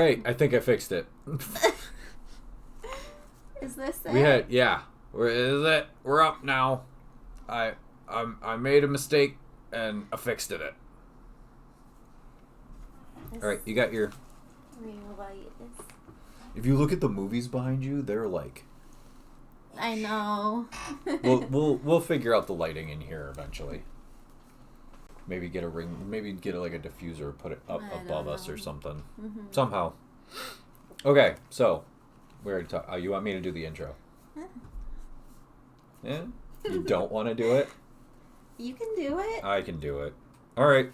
right, I think I fixed it. Is this it? We're up now. I made a mistake and I fixed it. All right, you got your. If you look at the movies behind you, they're like. I know. we'll figure out the lighting in here eventually. Maybe get a ring. Maybe get like a diffuser, put it up above us or something. Mm-hmm. Somehow. Okay, so we already talked. You want me to do the intro? Yeah. You don't want to do it? You can do it. I can do it. All right.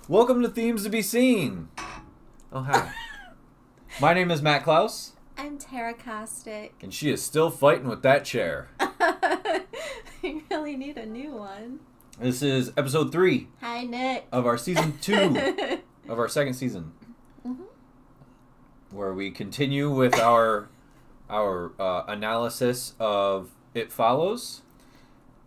Welcome to Themes to be Seen. Oh, hi. My name is Matt Klaus. I'm Tara Kostick. And she is still fighting with that chair. You really need a new one. This is episode 3. Hi, Nick. Of our season 2 of our second season. Mm-hmm. Where we continue with our analysis of It Follows.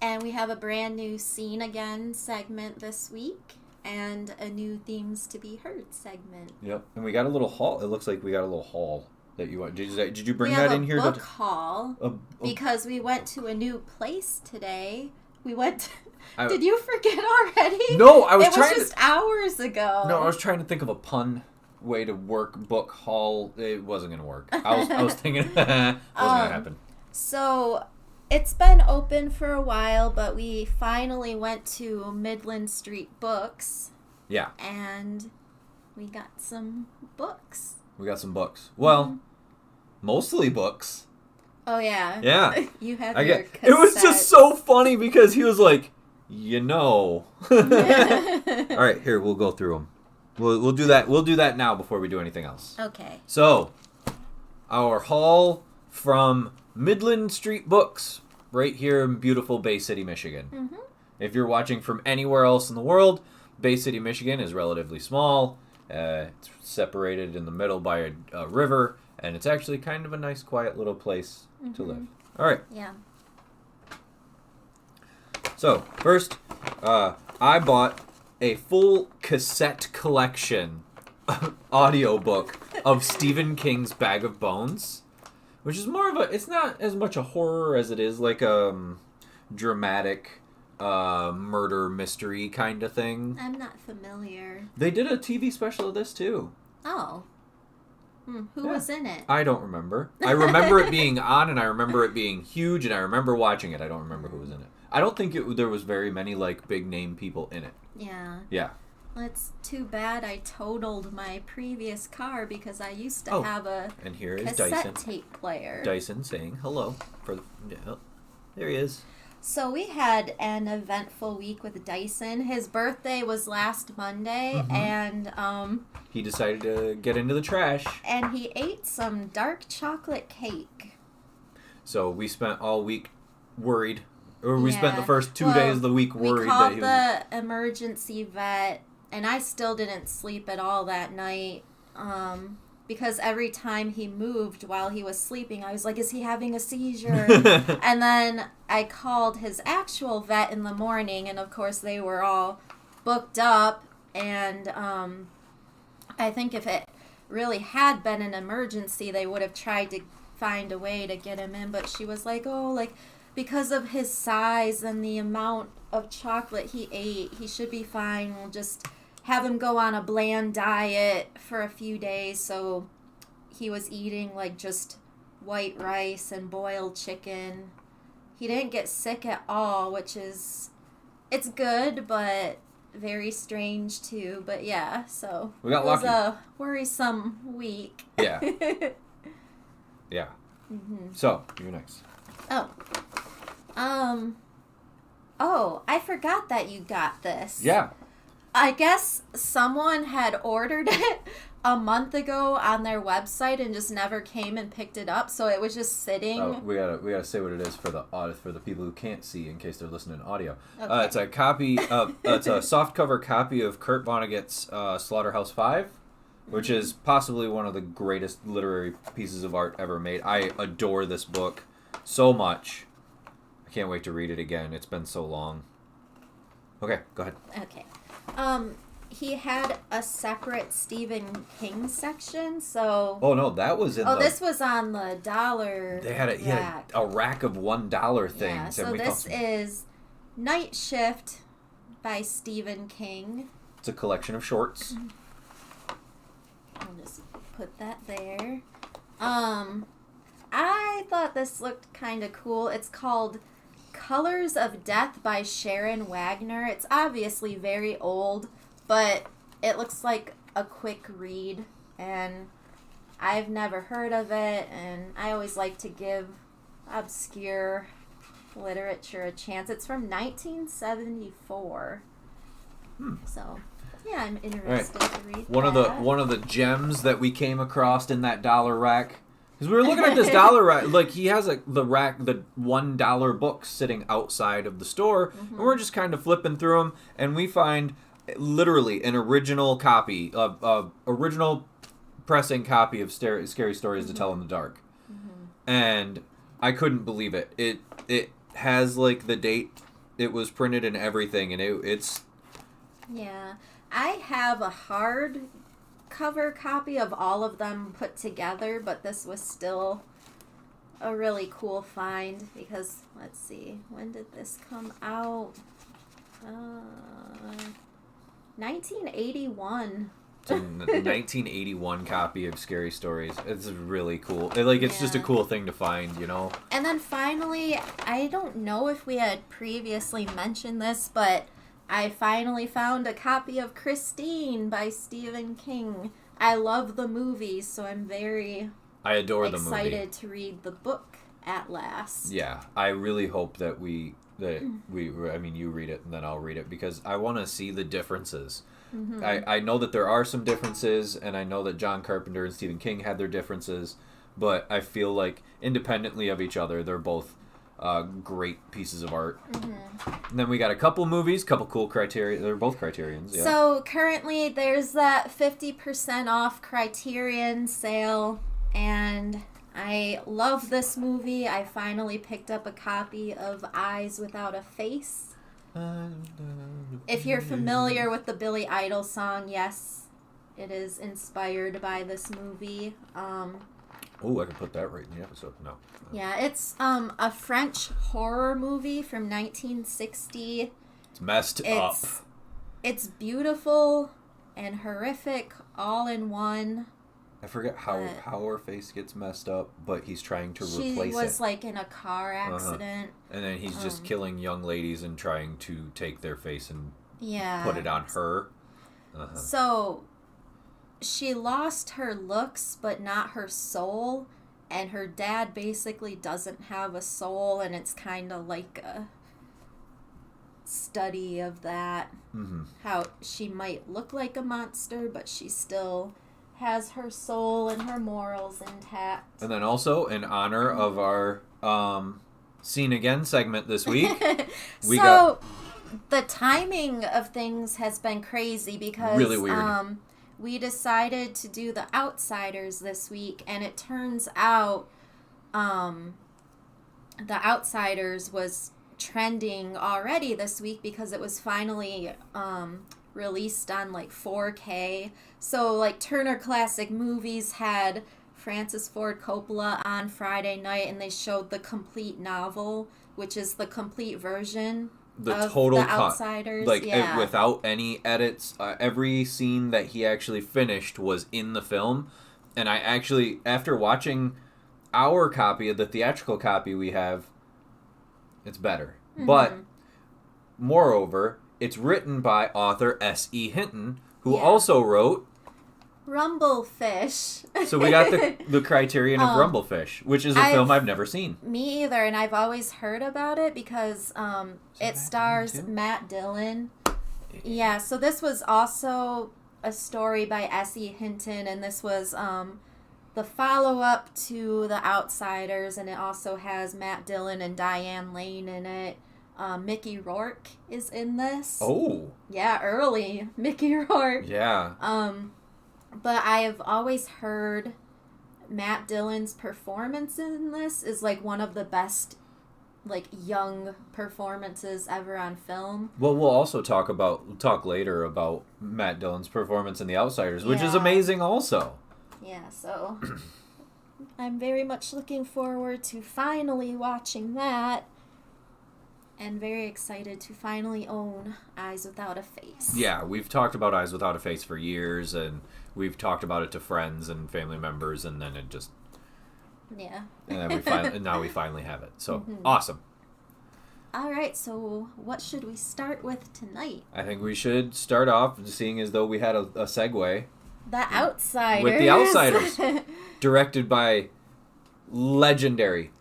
And we have a brand new Scene Again segment this week. And a new Themes to be Heard segment. Yep. And we got a little haul. It looks like we got a little haul that you want. Did you bring that in here? We have a book haul because we went to a new place today. We went... Did you forget already? No, I was trying to... It was just hours ago. No, I was trying to think of a pun way to work book haul. It wasn't going to work. I was thinking it wasn't going to happen. So... It's been open for a while, but we finally went to Midland Street Books. Yeah. And we got some books. Well, mostly books. Oh, yeah. Yeah. You have your cassette. It was just so funny because he was like, All right, here, we'll go through them. We'll do that. We'll do that now before we do anything else. Okay. So, our haul from Midland Street Books, right here in beautiful Bay City, Michigan. Mm-hmm. If you're watching from anywhere else in the world, Bay City, Michigan is relatively small. It's separated in the middle by a river, and it's actually kind of a nice, quiet little place to live. All right. Yeah. So, first, I bought a full cassette collection audiobook of Stephen King's Bag of Bones. Which is more of it's not as much a horror as it is like a dramatic murder mystery kind of thing. I'm not familiar. They did a TV special of this too. Oh. Who was in it? I don't remember. I remember it being on and I remember it being huge and I remember watching it. I don't remember who was in it. I don't think there was very many like big name people in it. Yeah. Yeah. Well, it's too bad I totaled my previous car because I used to have a and here is cassette Dyson. Tape player. Dyson saying hello. There he is. So we had an eventful week with Dyson. His birthday was last Monday, and he decided to get into the trash. And he ate some dark chocolate cake. So we spent all week worried. Or we spent the first 2 days of the week worried that he was... We called the emergency vet. And I still didn't sleep at all that night because every time he moved while he was sleeping, I was like, is he having a seizure? And then I called his actual vet in the morning, and of course they were all booked up. And I think if it really had been an emergency, they would have tried to find a way to get him in. But she was like, because of his size and the amount of chocolate he ate, he should be fine. We'll just... have him go on a bland diet for a few days. So he was eating like just white rice and boiled chicken. He didn't get sick at all, which is, it's good, but very strange too. But yeah, so we got lucky. It was a worrisome week. Yeah. Yeah. Mm-hmm. So, you're next. Oh, I forgot that you got this. Yeah. I guess someone had ordered it a month ago on their website and just never came and picked it up, so it was just sitting. Oh, we gotta say what it is for the people who can't see in case they're listening to audio. Okay. It's a copy of it's a softcover copy of Kurt Vonnegut's Slaughterhouse 5, which is possibly one of the greatest literary pieces of art ever made. I adore this book so much. I can't wait to read it again. It's been so long. Okay, go ahead. Okay. he had a separate Stephen King section, so... Oh, no, that was in this was on the dollar He had a rack of $1 things. Yeah, so this is Night Shift by Stephen King. It's a collection of shorts. I'll just put that there. I thought this looked kind of cool. It's called Colors of Death by Sharon Wagner. It's obviously very old, but it looks like a quick read, and I've never heard of it, and I always like to give obscure literature a chance. It's from 1974. So, yeah, I'm interested to read that. One of the gems that we came across in that dollar rack. Because we were looking at this dollar rack, like he has the $1 books sitting outside of the store, and we're just kind of flipping through them, and we find literally an original copy, original pressing copy of Scary Stories to Tell in the Dark, and I couldn't believe it. It has like the date it was printed and everything, and it's. Yeah, I have a hard cover copy of all of them put together, but this was still a really cool find because, let's see, when did this come out? 1981. It's a 1981 copy of Scary Stories. It's really cool. It's just a cool thing to find, you know? And then finally, I don't know if we had previously mentioned this, but I finally found a copy of Christine by Stephen King. I love the movie, so I'm I adore the movie. Excited to read the book at last. Yeah, I really hope that you read it and then I'll read it because I want to see the differences. I know that there are some differences, and I know that John Carpenter and Stephen King had their differences, but I feel like independently of each other, they're both great pieces of art. And then we got a couple movies, couple cool Criterion. They're both Criterions. Yeah. So currently there's that 50% off Criterion sale, and I love this movie. I finally picked up a copy of Eyes Without a Face. If you're familiar with the Billy Idol song, yes, it is inspired by this movie. Oh, I can put that right in the episode. No. Yeah, it's a French horror movie from 1960. It's messed up. It's beautiful and horrific all in one. I forget how her face gets messed up, but he's trying to replace it. She was like in a car accident. And then he's just killing young ladies and trying to take their face and put it on her. So she lost her looks, but not her soul. And her dad basically doesn't have a soul, and it's kind of like a study of that. How she might look like a monster, but she still has her soul and her morals intact. And then also, in honor of our Scene Again segment this week, the timing of things has been crazy because really weird. We decided to do The Outsiders this week, and it turns out The Outsiders was trending already this week because it was finally released on like 4K. So like Turner Classic Movies had Francis Ford Coppola on Friday night, and they showed the complete novel, which is the complete version of total The cut. Outsiders. Without any edits. Every scene that he actually finished was in the film. And I actually, after watching our copy of the theatrical copy we have, it's better. But moreover, it's written by author S.E. Hinton, who also wrote Rumblefish. So we got the Criterion of Rumblefish, which is a film I've never seen. Me either, and I've always heard about it because it stars Matt Dillon. Yeah, so this was also a story by S.E. Hinton, and this was the follow-up to The Outsiders, and it also has Matt Dillon and Diane Lane in it. Mickey Rourke is in this. Oh. Yeah, early Mickey Rourke. Yeah. But I have always heard Matt Dillon's performance in this is like one of the best like young performances ever on film. Well, we'll also talk later about Matt Dillon's performance in The Outsiders, which is Yeah. amazing also. Yeah, so I'm very much looking forward to finally watching that, and very excited to finally own Eyes Without a Face. Yeah, we've talked about Eyes Without a Face for years, and we've talked about it to friends and family members, and then it just... Yeah. And then now we finally have it. So, awesome. All right, so what should we start with tonight? I think we should start off seeing as though we had a segue. The Outsiders. With The Outsiders. Directed by legendary,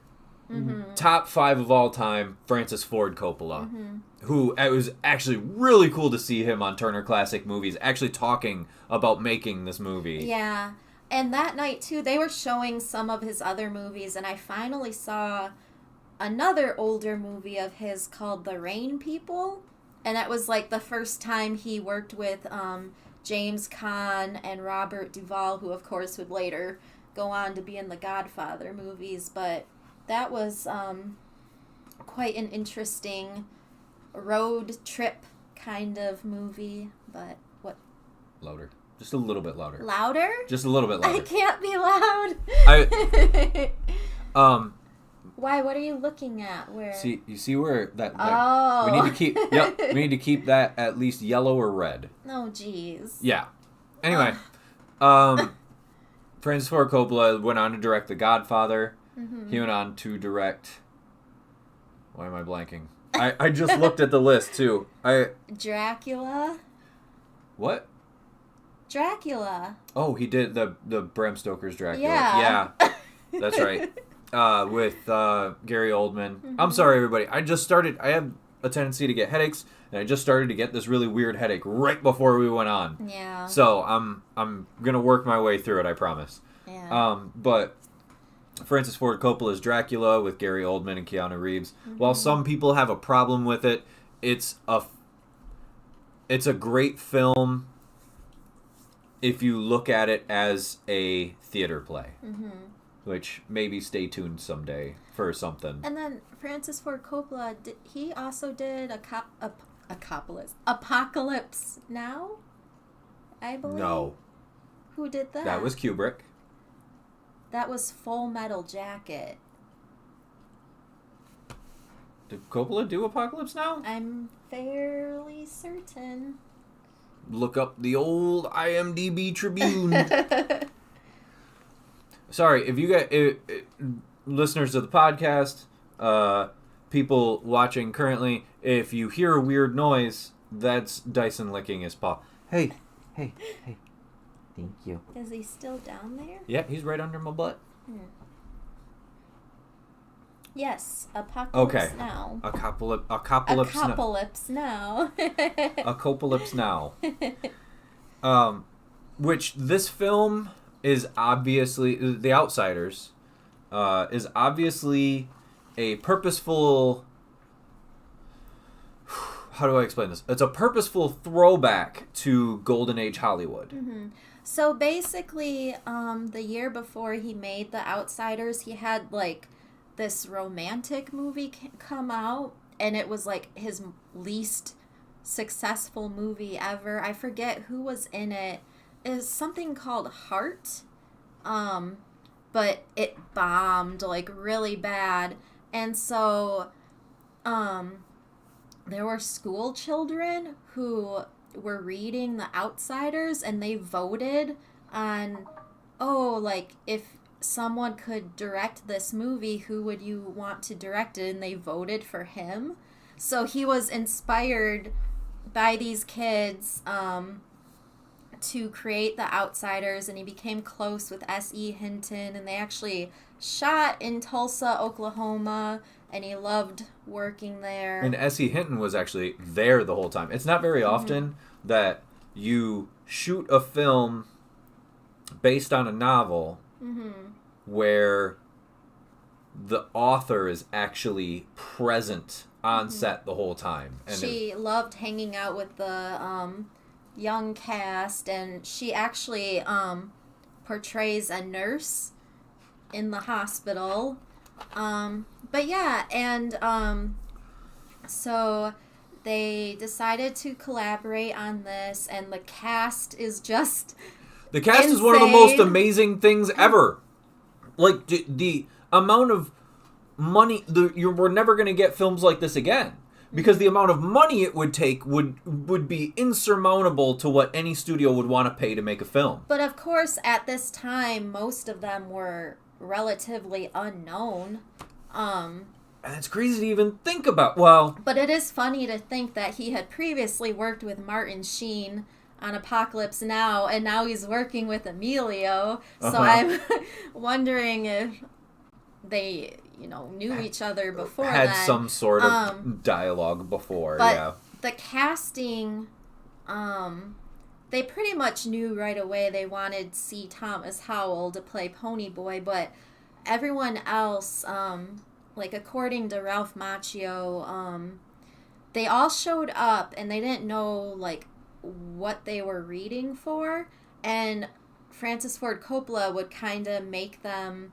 top 5 of all time, Francis Ford Coppola. Who, it was actually really cool to see him on Turner Classic Movies, actually talking about making this movie. Yeah. And that night, too, they were showing some of his other movies, and I finally saw another older movie of his called The Rain People. And that was, like, the first time he worked with James Caan and Robert Duvall, who, of course, would later go on to be in the Godfather movies. But that was quite an interesting road trip kind of movie. But what? Louder. Just a little bit louder. Louder? Just a little bit louder. I can't be loud. Why? What are you looking at? Where? You see where that Oh. we need to keep we need to keep that at least yellow or red. Oh, jeez. Yeah. Anyway, Francis Ford Coppola went on to direct The Godfather. He went on to direct... Why am I blanking? I just looked at the list too. Dracula. What? Dracula. Oh, he did the Bram Stoker's Dracula. Yeah. Yeah, that's right. With Gary Oldman. I'm sorry, everybody. I have a tendency to get headaches, and I just started to get this really weird headache right before we went on. Yeah. So I'm gonna work my way through it. I promise. Yeah. But Francis Ford Coppola's Dracula with Gary Oldman and Keanu Reeves. While some people have a problem with it, it's a great film if you look at it as a theater play. Which maybe stay tuned someday for something. And then Francis Ford Coppola, he also did Apocalypse Now, I believe. No. Who did that? That was Kubrick. That was Full Metal Jacket. Did Coppola do Apocalypse Now? I'm fairly certain. Look up the old IMDb Tribune. Sorry, if you got listeners of the podcast, people watching currently, if you hear a weird noise, that's Dyson licking his paw. Hey. Thank you. Is he still down there? Yeah, he's right under my butt. Yes, Apocalypse Okay. Now. Apocalypse Now. Apocalypse Now. Which this film is obviously, The Outsiders, is obviously a purposeful... How do I explain this? It's a purposeful throwback to Golden Age Hollywood. So basically, the year before he made The Outsiders, he had, like, this romantic movie come out, and it was, like, his least successful movie ever. I forget who was in it. It was something called Heart, but it bombed, like, really bad. And so, there were school children who were reading The Outsiders, and they voted on, like, if someone could direct this movie, who would you want to direct it? And they voted for him. So he was inspired by these kids to create The Outsiders, and he became close with S.E. Hinton, and they actually shot in Tulsa, Oklahoma, and he loved working there. And S.E. Hinton was actually there the whole time. It's not very often that you shoot a film based on a novel where the author is actually present on set the whole time. And she loved hanging out with the young cast, and she actually portrays a nurse in the hospital. But yeah, and so they decided to collaborate on this, and the cast is just the cast insane. is one of the most amazing things ever. Like the amount of money, we're never going to get films like this again. Because the amount of money it would take would be insurmountable to what any studio would want to pay to make a film. But of course, at this time, most of them were relatively unknown. And it's crazy to even think about. Well, but it is funny to think that he had previously worked with Martin Sheen on Apocalypse Now, and now he's working with Emilio. So I'm wondering if they... knew each other before had some sort of dialogue before, but yeah. The casting, they pretty much knew right away they wanted C. Thomas Howell to play Ponyboy, but everyone else, like according to Ralph Macchio, they all showed up and they didn't know like what they were reading for, and Francis Ford Coppola would kind of make them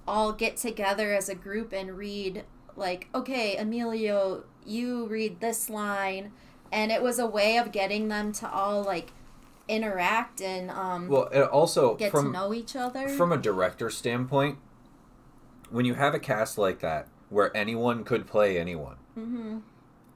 all get together as a group and read, like, okay, Emilio, you read this line, and it was a way of getting them to all like interact and well, it also get to know each other. From a director standpoint, when you have a cast like that where anyone could play anyone,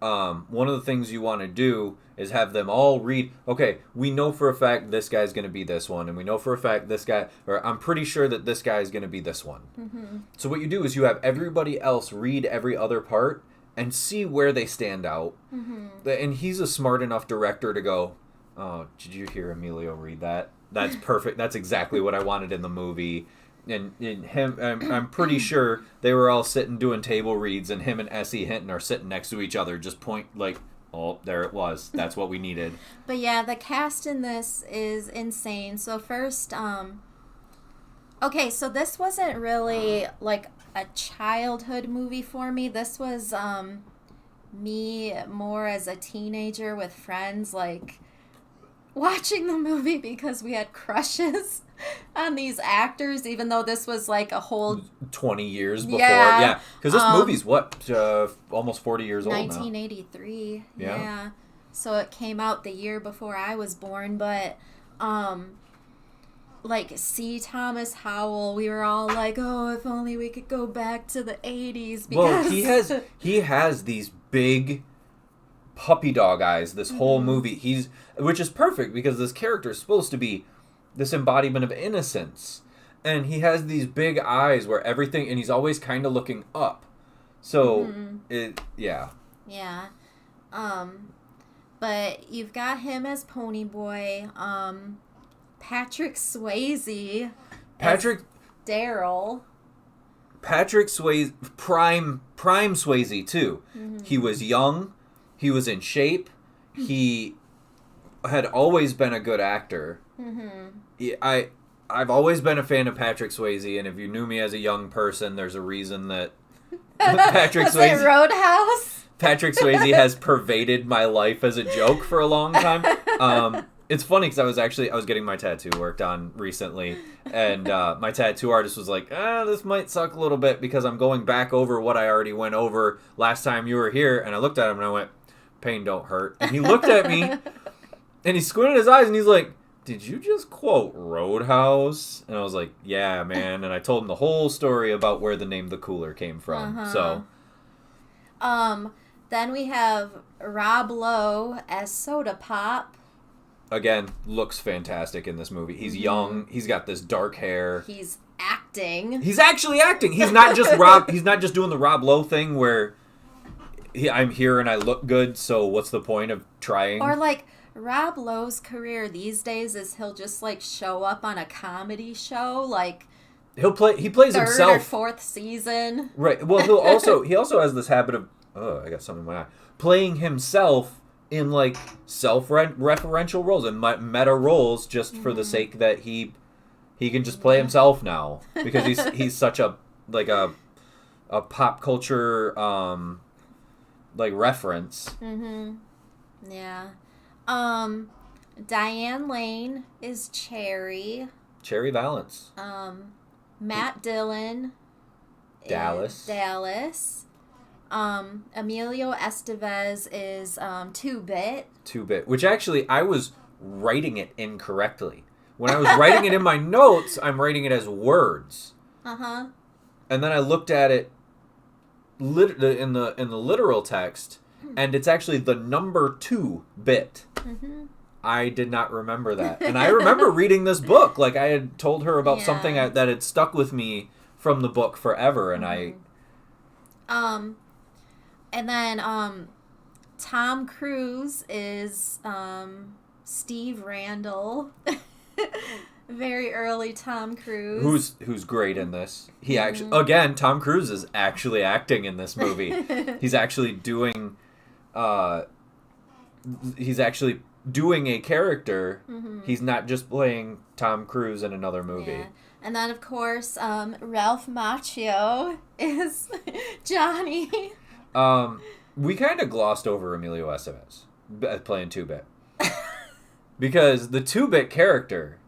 one of the things you want to do is have them all read, okay, we know for a fact this guy's going to be this one, and we know for a fact this guy, or I'm pretty sure that this guy is going to be this one. So what you do is you have everybody else read every other part and see where they stand out. And he's a smart enough director to go, oh, did you hear Emilio read that? That's perfect. That's exactly what I wanted in the movie. And him, I'm pretty sure they were all sitting doing table reads, and him and S.E. Hinton are sitting next to each other, just point like, oh, there it was. That's what we needed. But yeah, the cast in this is insane. So first, okay, so this wasn't really like a childhood movie for me. This was me more as a teenager with friends, like watching the movie because we had crushes on these actors, even though this was like a whole 20 years before. Yeah, because this movie's what, almost 40 years old now. 1983. Yeah. So it came out the year before I was born, but like C. Thomas Howell, we were all like, oh, if only we could go back to the 80s. Because... Well, he has these big puppy dog eyes this whole movie. Which is perfect because this character is supposed to be this embodiment of innocence, and he has these big eyes where everything, and he's always kind of looking up. So yeah. But you've got him as Ponyboy, Patrick Swayze as Daryl. Patrick Swayze, prime Swayze too. He was young, he was in shape, he had always been a good actor. I've always been a fan of Patrick Swayze, and if you knew me as a young person, there's a reason that Patrick Swayze Roadhouse. Patrick Swayze has pervaded my life as a joke for a long time. It's funny because I was getting my tattoo worked on recently, and my tattoo artist was like, this might suck a little bit because I'm going back over what I already went over last time you were here. And I looked at him and I went, pain don't hurt. And he looked at me and he squinted his eyes and he's like, did you just quote Roadhouse? And I was like, yeah, man. And I told him the whole story about where the name The Cooler came from. So, then we have Rob Lowe as Soda Pop. Again, looks fantastic in this movie. He's young. He's got this dark hair. He's acting. He's actually acting. He's not just Rob. He's not just doing the Rob Lowe thing where I'm here and I look good. So what's the point of trying? Or like Rob Lowe's career these days is he'll just like show up on a comedy show, like he plays third himself. Or fourth season. Right. Well, he also has this habit of I got something in my eye, playing himself in like self-referential roles and meta roles just for the sake that he can just play himself now because he's such a like a pop culture like reference. Yeah. Diane Lane is Cherry. Cherry Valance. Matt Dillon Dallas. Emilio Estevez is 2-bit. 2-bit, which actually I was writing it incorrectly. When I was writing it in my notes, I'm writing it as words. Uh-huh. And then I looked at it in the literal text, and it's actually the number 2-bit. Mm-hmm. I did not remember that. And I remember reading this book. Like, I had told her about something that had stuck with me from the book forever, and And then Tom Cruise is Steve Randall. Very early Tom Cruise. Who's great in this. He actually, again, Tom Cruise is actually acting in this movie. He's actually doing a character. Mm-hmm. He's not just playing Tom Cruise in another movie. Yeah. And then, of course, Ralph Macchio is Johnny. We kind of glossed over Emilio Estevez playing 2-bit. Because the 2-bit character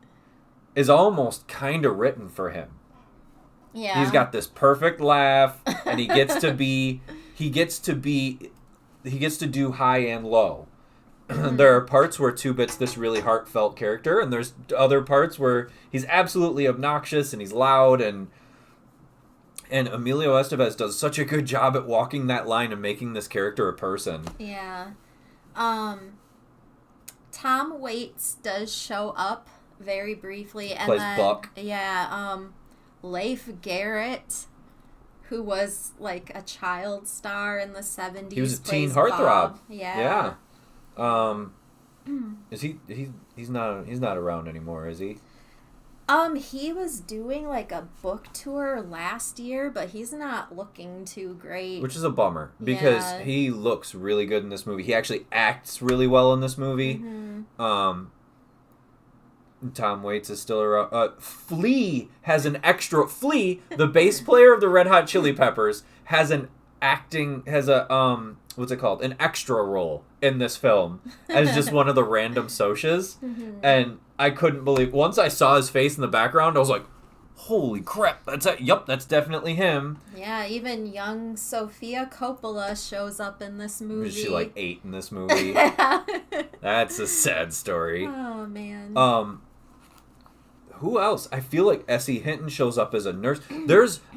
is almost kind of written for him. Yeah. He's got this perfect laugh, and he gets to do high and low. There are parts where 2-bit's this really heartfelt character, and there's other parts where he's absolutely obnoxious and he's loud, and Emilio Estevez does such a good job at walking that line and making this character a person. Yeah. Tom Waits does show up very briefly. And plays Buck. Yeah. Leif Garrett, who was like a child star in the 70s. He was a teen heartthrob. Bob. Yeah. Is he's not around anymore, is he? He was doing like a book tour last year, but he's not looking too great. Which is a bummer, because he looks really good in this movie. He actually acts really well in this movie. Mm-hmm. Tom Waits is still around. Flea, the bass player of the Red Hot Chili Peppers, an extra role in this film as just one of the random Socs. Mm-hmm. And I couldn't believe, once I saw his face in the background, I was like, holy crap, that's definitely him. Yeah, even young Sofia Coppola shows up in this movie. Is she like 8 in this movie? That's a sad story. Oh, man. Who else? I feel like Essie Hinton shows up as a nurse.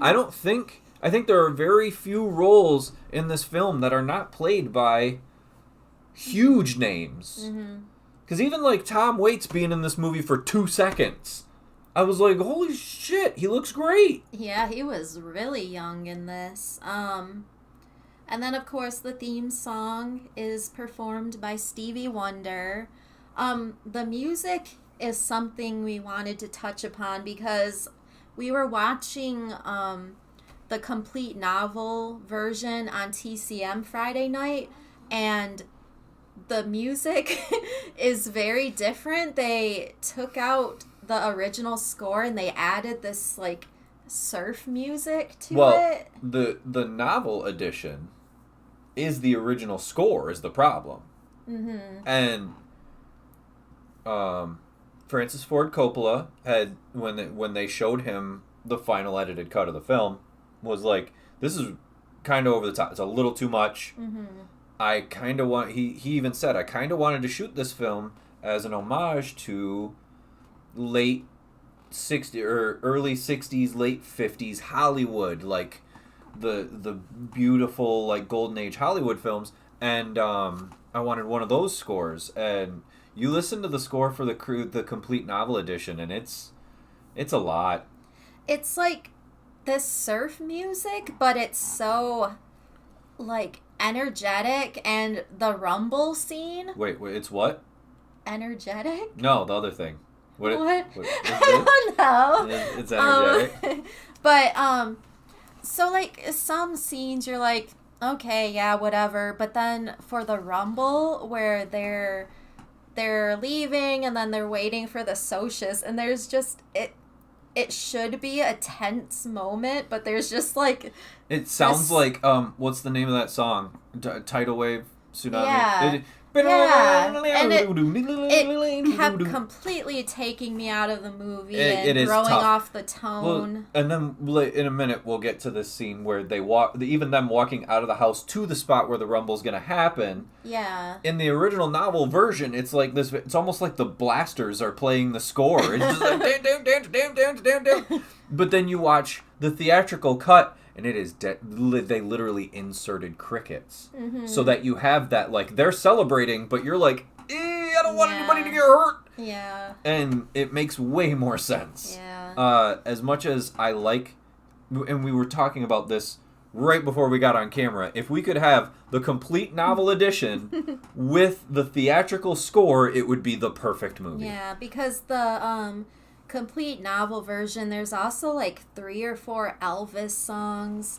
I think there are very few roles in this film that are not played by huge names. Because even like Tom Waits being in this movie for 2 seconds, I was like, holy shit, he looks great. Yeah, he was really young in this. And then, of course, the theme song is performed by Stevie Wonder. The music is something we wanted to touch upon because we were watching the complete novel version on TCM Friday night, and the music is very different. They took out the original score and they added this like surf music to it. The novel edition is the original score is the problem. Mm-hmm. And Francis Ford Coppola had, when they showed him the final edited cut of the film, was like, this is kind of over the top. It's a little too much. Mm-hmm. I kind of want... He even said, I kind of wanted to shoot this film as an homage to late 60s or early 60s, late 50s Hollywood, like the beautiful like golden age Hollywood films, and I wanted one of those scores. And you listen to the score for the complete novel edition, and it's a lot. It's like this surf music, but it's so like energetic, and the rumble scene. Wait, it's what? Energetic? No, the other thing. What? I don't know. It's energetic. But so like some scenes you're like, okay, yeah, whatever. But then for the rumble where they're leaving and then they're waiting for the socius, and there's just it should be a tense moment, but there's just like... It sounds like, what's the name of that song? Tidal Wave Tsunami? Yeah. Yeah, and it kept completely taking me out of the movie and throwing off the tone. Well, and then in a minute we'll get to this scene where they even them walking out of the house to the spot where the rumble's going to happen. Yeah. In the original novel version, it's like this. It's almost like the blasters are playing the score. It's just like damn. But then you watch the theatrical cut. And it is they literally inserted crickets, so that you have that, like, they're celebrating, but you're like, I don't want anybody to get hurt. Yeah. And it makes way more sense. Yeah. As much as I like, and we were talking about this right before we got on camera, if we could have the complete novel edition with the theatrical score, it would be the perfect movie. Yeah, because the complete novel version, there's also like 3 or 4 Elvis songs.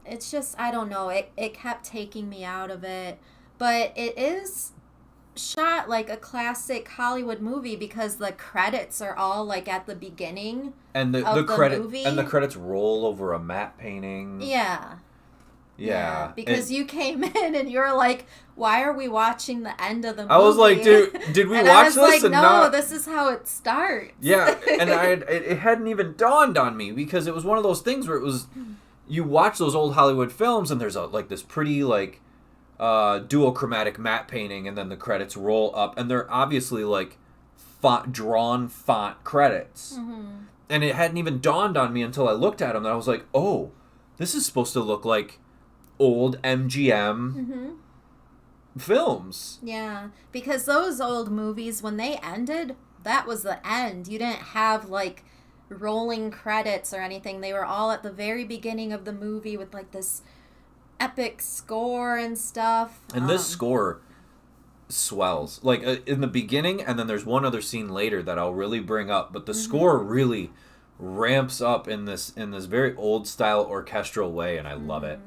It's just, I don't know, it kept taking me out of it, but it is shot like a classic Hollywood movie because the credits are all like at the beginning and the movie. And the credits roll over a matte painting. Yeah, because you came in and you were like, why are we watching the end of the movie? I was like, dude, did we and watch I was this? Like, no, this is how it starts. Yeah, and it hadn't even dawned on me because it was one of those things where it was, you watch those old Hollywood films and there's this pretty duochromatic matte painting and then the credits roll up and they're obviously like drawn font credits. And it hadn't even dawned on me until I looked at them and I was like, oh, this is supposed to look like old MGM films. Yeah, because those old movies, when they ended, that was the end. You didn't have like rolling credits or anything. They were all at the very beginning of the movie with like this epic score and stuff. And this score swells like in the beginning, and then there's one other scene later that I'll really bring up, but the score really ramps up in this very old style orchestral way, and I love it.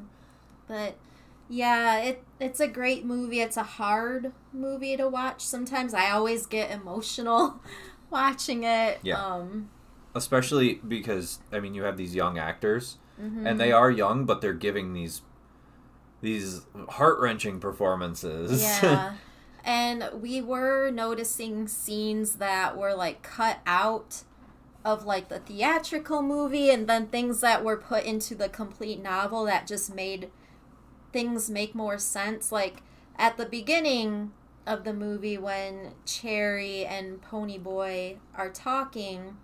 But yeah, it's a great movie. It's a hard movie to watch. Sometimes I always get emotional watching it. Yeah. Especially because, I mean, you have these young actors, and they are young, but they're giving these heart-wrenching performances. Yeah. And we were noticing scenes that were, like, cut out of, like, the theatrical movie, and then things that were put into the complete novel that just made things make more sense. Like at the beginning of the movie when Cherry and Ponyboy are talking,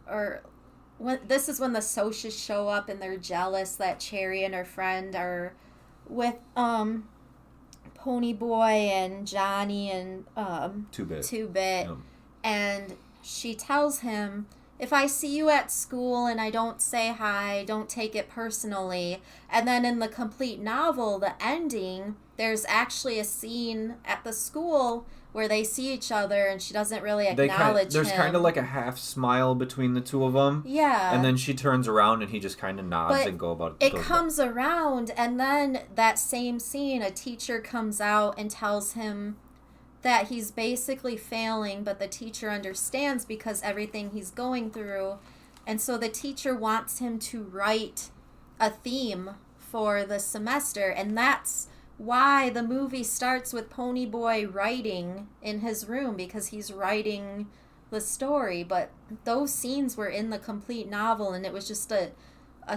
or this is when the Socs show up and they're jealous that Cherry and her friend are with Ponyboy and Johnny and Two-Bit. And she tells him, if I see you at school and I don't say hi, don't take it personally. And then in the complete novel, the ending, there's actually a scene at the school where they see each other and she doesn't really acknowledge him. There's kind of like a half smile between the two of them. Yeah. And then she turns around and he just kind of nods and goes about it. It comes around, and then that same scene, a teacher comes out and tells him that he's basically failing, but the teacher understands because everything he's going through. And so the teacher wants him to write a theme for the semester, and that's why the movie starts with Ponyboy writing in his room, because he's writing the story. But those scenes were in the complete novel, and it was just a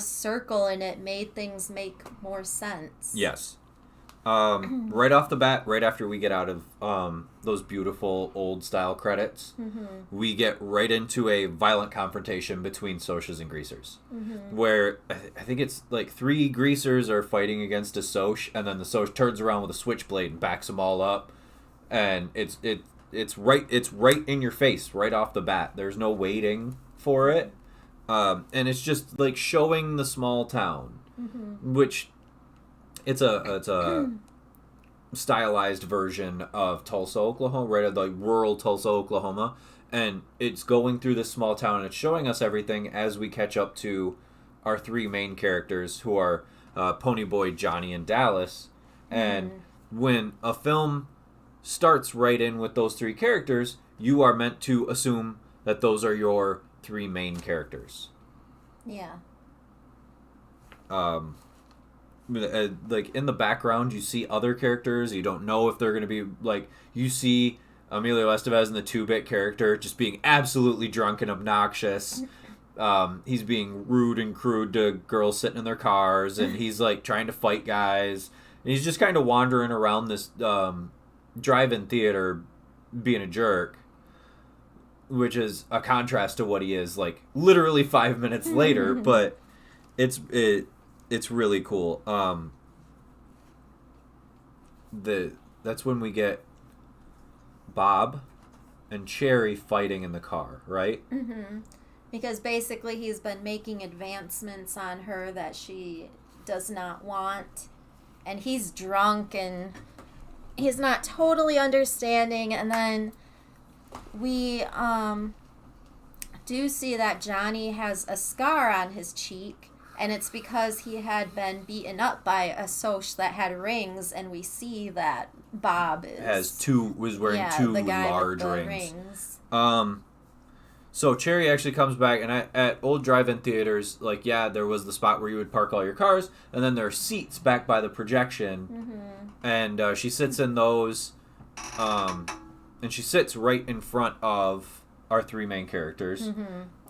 circle, and it made things make more sense. Yes. Right off the bat, right after we get out of those beautiful old style credits, we get right into a violent confrontation between Socs and Greasers, where I think it's like 3 Greasers are fighting against a Soc, and then the Soc turns around with a switchblade and backs them all up, and it's right in your face right off the bat. There's no waiting for it, and it's just like showing the small town, which. It's a stylized version of Tulsa, Oklahoma, right at the rural Tulsa, Oklahoma, and it's going through this small town and it's showing us everything as we catch up to our 3 main characters, who are Ponyboy, Johnny, and Dallas. And when a film starts right in with those 3 characters, you are meant to assume that those are your 3 main characters. Yeah. like in the background you see other characters. You don't know if they're going to be like, you see Emilio Estevez in the 2-bit character just being absolutely drunk and obnoxious. He's being rude and crude to girls sitting in their cars, and he's like trying to fight guys, and he's just kind of wandering around this drive-in theater being a jerk, which is a contrast to what he is like literally 5 minutes later. But it's really cool. That's when we get Bob and Cherry fighting in the car, right? Because basically he's been making advancements on her that she does not want, and he's drunk and he's not totally understanding. And then we do see that Johnny has a scar on his cheek, and it's because he had been beaten up by a soch that had rings, and we see that Bob was wearing two the guy large with the rings. So Cherry actually comes back, and at old drive-in theaters, like, there was the spot where you would park all your cars, and then there are seats back by the projection, and she sits in those, and she sits right in front of our 3 main characters,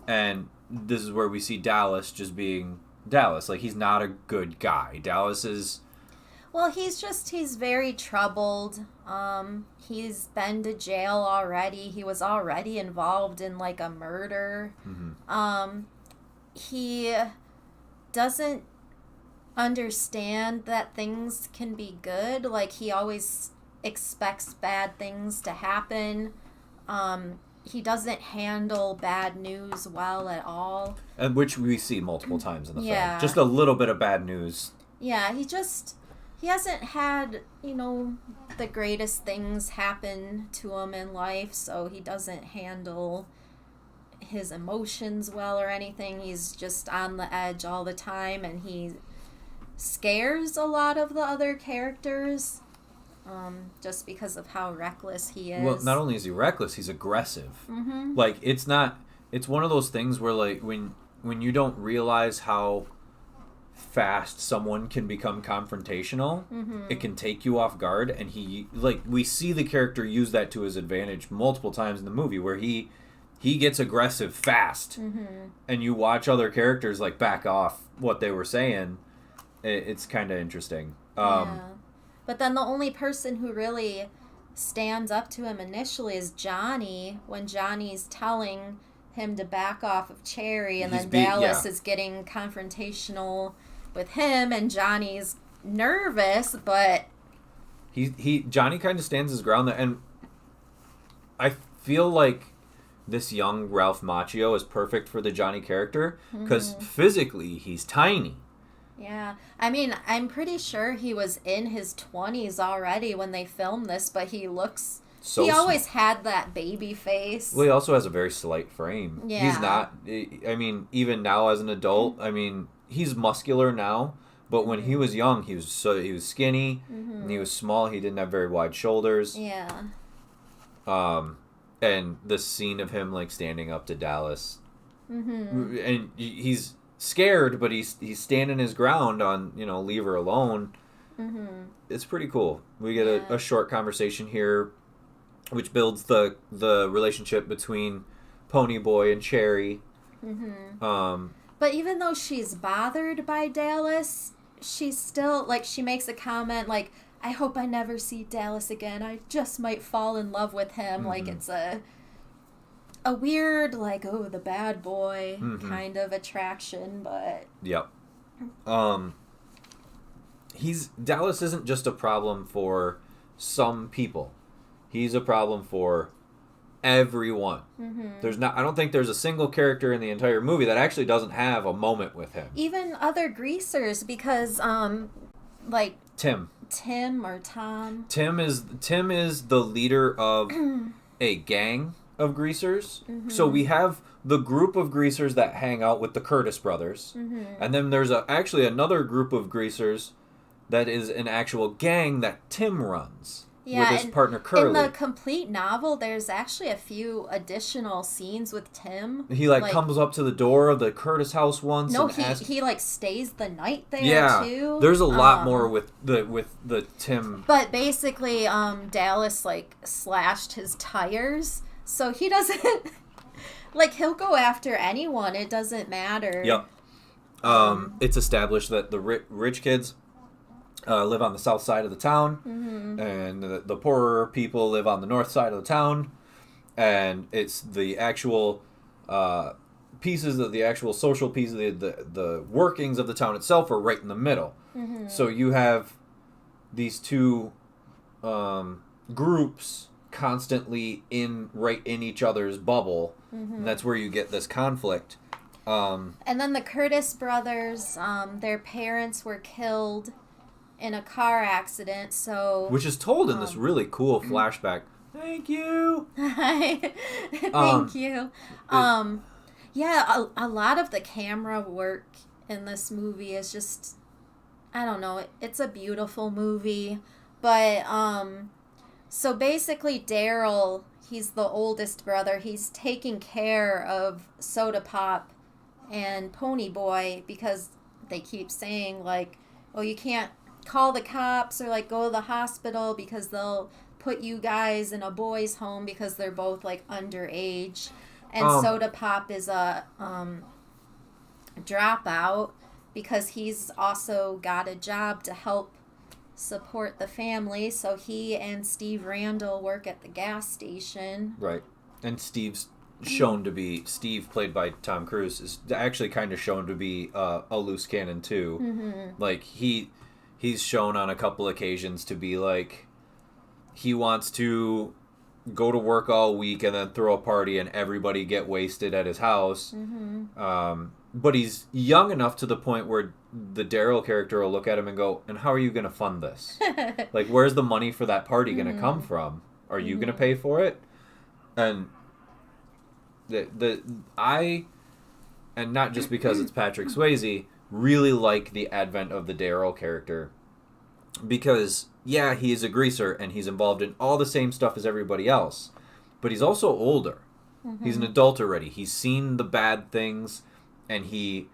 and this is where we see Dallas just being Dallas. Like, he's not a good guy. Dallas is... Well, he's very troubled. He's been to jail already. He was already involved in, like, a murder. He doesn't understand that things can be good. Like, he always expects bad things to happen. He doesn't handle bad news well at all. And which we see multiple times in the film. Just a little bit of bad news. Yeah, he hasn't had, the greatest things happen to him in life, so he doesn't handle his emotions well or anything. He's just on the edge all the time, and he scares a lot of the other characters, just because of how reckless he is. Well, not only is he reckless, he's aggressive. Like, it's one of those things where, like, when you don't realize how fast someone can become confrontational, it can take you off guard, and we see the character use that to his advantage multiple times in the movie, where he gets aggressive fast, and you watch other characters like back off what they were saying. It's kind of interesting. But then the only person who really stands up to him initially is Johnny, when Johnny's telling him to back off of Cherry, and then Dallas is getting confrontational with him, and Johnny's nervous, but Johnny kind of stands his ground there, and I feel like this young Ralph Macchio is perfect for the Johnny character, because physically he's tiny. Yeah, I mean, I'm pretty sure he was in his 20s already when they filmed this, but he looks... he always had that baby face. Well, he also has a very slight frame. Yeah. He's not... I mean, even now as an adult, I mean, he's muscular now, but when he was young, he was skinny, and he was small. He didn't have very wide shoulders. Yeah. And the scene of him, like, standing up to Dallas, and he's scared, but he's standing his ground on, leave her alone. It's pretty cool. We get a short conversation here, which builds the relationship between Ponyboy and Cherry. But even though she's bothered by Dallas, she's still, like, she makes a comment, like, I hope I never see Dallas again. I just might fall in love with him. Like, it's a weird, like, oh, the bad boy kind of attraction, but... Yep. Dallas isn't just a problem for some people. He's a problem for everyone. I don't think there's a single character in the entire movie that actually doesn't have a moment with him. Even other greasers, because, like... Tim or Tom. Tim is the leader of a gang of greasers. So we have the group of greasers that hang out with the Curtis brothers. And then there's actually another group of greasers that is an actual gang that Tim runs. Yeah, with his partner Curly. In the complete novel, there's actually a few additional scenes with Tim. He comes up to the door of the Curtis house once. No, and he stays the night there too. There's a lot more with the Tim. But basically, Dallas slashed his tires, so he doesn't he'll go after anyone. It doesn't matter. Yep. It's established that the rich kids live on the south side of the town, and the poorer people live on the north side of the town, and it's the actual pieces of the actual social pieces, the workings of the town itself are right in the middle. So you have these two groups constantly right in each other's bubble, and that's where you get this conflict. And then the Curtis brothers, their parents were killed in a car accident, which is told in this really cool flashback. Thank you. Thank you. Yeah, a lot of the camera work in this movie is just, I don't know, it's a beautiful movie. But so basically Daryl, he's the oldest brother. He's taking care of Soda Pop and Pony Boy because they keep saying oh, you can't call the cops or go to the hospital because they'll put you guys in a boys' home because they're both underage. And Soda Pop is a dropout because he's also got a job to help support the family. So he and Steve Randall work at the gas station. Right. And Steve's shown to be, Steve, played by Tom Cruise, is actually kind of shown to be a loose cannon too. He's shown on a couple occasions to be he wants to go to work all week and then throw a party and everybody get wasted at his house. But he's young enough to the point where the Daryl character will look at him and go, and how are you going to fund this? Where's the money for that party going to come from? Are you going to pay for it? And I, and not just because it's Patrick Swayze, really like the advent of the Daryl character. Because, yeah, he is a greaser and he's involved in all the same stuff as everybody else. But he's also older. He's an adult already. He's seen the bad things and he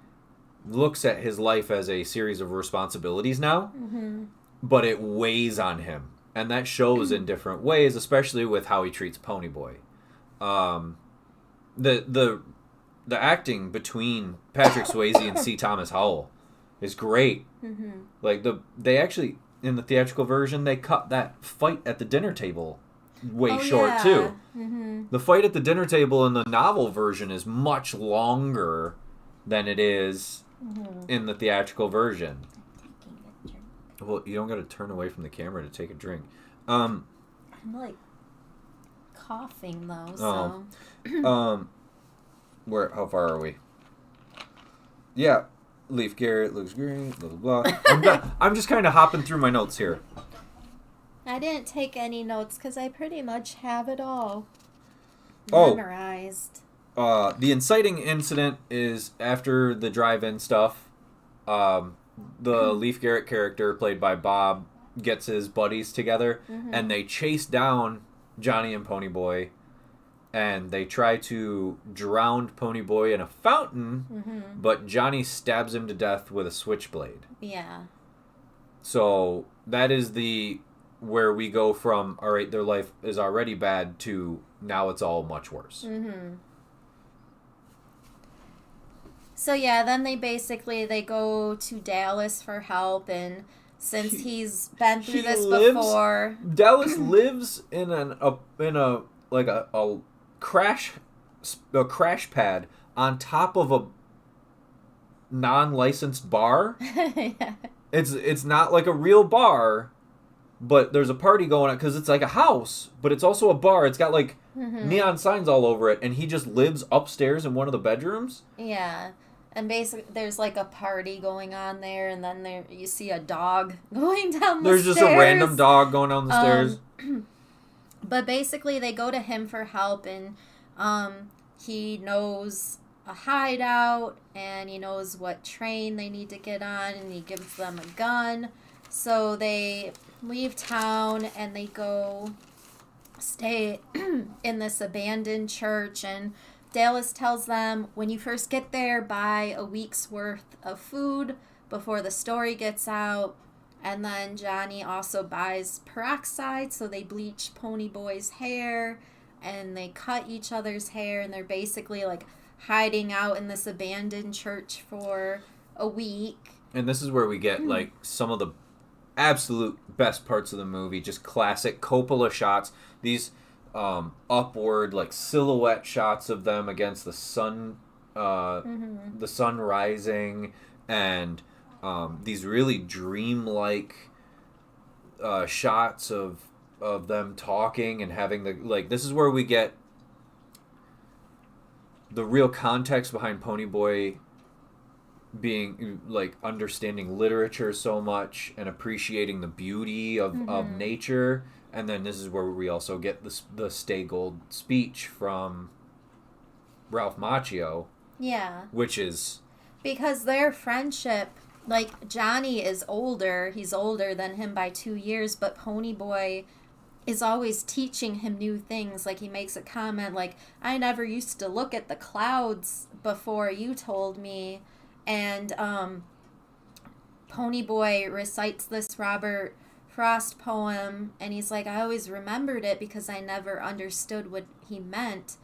looks at his life as a series of responsibilities now. But it weighs on him. And that shows in different ways, especially with how he treats Pony Boy. The acting between Patrick Swayze and C. Thomas Howell is great. They actually, in the theatrical version, they cut that fight at the dinner table short too. The fight at the dinner table in the novel version is much longer than it is in the theatrical version. Well, you don't got to turn away from the camera to take a drink. I'm coughing though, so. How far are we? Yeah, Leif Garrett looks great. Blah blah blah. I'm just kind of hopping through my notes here. I didn't take any notes because I pretty much have it all memorized. The Inciting Incident is after the drive-in stuff. The Leif Garrett character, played by Bob, gets his buddies together, and they chase down Johnny and Pony Boy, and they try to drown Pony Boy in a fountain, but Johnny stabs him to death with a switchblade. Yeah. So that is where we go from, all right, their life is already bad, to now it's all much worse. So yeah, then they go to Dallas for help, and since he's been through this before, Dallas lives in a crash pad on top of a non-licensed bar. Yeah. It's not like a real bar, but there's a party going on because it's like a house, but it's also a bar. It's got neon signs all over it, and he just lives upstairs in one of the bedrooms. Yeah. And basically, there's a party going on there, and then you see a dog going down the stairs. There's just a random dog going down the stairs. But basically, they go to him for help, and he knows a hideout, and he knows what train they need to get on, and he gives them a gun. So they leave town and they go stay in this abandoned church, and Dallas tells them, when you first get there, buy a week's worth of food before the story gets out. And then Johnny also buys peroxide, so they bleach Ponyboy's hair and they cut each other's hair, and they're basically like hiding out in this abandoned church for a week. And this is where we get like some of the absolute best parts of the movie, just classic Coppola shots. These upward like silhouette shots of them against the sun, the sun rising, and these really dreamlike shots of them talking and having the like. This is where we get the real context behind Ponyboy being like understanding literature so much and appreciating the beauty of nature. And then this is where we also get the Stay Gold speech from Ralph Macchio. Yeah. Which is... Because their friendship, like, Johnny is older. He's older than him by 2 years, but Ponyboy is always teaching him new things. Like, he makes a comment like, I never used to look at the clouds before you told me. And Ponyboy recites this Robert Frost poem, and he's like, I always remembered it because I never understood what he meant.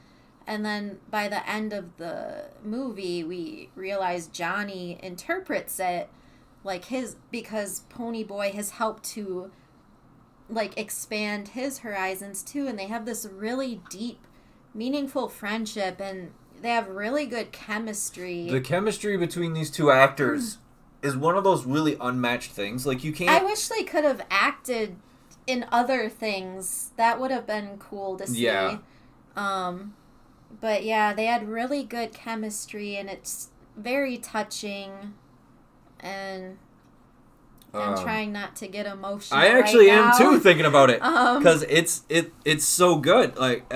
And then by the end of the movie, we realize Johnny interprets it like because Ponyboy has helped to like expand his horizons too, and they have this really deep, meaningful friendship, and they have really good chemistry. The chemistry between these two actors is one of those really unmatched things. Like, you can't... I wish they could have acted in other things. That would have been cool to see. Yeah. But yeah, they had really good chemistry, and it's very touching. And I'm trying not to get emotional. I actually right am now. too, thinking about it, because it's so good. Like,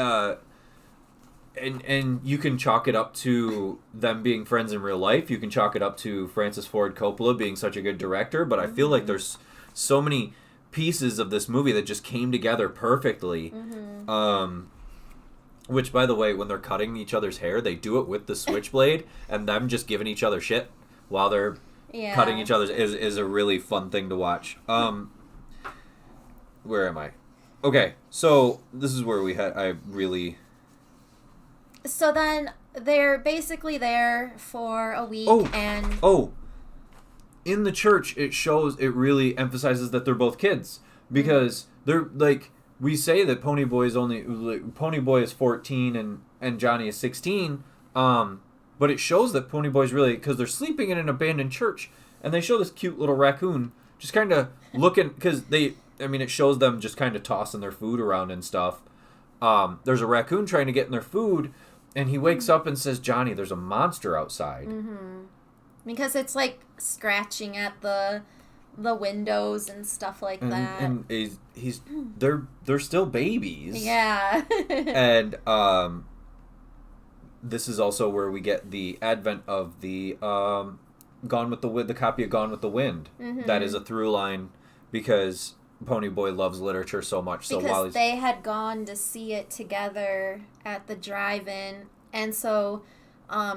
and you can chalk it up to them being friends in real life. You can chalk it up to Francis Ford Coppola being such a good director. But I feel like there's so many pieces of this movie that just came together perfectly. Which, by the way, when they're cutting each other's hair, they do it with the switchblade, and them just giving each other shit while they're cutting each other's is a really fun thing to watch. Where am I? Okay, so this is where So then they're basically there for a week, and in the church it really emphasizes that they're both kids, because they're like, we say that Ponyboy is 14 and Johnny is 16, but it shows that Ponyboy's really, because they're sleeping in an abandoned church, and they show this cute little raccoon just kind of looking, because it shows them just kind of tossing their food around and stuff. There's a raccoon trying to get in their food, and he wakes up and says, Johnny, there's a monster outside. Because it's like scratching at the windows and stuff like that. And they're still babies. Yeah. And this is also where we get the advent of the Gone with the Wind, the copy of Gone with the Wind. That is a through line, because Ponyboy loves literature so much. So because they had gone to see it together at the drive-in, and so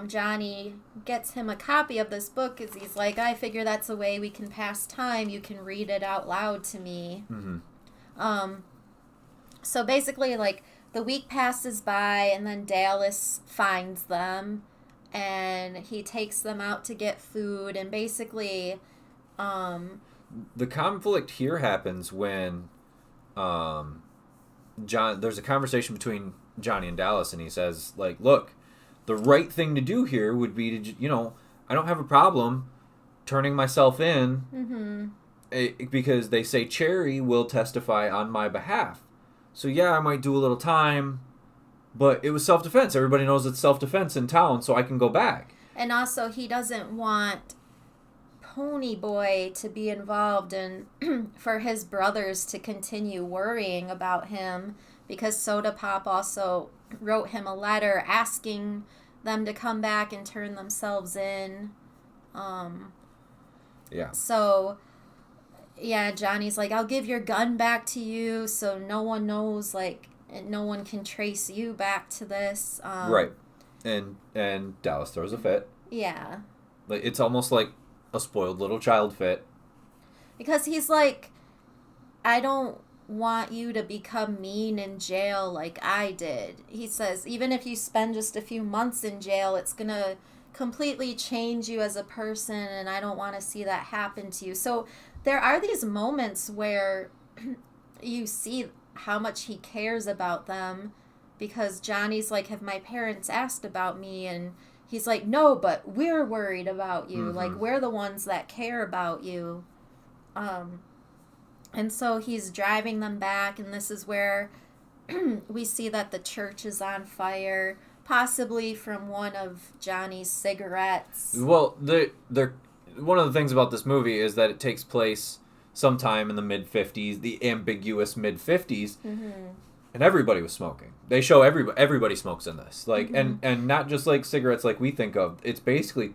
Johnny gets him a copy of this book, because he's like, I figure that's a way we can pass time. You can read it out loud to me. So basically, like, the week passes by, and then Dallas finds them, and he takes them out to get food, and basically the conflict here happens when there's a conversation between Johnny and Dallas, and he says, like, look, the right thing to do here would be to, I don't have a problem turning myself in, because they say Cherry will testify on my behalf. So yeah, I might do a little time, but it was self-defense. Everybody knows it's self-defense in town, so I can go back. And also, he doesn't want Ponyboy to be involved, and for his brothers to continue worrying about him, because Soda Pop also wrote him a letter asking them to come back and turn themselves in. Yeah. So yeah, Johnny's like, I'll give your gun back to you so no one knows, like, no one can trace you back to this. Right. And Dallas throws a fit. Yeah. Like, it's almost like a spoiled little child fit. Because he's like, I don't want you to become mean in jail like I did. He says, even if you spend just a few months in jail, it's going to completely change you as a person, and I don't want to see that happen to you. So there are these moments where you see how much he cares about them, because Johnny's like, have my parents asked about me? And he's like, no, but we're worried about you. Mm-hmm. Like, we're the ones that care about you. And so he's driving them back, and this is where we see that the church is on fire, possibly from one of Johnny's cigarettes. Well, one of the things about this movie is that it takes place sometime in the mid-50s, the ambiguous mid-50s, and everybody was smoking. They show everybody smokes in this. Like, and not just like cigarettes like we think of. It's basically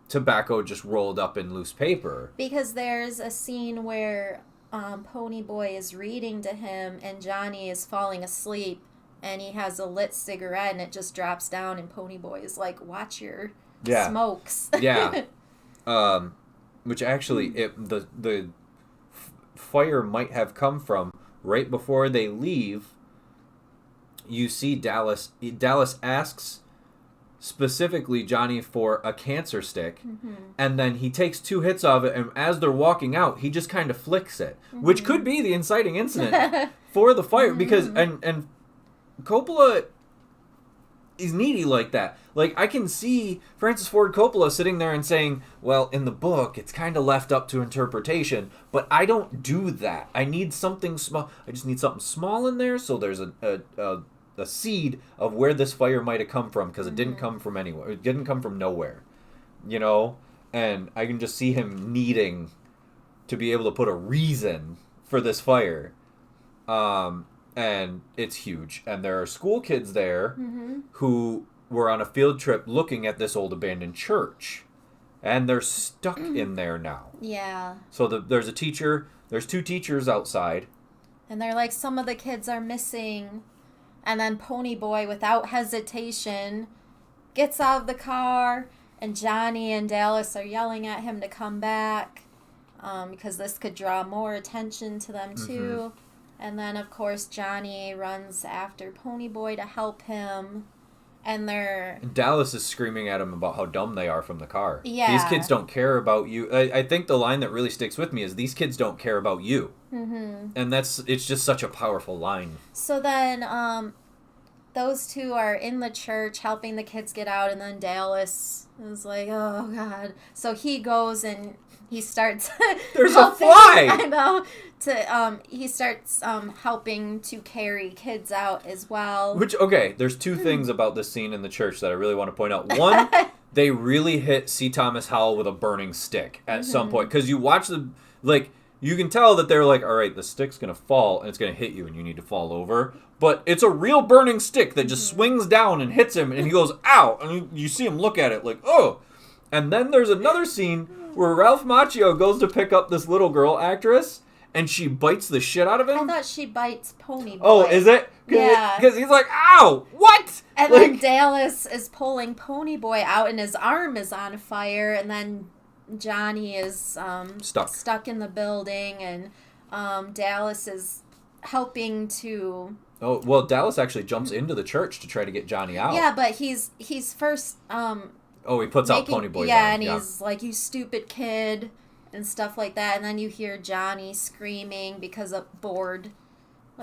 tobacco just rolled up in loose paper. Because there's a scene where Ponyboy is reading to him, and Johnny is falling asleep, and he has a lit cigarette, and it just drops down, and Ponyboy is like, watch your smokes. Yeah. Which actually, the fire might have come from right before they leave. You see Dallas asks specifically Johnny for a cancer stick, and then he takes 2 hits of it, and as they're walking out, he just kind of flicks it, which could be the inciting incident for the fire, because and Coppola is needy like that. Like, I can see Francis Ford Coppola sitting there and saying, well, in the book, it's kind of left up to interpretation, but I don't do that. I need something small. I just need something small in there, so there's a seed of where this fire might have come from, because it didn't come from anywhere. It didn't come from nowhere, you know? And I can just see him needing to be able to put a reason for this fire. And it's huge. And there are school kids there who were on a field trip looking at this old abandoned church. And they're stuck in there now. Yeah. So there's a teacher. There's 2 teachers outside. And they're like, some of the kids are missing. And then Ponyboy, without hesitation, gets out of the car, and Johnny and Dallas are yelling at him to come back, because this could draw more attention to them too. And then, of course, Johnny runs after Ponyboy to help him, and Dallas is screaming at him about how dumb they are from the car. Yeah. These kids don't care about you. I think the line that really sticks with me is, these kids don't care about you. And it's just such a powerful line. So then those 2 are in the church helping the kids get out, and then Dallas is like, oh God. So he goes and he starts There's a fly! I know. He starts helping to carry kids out as well. Which, okay, there's 2 things about this scene in the church that I really want to point out. One, they really hit C. Thomas Howell with a burning stick at some point. Because you watch you can tell that they're like, all right, the stick's going to fall and it's going to hit you and you need to fall over. But it's a real burning stick that just swings down and hits him, and he goes, ow! And you see him look at it like, oh! And then there's another scene where Ralph Macchio goes to pick up this little girl actress, and she bites the shit out of him. I thought she bites Ponyboy. Oh, is it? Yeah. Because he's like, ow! What? And then Dallas is pulling Ponyboy out, and his arm is on fire, and then Johnny is stuck in the building, and Dallas is helping to... Oh, well, Dallas actually jumps into the church to try to get Johnny out. Yeah, but he's first... he puts out Ponyboy's yeah, arm. and he's like, you stupid kid, and stuff like that. And then you hear Johnny screaming because a board,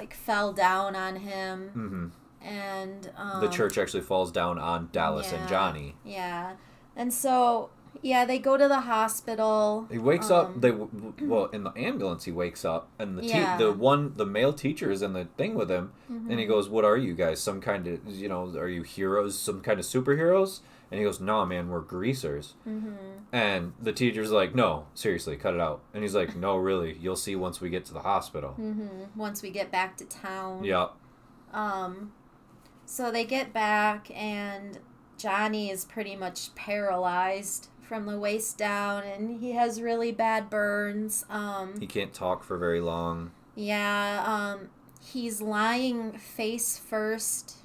fell down on him. And... the church actually falls down on Dallas and Johnny. Yeah. And so... Yeah, they go to the hospital. He wakes up. In the ambulance, he wakes up, and the male teacher is in the thing with him, and he goes, "What are you guys? Some kind of, are you heroes? Some kind of superheroes?" And he goes, "No, man, we're greasers." And the teacher's like, "No, seriously, cut it out." And he's like, "No, really, you'll see once we get to the hospital. Once we get back to town." Yeah. So they get back, and Johnny is pretty much paralyzed from the waist down, and he has really bad burns. He can't talk for very long. Yeah, he's lying face first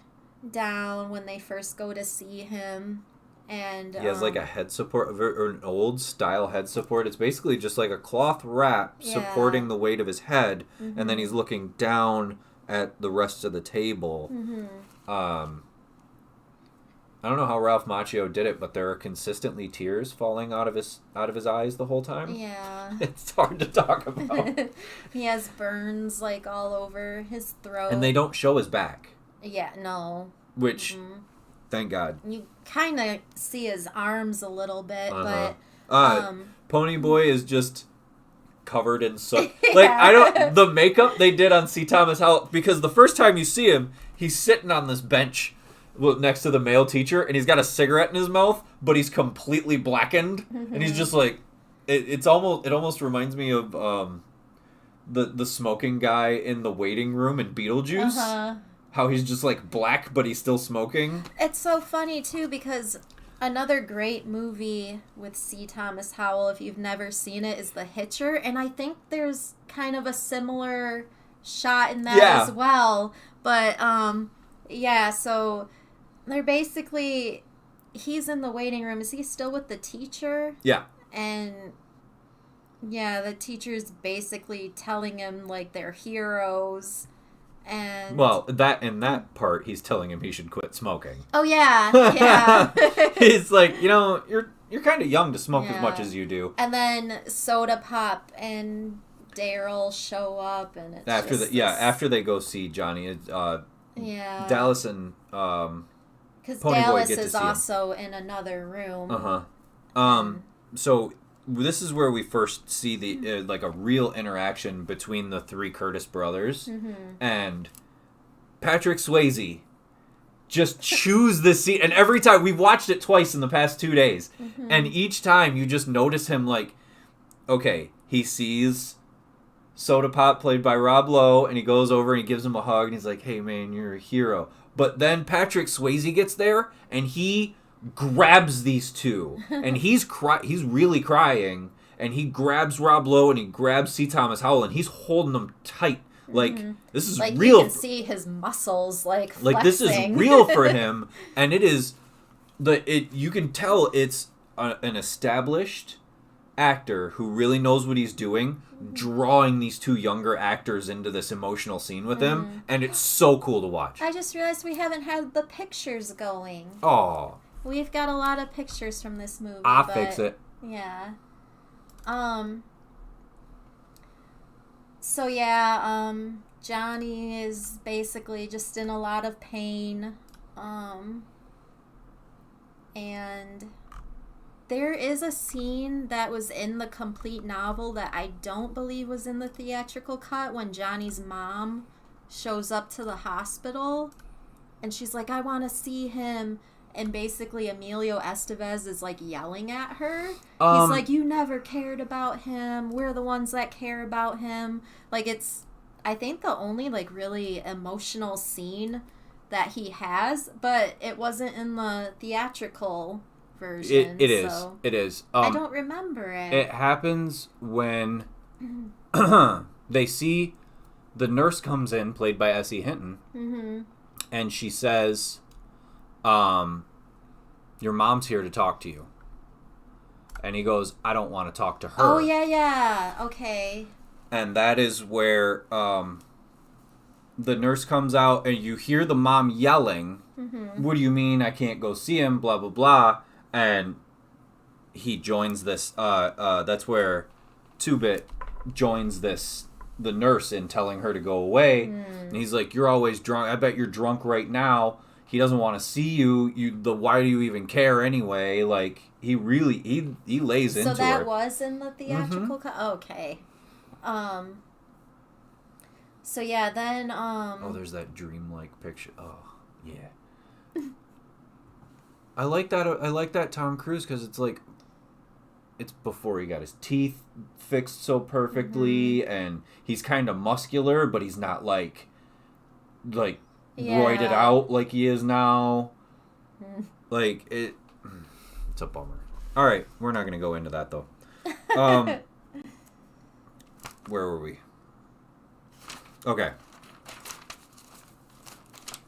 down when they first go to see him. And he has like a head support, or an old style head support. It's basically just like a cloth wrap supporting the weight of his head, and then he's looking down at the rest of the table. I don't know how Ralph Macchio did it, but there are consistently tears falling out of his eyes the whole time. Yeah. It's hard to talk about. He has burns like all over his throat. And they don't show his back. Yeah, no. Which, thank God. You kind of see his arms a little bit, but... Pony Boy is just covered in soot. Like, the makeup they did on C. Thomas Howell, because the first time you see him, he's sitting on this bench next to the male teacher, and he's got a cigarette in his mouth, but he's completely blackened, and he's just like, it almost reminds me of the smoking guy in the waiting room in Beetlejuice. How he's just like black, but he's still smoking. It's so funny too, because another great movie with C. Thomas Howell, if you've never seen it, is The Hitcher, and I think there's kind of a similar shot in that as well. But so they're basically, he's in the waiting room. Is he still with the teacher? Yeah. And the teacher's basically telling him like they're heroes. And in that part, he's telling him he should quit smoking. Oh yeah. He's like, you're kind of young to smoke as much as you do. And then Soda Pop and Daryl show up, and it's after they go see Johnny, Dallas and because Dallas is also in another room. So this is where we first see the like a real interaction between the three Curtis brothers, and Patrick Swayze just chews this scene. And every time, we've watched it twice in the past 2 days, and each time you just notice him like, okay, he sees Soda Pop played by Rob Lowe, and he goes over and he gives him a hug, and he's like, hey man, you're a hero. But then Patrick Swayze gets there, and he grabs these two, and he's really crying, and he grabs Rob Lowe, and he grabs C. Thomas Howell, and he's holding them tight. Like, this is like real. You can see his muscles, like, flexing. Like, this is real for him, and it is, you can tell it's an established actor who really knows what he's doing, drawing these two younger actors into this emotional scene with him, and it's so cool to watch. I just realized we haven't had the pictures going. Oh. We've got a lot of pictures from this movie. I'll fix it. Yeah. Johnny is basically just in a lot of pain. And there is a scene that was in the complete novel that I don't believe was in the theatrical cut, when Johnny's mom shows up to the hospital and she's like, I want to see him. And basically Emilio Estevez is like yelling at her. He's like, you never cared about him. We're the ones that care about him. Like, it's, I think, the only like really emotional scene that he has, but it wasn't in the theatrical version. It is. I don't remember it. It happens when they see the nurse comes in, played by Essie Hinton, and she says, your mom's here to talk to you. And he goes, I don't want to talk to her. Oh, yeah. Okay. And that is where the nurse comes out, and you hear the mom yelling, what do you mean I can't go see him, blah, blah, blah. And he joins this, that's where Two-Bit joins the nurse in telling her to go away. And he's like, you're always drunk. I bet you're drunk right now. He doesn't want to see you. Why do you even care anyway? Like, he really, he lays into her. So that was in the theatrical cut? Okay. So yeah, then, oh, there's that dreamlike picture. Oh, yeah. I like that Tom Cruise, because it's like, it's before he got his teeth fixed so perfectly, and he's kind of muscular, but he's not like roided out like he is now. Like, it's a bummer. All right, we're not going to go into that, though. Where were we? Okay.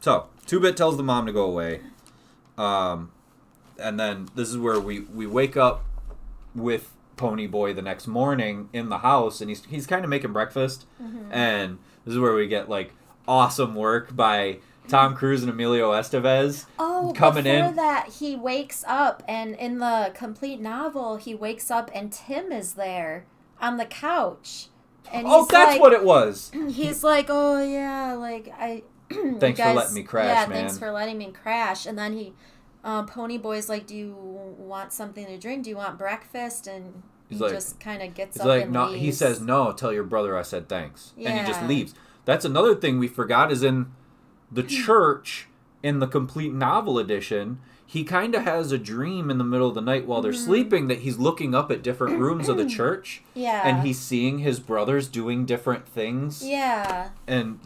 So, 2-Bit tells the mom to go away. And then this is where we wake up with Ponyboy the next morning in the house, and he's kind of making breakfast. Mm-hmm. And this is where we get, like, awesome work by Tom Cruise and Emilio Estevez coming in. Before that, he wakes up, and in the complete novel, he wakes up and Tim is there on the couch. And that's like, what it was. He's like, oh, yeah, like, thanks for letting me crash, man. Yeah, thanks for letting me crash. And then Ponyboy's like, do you want something to drink? Do you want breakfast? And he just kind of gets up and leaves. He says, no, tell your brother I said thanks. Yeah. And he just leaves. That's another thing we forgot is in the church, in the complete novel edition, he kind of has a dream in the middle of the night while they're sleeping that he's looking up at different rooms of the church. Yeah. And he's seeing his brothers doing different things. Yeah. And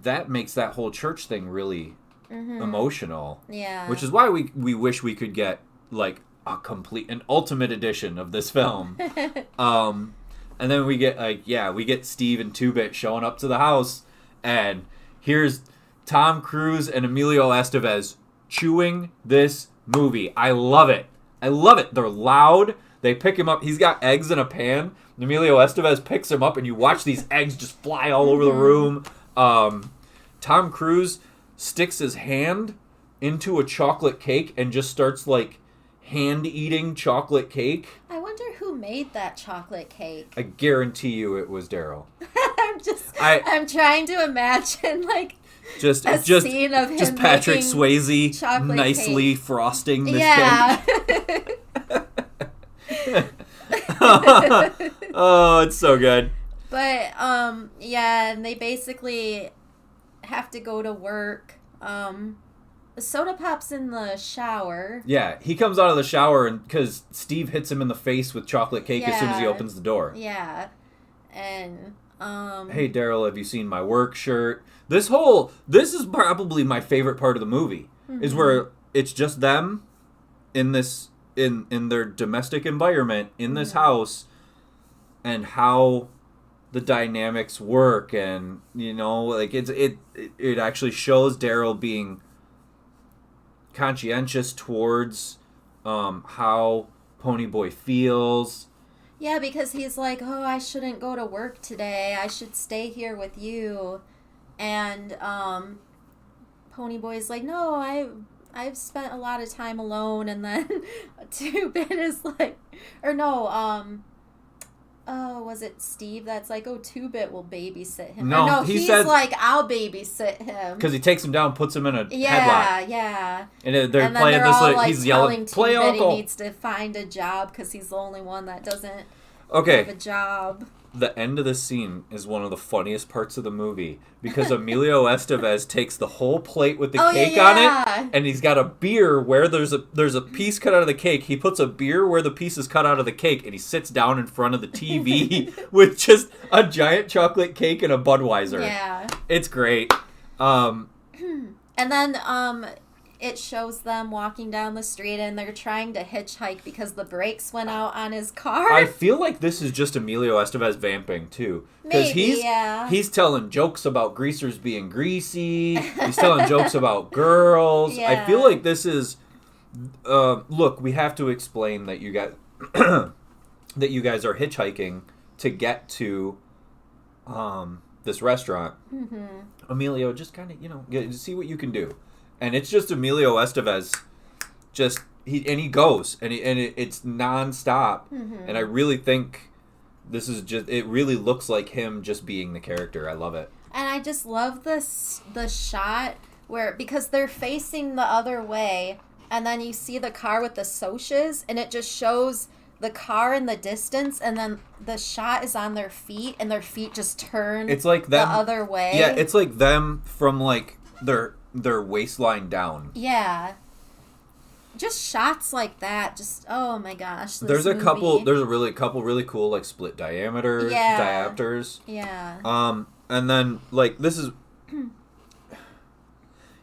that makes that whole church thing really emotional. Yeah. Which is why we wish we could get, like, an ultimate edition of this film. And then we get Steve and 2-Bit showing up to the house, and here's Tom Cruise and Emilio Estevez chewing this movie. I love it. They're loud. They pick him up. He's got eggs in a pan. Emilio Estevez picks him up, and you watch these eggs just fly all over the room. Tom Cruise sticks his hand into a chocolate cake and just starts, like, hand-eating chocolate cake. I wonder who made that chocolate cake. I guarantee you it was Daryl. I'm trying to imagine, like, just scene of him just Patrick Swayze nicely cake. Frosting this cake. Oh, it's so good. But and they basically have to go to work. Soda Pop's in the shower. Yeah, he comes out of the shower and because Steve hits him in the face with chocolate cake as soon as he opens the door. Yeah, and hey Daryl, have you seen my work shirt? This is probably my favorite part of the movie is where it's just them in this in their domestic environment in this house and how the dynamics work, and like it actually shows Daryl being conscientious towards how Ponyboy feels. Yeah, because he's like, oh, I shouldn't go to work today. I should stay here with you. And Ponyboy's like, no, I've spent a lot of time alone. And then 2-Bit is like, or no, was it Steve that's like, oh, 2-Bit will babysit him? No, he's like, I'll babysit him. Because he takes him down, puts him in a headlock. Yeah. And they're playing this, like, he's yelling, play uncle. He needs to find a job because he's the only one that doesn't have a job. The end of the scene is one of the funniest parts of the movie because Emilio Estevez takes the whole plate with the cake on it, and he's got a beer where there's a piece cut out of the cake. He puts a beer where the piece is cut out of the cake, and he sits down in front of the TV with just a giant chocolate cake and a Budweiser. Yeah. It's great. And then it shows them walking down the street, and they're trying to hitchhike because the brakes went out on his car. I feel like this is just Emilio Estevez vamping, too. Because he's telling jokes about greasers being greasy. He's telling jokes about girls. Yeah. I feel like this is... look, we have to explain that you guys that you guys are hitchhiking to get to this restaurant. Mm-hmm. Emilio, just kind of, see what you can do. And it's just Emilio Estevez, he goes, and it's nonstop. Mm-hmm. And I really think this is it really looks like him just being the character. I love it. And I just love the shot because they're facing the other way, and then you see the car with the Socs, and it just shows the car in the distance, and then the shot is on their feet, and their feet just turn it's like them, the other way. Yeah, it's like them from, like, their waistline down. Yeah. Just shots like that. Just, oh my gosh. There's a couple really cool, like, split diameter diopters. Yeah. And then, like, this is...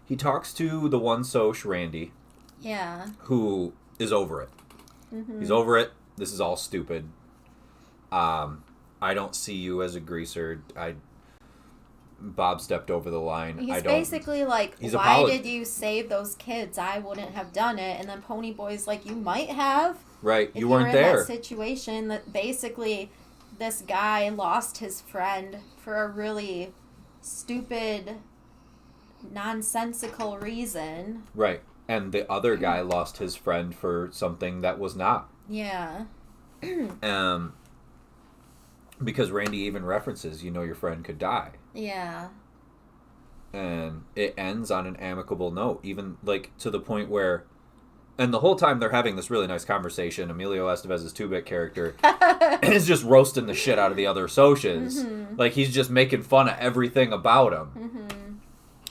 he talks to the one Soc, Randy. Yeah. Who is over it. Mm-hmm. He's over it. This is all stupid. I don't see you as a greaser. Bob stepped over the line. He's basically like, why did you save those kids? I wouldn't have done it. And then Ponyboy's like, you might have. Right. You weren't there. In that situation that basically this guy lost his friend for a really stupid, nonsensical reason. Right. And the other guy lost his friend for something that was not. Yeah. Because Randy even references, your friend could die. Yeah. And it ends on an amicable note, even, to the point where... And the whole time they're having this really nice conversation, Emilio Estevez's 2-bit character is just roasting the shit out of the other Socs. Mm-hmm. He's just making fun of everything about him.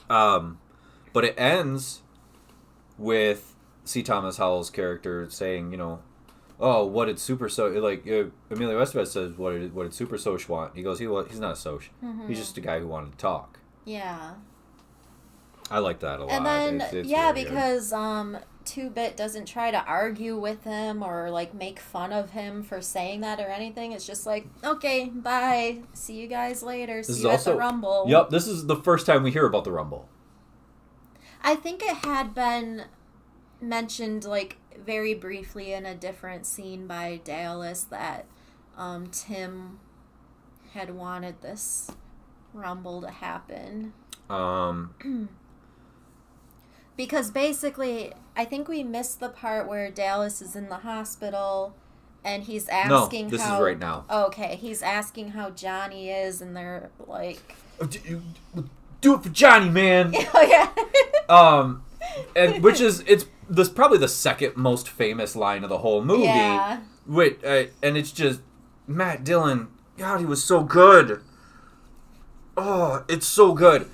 Mm-hmm. But it ends with C. Thomas Howell's character saying, oh, what did Super Soc... Emilio Estevez says, what did Super Soc want? He goes, he's not a Soc. Mm-hmm. He's just a guy who wanted to talk. Yeah. I like that a lot. And then, it's really because 2-Bit doesn't try to argue with him or, make fun of him for saying that or anything. It's just okay, bye. See you guys later. See you at the Rumble. Yep, this is the first time we hear about the Rumble. I think it had been mentioned, very briefly in a different scene by Dallas that Tim had wanted this Rumble to happen. Because basically, I think we missed the part where Dallas is in the hospital and he's asking No, this is right now. Okay, he's asking how Johnny is and they're like... Do it for Johnny, man! Oh, yeah. And which is, this probably the second most famous line of the whole movie. Yeah. And it's just, Matt Dillon, God, he was so good. Oh, it's so good.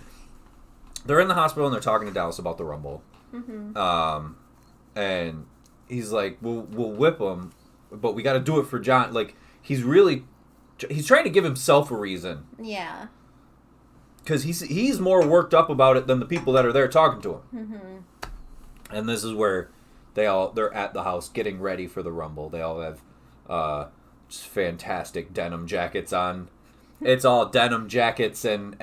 They're in the hospital and they're talking to Dallas about the Rumble. Mm-hmm. And he's like, we'll whip him, but we got to do it for John. He's trying to give himself a reason. Yeah. Because he's more worked up about it than the people that are there talking to him. Mm-hmm. And this is where they're at the house getting ready for the Rumble. They all have just fantastic denim jackets on. It's all denim jackets and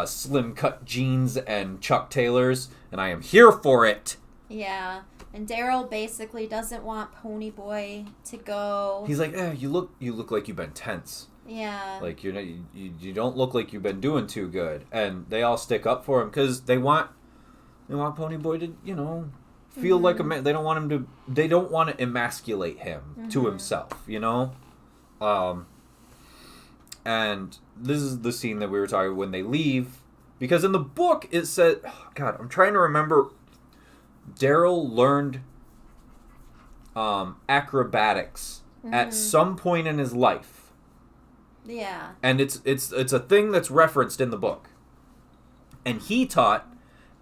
slim cut jeans and Chuck Taylors, and I am here for it. Yeah, and Daryl basically doesn't want Ponyboy to go. He's like, you look like you've been tense. Yeah. You don't look like you've been doing too good, and they all stick up for him because they want Ponyboy to feel like a man. They don't want him to. They don't want to emasculate him to himself. And this is the scene that we were talking about when they leave. Because in the book, it said... Oh, God, I'm trying to remember. Daryl learned acrobatics at some point in his life. Yeah. And it's a thing that's referenced in the book. And he taught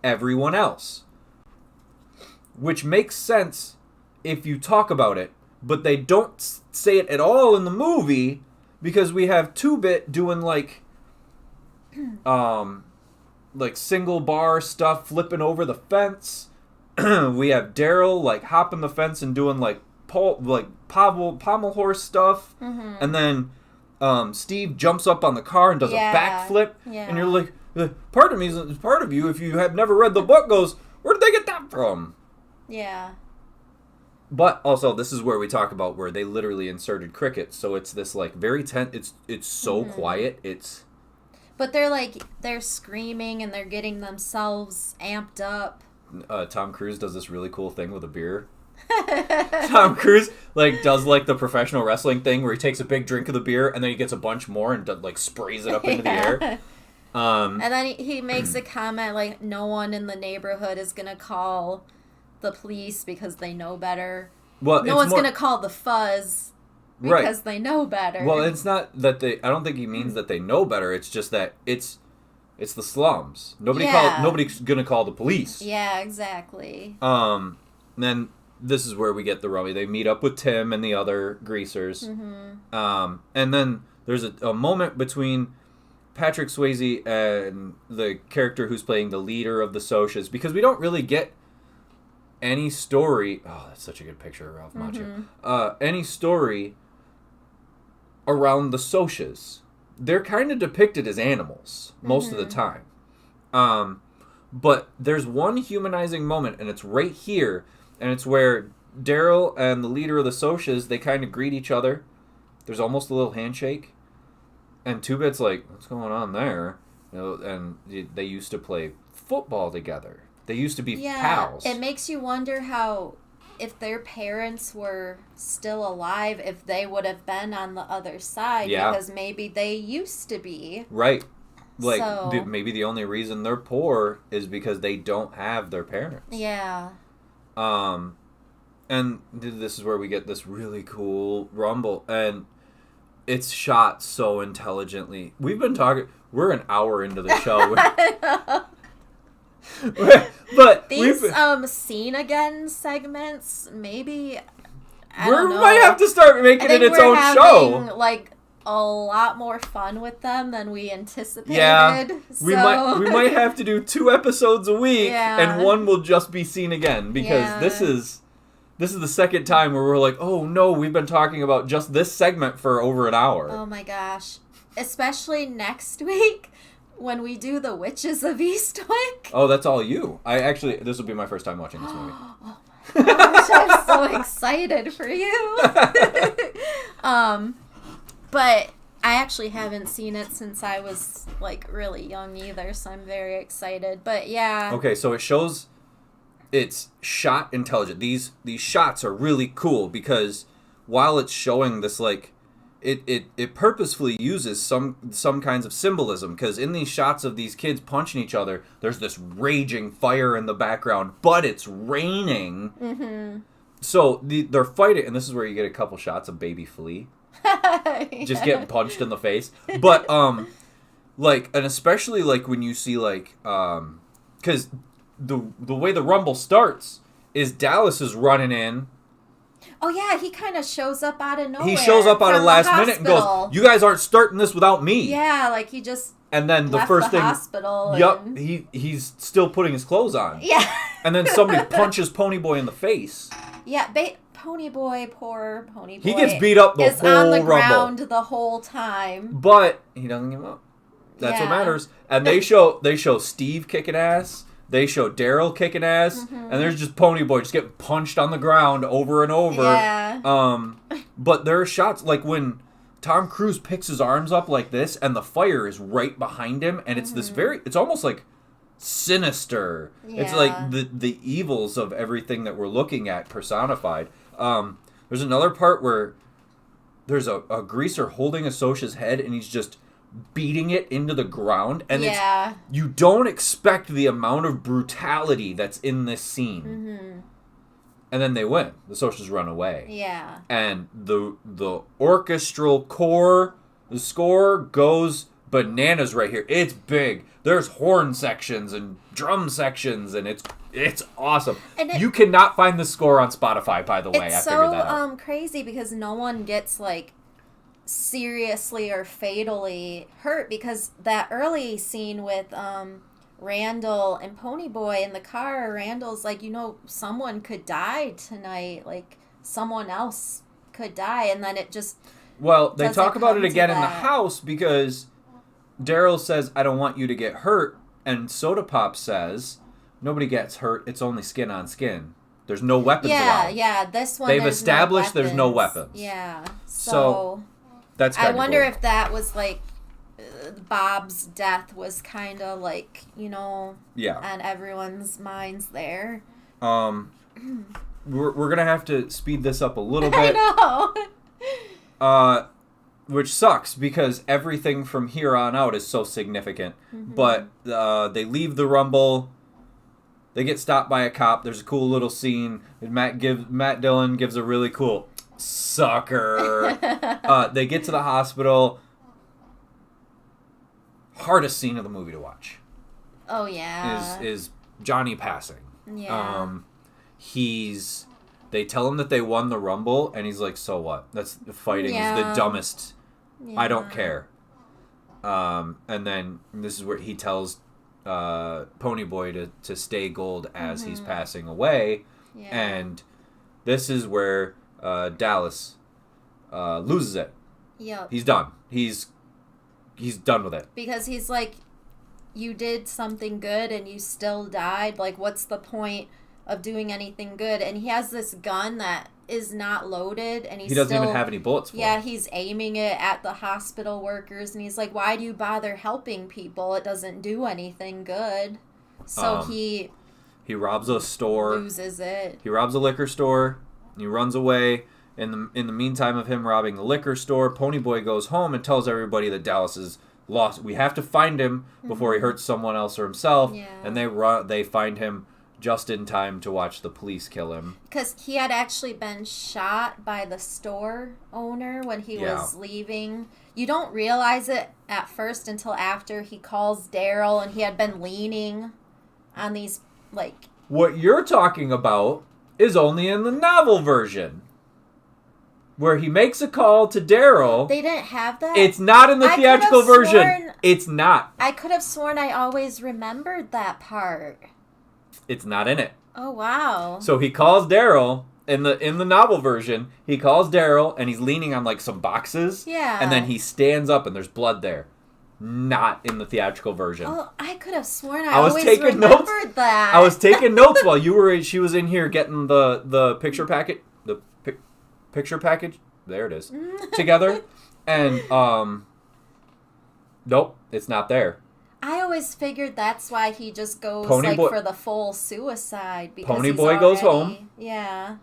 everyone else. Which makes sense if you talk about it. But they don't say it at all in the movie... Because we have 2-Bit doing single bar stuff, flipping over the fence. We have Daryl hopping the fence and doing pommel horse stuff. Mm-hmm. And then Steve jumps up on the car and does a backflip. Yeah. And you're like, part of you, if you have never read the book, goes, where did they get that from? Yeah. But also, this is where we talk about where they literally inserted crickets, so it's this very tense. It's so quiet. But they're screaming and they're getting themselves amped up. Tom Cruise does this really cool thing with a beer. Tom Cruise does the professional wrestling thing where he takes a big drink of the beer and then he gets a bunch more and sprays it up into the air. And then he makes a comment no one in the neighborhood is gonna call the police because they know better. Well, no one's gonna call the fuzz because they know better. Well, it's not that I don't think he means that they know better. It's just that it's the slums. Nobody's gonna call the police. Yeah, exactly. Then this is where we get the Rummy. They meet up with Tim and the other greasers. Mm-hmm. And then there's a moment between Patrick Swayze and the character who's playing the leader of the Socs, because we don't really get any story... Oh, that's such a good picture of Ralph Macchio. Any story around the Socs, they're kind of depicted as animals most of the time. But there's one humanizing moment, and it's right here, and it's where Daryl and the leader of the Socs, they kind of greet each other. There's almost a little handshake. And Two-Bit's like, what's going on there? You know, and they used to play football together. They used to be pals. It makes you wonder how, if their parents were still alive, if they would have been on the other side. Yeah. Because maybe they used to be. Right. Like, maybe the only reason they're poor is because they don't have their parents. Yeah. And this is where we get this really cool rumble. And it's shot so intelligently. We've been talking... We're an hour into the show. But these Scene Again segments, maybe... I don't know. We might have to start making it its own show. Like, a lot more fun with them than we anticipated. Yeah, we might have to do 2 episodes a week, and one will just be Scene Again, because this is the second time where we're like, oh no, we've been talking about just this segment for over an hour. Oh my gosh. Especially next week when we do the Witches of Eastwick. Oh, that's all you. This will be my first time watching this movie. Oh my gosh, I'm so excited for you. But I actually haven't seen it since I was, like, really young either, so I'm very excited. But yeah. Okay, so it's shot intelligent. These shots are really cool because while it's showing this, like, it purposefully uses some kinds of symbolism, because in these shots of these kids punching each other, there's this raging fire in the background, but it's raining. Mm-hmm. So they're fighting, and this is where you get a couple shots of baby Flea. Just getting punched in the face. But, like, and especially, like, when you see, like, because the way the Rumble starts is Dallas is running in. Oh, yeah, he kind of shows up out of nowhere. He shows up out of last minute and goes, you guys aren't starting this without me. Yeah, like, he just and then the first thing, hospital. Yup, he's still putting his clothes on. Yeah. And then somebody punches Ponyboy in the face. Yeah, Ponyboy, poor Ponyboy. He gets beat up the whole on the Rumble. Ground the whole time. But he doesn't give up. That's what matters. And they show Steve kicking ass. They show Daryl kicking ass. Mm-hmm. And there's just Ponyboy just getting punched on the ground over and over. Yeah. But there are shots like when Tom Cruise picks his arms up like this and the fire is right behind him, and it's this it's almost like sinister. Yeah. It's like the evils of everything that we're looking at personified. There's another part where there's a greaser holding a Sosha's head, and he's just beating it into the ground, and you don't expect the amount of brutality that's in this scene. Mm-hmm. And then they win. The Soshas run away. Yeah. And the orchestral core, the score goes bananas right here. It's big. There's horn sections and drum sections, and it's awesome. And you cannot find the score on Spotify, by the way. It's so crazy because no one gets, like, seriously or fatally hurt, because that early scene with Randall and Ponyboy in the car, Randall's like, someone could die tonight, like someone else could die, and then it just they talk about it again in the house because Daryl says, I don't want you to get hurt, and Soda Pop says, nobody gets hurt, it's only skin on skin. There's no weapons allowed. Yeah, this one they've established there's no weapons. Yeah. So that's I wonder if that was like Bob's death was kind of like, on everyone's minds there. We're going to have to speed this up a little bit. I know. Which sucks because everything from here on out is so significant. Mm-hmm. But they leave the Rumble. They get stopped by a cop. There's a cool little scene. Matt Dillon gives a really cool sucker. They get to the hospital. Hardest scene of the movie to watch. Oh yeah. Is Johnny passing. Yeah. They tell him that they won the Rumble, and he's like, so what? That's fighting is the dumbest. Yeah. I don't care. And then this is where he tells Ponyboy to stay gold as he's passing away. Yeah. And this is where Dallas loses it. Yep. He's done. He's done with it. Because he's like, you did something good and you still died. Like, what's the point of doing anything good? And he has this gun that is not loaded, and he doesn't even have any bullets for it. Yeah, he's aiming it at the hospital workers, and he's like, why do you bother helping people? It doesn't do anything good. So he robs a store. Loses it. He robs a liquor store. He runs away. In the meantime of him robbing the liquor store, Ponyboy goes home and tells everybody that Dallas is lost. We have to find him before he hurts someone else or himself. Yeah. And they find him just in time to watch the police kill him. Because he had actually been shot by the store owner when he was leaving. You don't realize it at first until after he calls Daryl, and he had been leaning on these, like... What you're talking about is only in the novel version, where he makes a call to Daryl. They didn't have that? It's not in the theatrical version. It's not. I could have sworn I always remembered that part. It's not in it. Oh, wow. So he calls Daryl in the novel version. He calls Daryl, and he's leaning on like some boxes. Yeah. And then he stands up, and there's blood there. Not in the theatrical version. Oh, I could have sworn I was always taking remembered notes. that. I was taking notes while she was in here getting the picture packet. Picture package. There it is. Together. And nope, it's not there. I always figured that's why he just goes for the full suicide. Because Ponyboy goes home. Yeah.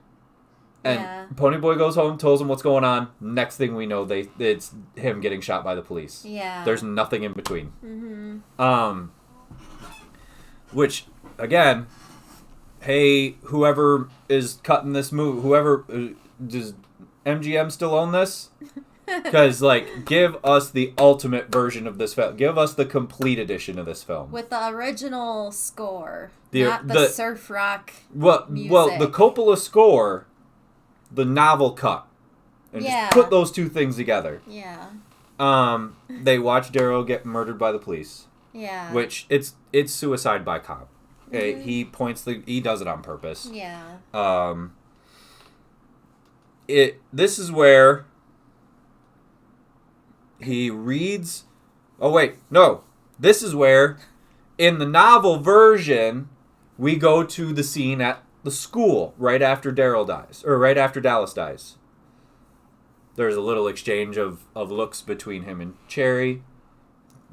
And Ponyboy goes home, tells him what's going on. Next thing we know, it's him getting shot by the police. Yeah. There's nothing in between. Mm-hmm. Which, again, hey, whoever is cutting this movie, whoever, does MGM still own this? Because, like, give us the ultimate version of this film. Give us the complete edition of this film. With the original score, not the surf rock music. Well, the Coppola score, the novel cut. And just put those two things together. Yeah. They watch Daryl get murdered by the police. Yeah. Which, it's suicide by cop. Mm-hmm. He does it on purpose. Yeah. This is where he reads... Oh, wait. No. This is where, in the novel version, we go to the scene at the school right after Daryl dies. Or right after Dallas dies. There's a little exchange of looks between him and Cherry.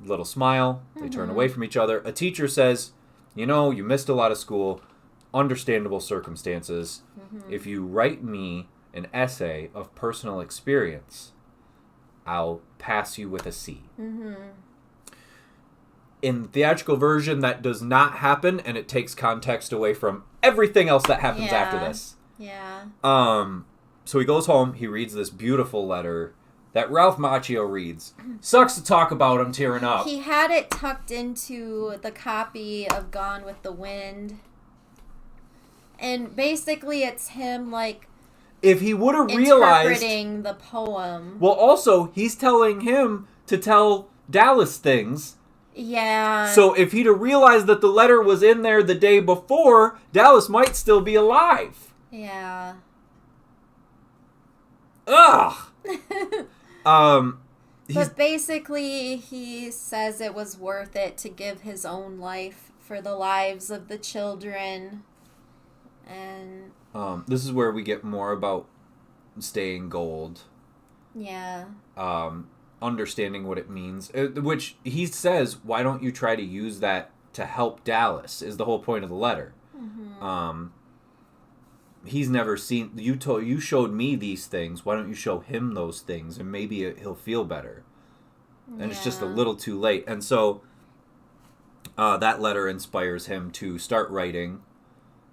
Little smile. They turn away from each other. A teacher says, you missed a lot of school. Understandable circumstances. Mm-hmm. If you write me an essay of personal experience, I'll pass you with a C. Mm-hmm. In the theatrical version, that does not happen, and it takes context away from everything else that happens after this. Yeah. So he goes home, he reads this beautiful letter that Ralph Macchio reads. Sucks to talk about him tearing up. He had it tucked into the copy of Gone with the Wind. And basically it's him, like... If he would have realized... interpreting the poem. Well, also, he's telling him to tell Dallas things. Yeah. So if he'd have realized that the letter was in there the day before, Dallas might still be alive. Yeah. Ugh! But basically, he says it was worth it to give his own life for the lives of the children. And... this is where we get more about staying gold. Yeah. Understanding what it means. Which he says, why don't you try to use that to help Dallas, is the whole point of the letter. Mm-hmm. He's never seen... You showed me these things. Why don't you show him those things? And maybe he'll feel better. And it's just a little too late. And so that letter inspires him to start writing.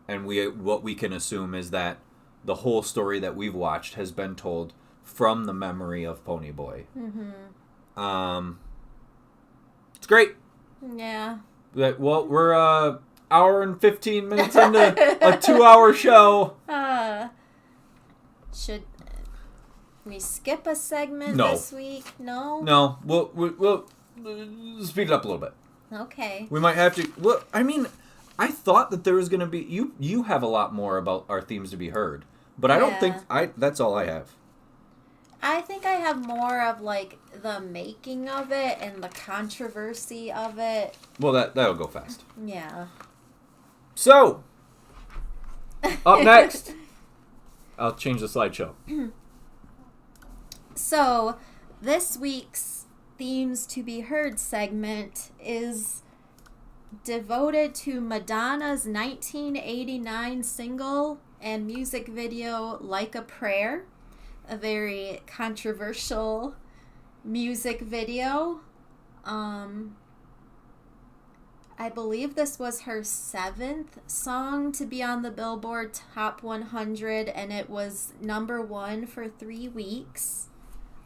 And what we can assume is that the whole story that we've watched has been told from the memory of Ponyboy. Mm-hmm. It's great. Yeah. Well, we're hour and 15 minutes into a 2-hour show. Should we skip a segment this week? No? No. We'll speed it up a little bit. Okay. We might have to... Well, I mean, I thought that there was going to be... You have a lot more about our themes to be heard. But I don't think... That's all I have. I think I have more of, like, the making of it and the controversy of it. Well, that'll go fast. Yeah. So, up next... I'll change the slideshow. So, this week's Themes to Be Heard segment is devoted to Madonna's 1989 single and music video, Like a Prayer, a very controversial music video. I believe this was her 7th song to be on the Billboard Top 100, and it was number 1 for 3 weeks.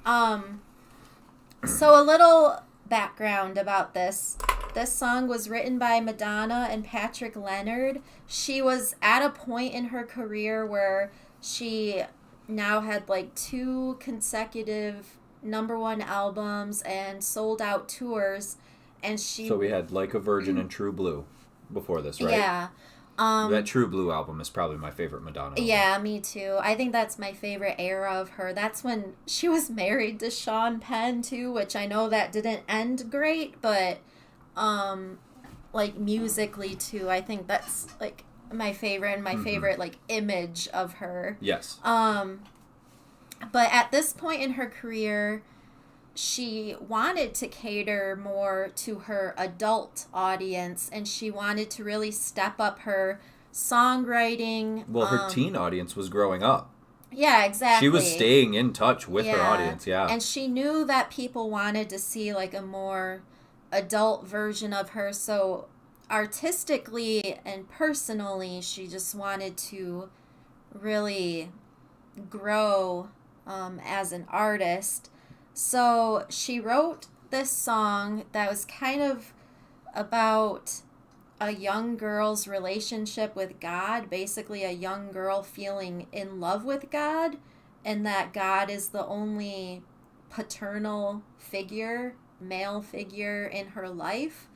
So a little background about this. This song was written by Madonna and Patrick Leonard. She was at a point in her career where she now had like 2 consecutive number 1 albums and sold out tours. And so we had Like a Virgin and True Blue before this, right? Yeah. That True Blue album is probably my favorite Madonna album. Yeah, me too. I think that's my favorite era of her. That's when she was married to Sean Penn too, which I know that didn't end great, but like musically too, I think that's like my favorite and my favorite like image of her. Yes. But at this point in her career, she wanted to cater more to her adult audience, and she wanted to really step up her songwriting. Well, her teen audience was growing up. Yeah, exactly. She was staying in touch with her audience, yeah. And she knew that people wanted to see like a more adult version of her, so artistically and personally, she just wanted to really grow as an artist. So she wrote this song that was kind of about a young girl's relationship with God, basically a young girl feeling in love with God, and that God is the only paternal figure, male figure in her life,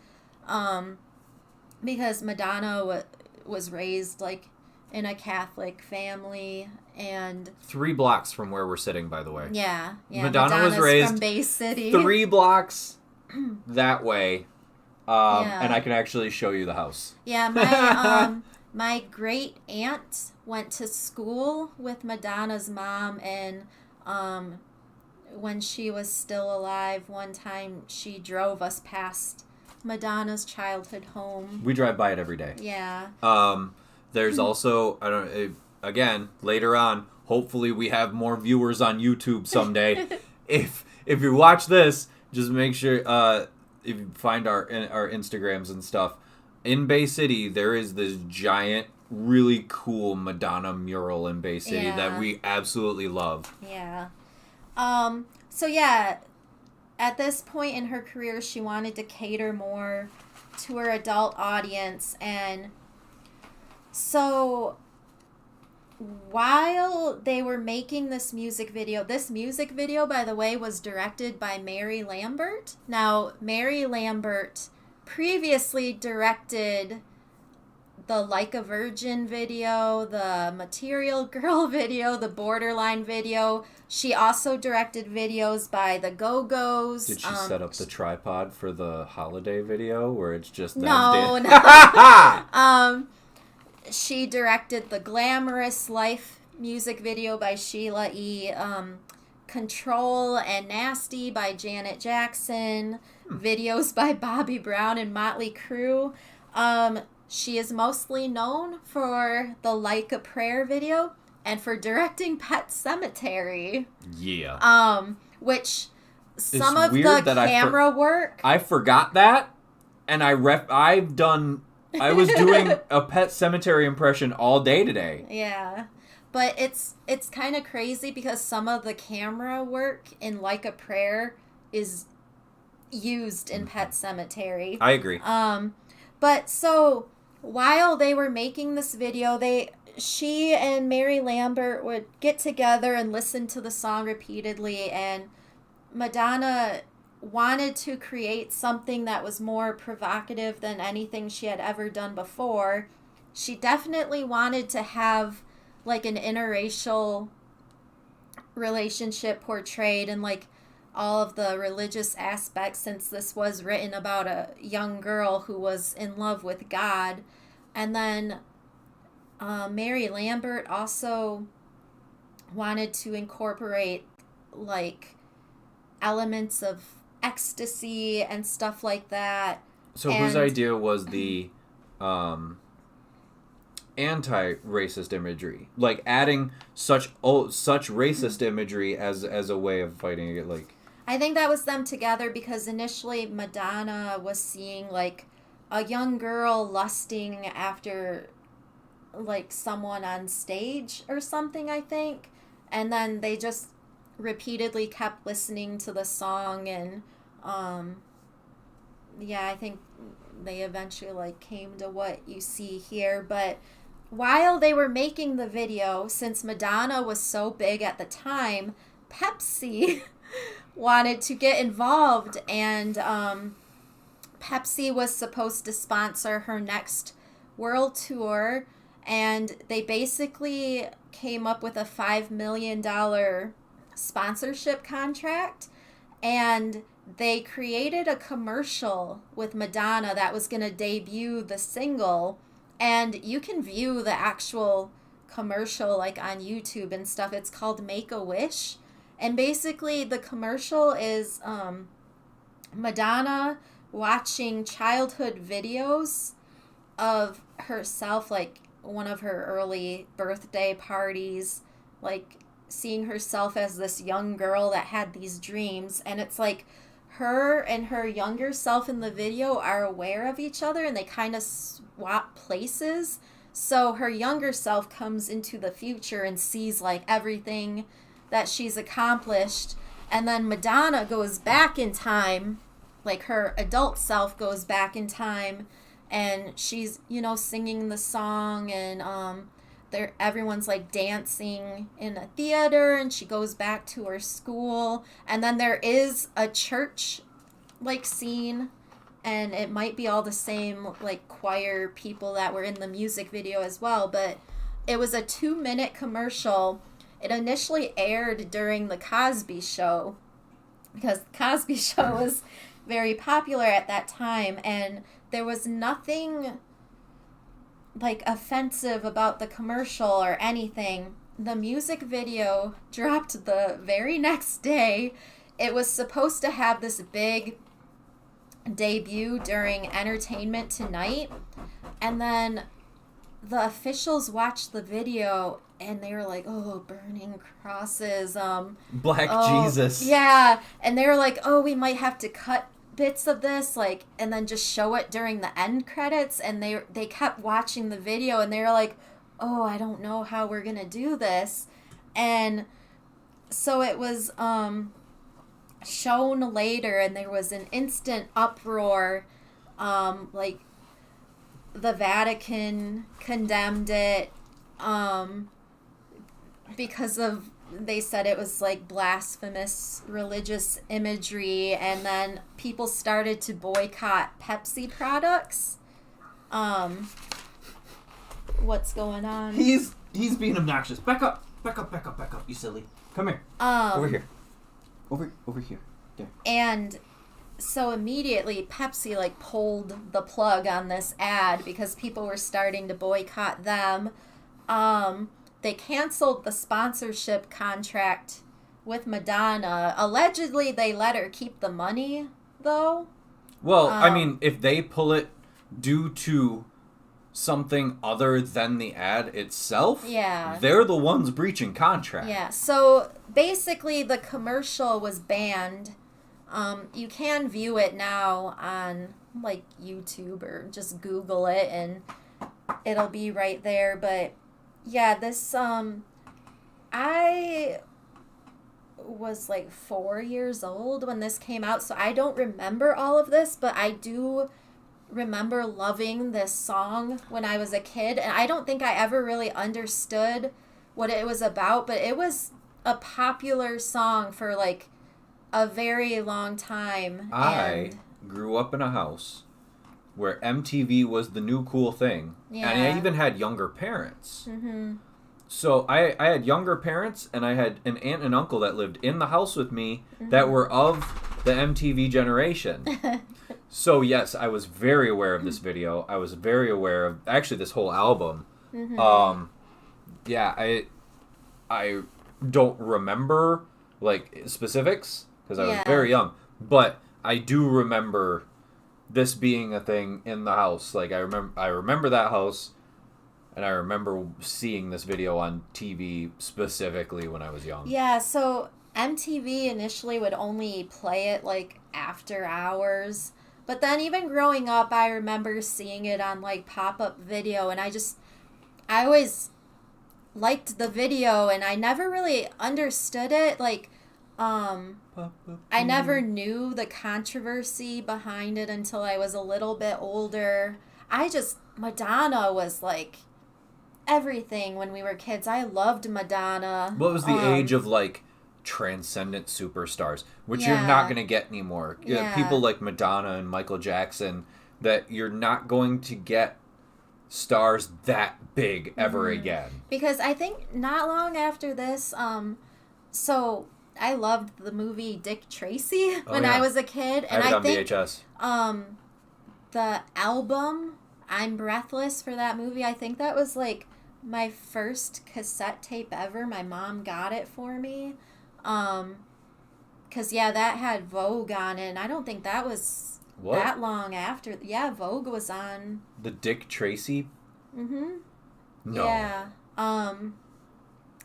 because Madonna was raised like in a Catholic family, and 3 blocks from where we're sitting, by the way. Yeah. Madonna's was raised from Bay City. 3 blocks that way, and I can actually show you the house. Yeah, my great aunt went to school with Madonna's mom, and when she was still alive, one time she drove us past Madonna's childhood home. We drive by it every day. Yeah. There's also, again, later on, hopefully we have more viewers on YouTube someday. If you watch this, just make sure, if you find our Instagrams and stuff, in Bay City, there is this giant, really cool Madonna mural in Bay City that we absolutely love. Yeah. So yeah, at this point in her career, she wanted to cater more to her adult audience, and so while they were making this music video, by the way, was directed by Mary Lambert. Now, Mary Lambert previously directed the Like a Virgin video, the Material Girl video, the Borderline video. She also directed videos by the Go-Go's. Did she set up the tripod for the holiday video where it's just them? No. She directed the Glamorous Life music video by Sheila E. Control and Nasty by Janet Jackson. Videos by Bobby Brown and Motley Crue. She is mostly known for the Like a Prayer video and for directing Pet Sematary. Yeah. Which some of the camera work. I forgot that, and I was doing a Pet Sematary impression all day today. Yeah. But it's kind of crazy because some of the camera work in Like a Prayer is used in Pet Sematary. I agree. But so while they were making this video, she and Mary Lambert would get together and listen to the song repeatedly, and Madonna wanted to create something that was more provocative than anything she had ever done before. She definitely wanted to have like an interracial relationship portrayed and like all of the religious aspects, since this was written about a young girl who was in love with God. And then Mary Lambert also wanted to incorporate like elements of ecstasy and stuff like that. So whose idea was the anti-racist imagery, like adding such racist imagery as a way of fighting it? Like, I think that was them together, because initially Madonna was seeing like a young girl lusting after like someone on stage or something, I think, and then they just repeatedly kept listening to the song, and I think they eventually like came to what you see here. But while they were making the video, since Madonna was so big at the time, Pepsi wanted to get involved, and Pepsi was supposed to sponsor her next world tour, and they basically came up with a $5 million sponsorship contract, and they created a commercial with Madonna that was going to debut the single, and you can view the actual commercial like on YouTube and stuff. It's called Make-A-Wish, and basically the commercial is Madonna watching childhood videos of herself, like one of her early birthday parties, like seeing herself as this young girl that had these dreams, and it's like her and her younger self in the video are aware of each other, and they kind of swap places. So her younger self comes into the future and sees like everything that she's accomplished, and then Madonna goes back in time, like her adult self goes back in time, and she's, you know, singing the song, and everyone's like dancing in a theater, and she goes back to her school, and then there is a church like scene, and it might be all the same like choir people that were in the music video as well, but it was a 2-minute commercial. It initially aired during the Cosby Show, because the Cosby Show was very popular at that time, and there was nothing like offensive about the commercial or anything. The music video dropped the very next day. It was supposed to have this big debut during Entertainment Tonight, and then the officials watched the video and they were like, oh, burning crosses, Black Jesus. Yeah, and they were like, oh, we might have to cut bits of this, like, and then just show it during the end credits, and they kept watching the video, and they were like, oh, I don't know how we're gonna do this. And so it was shown later, and there was an instant uproar, like the Vatican condemned it, because of, they said it was like blasphemous religious imagery, and then people started to boycott Pepsi products. What's going on? He's being obnoxious. Back up, you silly. Come here. Over here. Over here. There. And so immediately Pepsi like pulled the plug on this ad because people were starting to boycott them. They canceled the sponsorship contract with Madonna. Allegedly, they let her keep the money, though. Well, I mean, if they pull it due to something other than the ad itself, yeah, they're the ones breaching contract. Yeah, so basically the commercial was banned. You can view it now on, like, YouTube, or just Google it, and it'll be right there, but... yeah, this, I was like 4 years old when this came out, so I don't remember all of this, but I do remember loving this song when I was a kid, and I don't think I ever really understood what it was about, but it was a popular song for like a very long time. I grew up in a house where MTV was the new cool thing. Yeah. And I even had younger parents. Mm-hmm. So I had younger parents, and I had an aunt and uncle that lived in the house with me that were of the MTV generation. So yes, I was very aware of this video. I was very aware of actually this whole album. Mm-hmm. Yeah, I don't remember like specifics because I was very young, but I do remember this being a thing in the house. Like I remember that house. And I remember seeing this video on TV specifically when I was young. Yeah, so MTV initially would only play it like after hours. But then even growing up, I remember seeing it on like pop-up video. And I always liked the video and I never really understood it. Like, I never knew the controversy behind it until I was a little bit older. Madonna was like everything when we were kids. I loved Madonna. What was the age of like transcendent superstars, which you're not going to get anymore? Yeah. People like Madonna and Michael Jackson, that you're not going to get stars that big ever again. Because I think not long after this, so I loved the movie Dick Tracy when I was a kid, and I think VHS. The album I'm Breathless for that movie, I think that was like my first cassette tape ever. My mom got it for me. Because, that had Vogue on it, and I don't think that was that long after. Yeah, Vogue was on. The Dick Tracy? Mm-hmm. No. Yeah.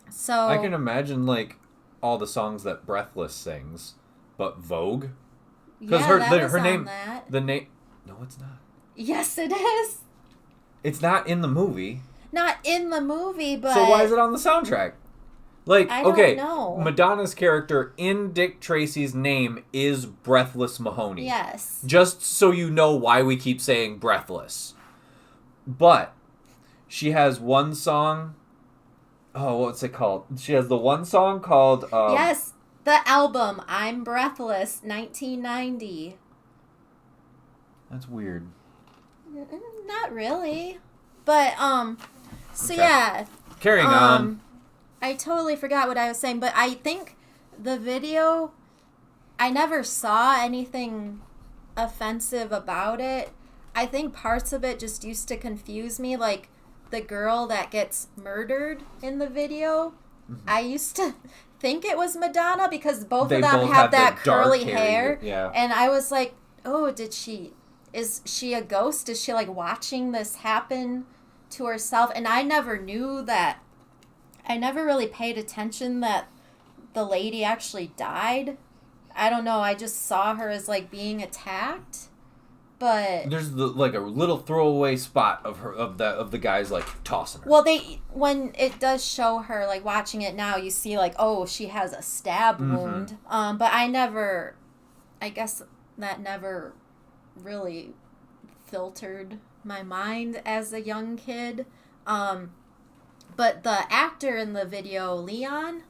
So. I can imagine, like, all the songs that Breathless sings, but Vogue? Because her name. That. The name. No, it's not. Yes, it is. It's not in the movie. Not in the movie, but... So why is it on the soundtrack? Like, I don't know. Madonna's character in Dick Tracy's name is Breathless Mahoney. Yes. Just so you know why we keep saying Breathless. But she has one song... Oh, what's it called? She has the one song called... yes, the album, I'm Breathless, 1990. That's weird. Not really. But, so Okay. yeah. Carrying on. I totally forgot what I was saying, but I think the video, I never saw anything offensive about it. I think parts of it just used to confuse me, like the girl that gets murdered in the video. Mm-hmm. I used to think it was Madonna because both of them have that curly hair. Yeah. And I was like, oh, is she a ghost? Is she like watching this happen to herself? And I never knew that. I never really paid attention that the lady actually died. I don't know. I just saw her as like being attacked. But there's like a little throwaway spot of the guys like tossing her. Well, when it does show her like watching it now, you see like, oh, she has a stab wound. But I guess that never really filtered my mind as a young kid. But the actor in the video, Leon,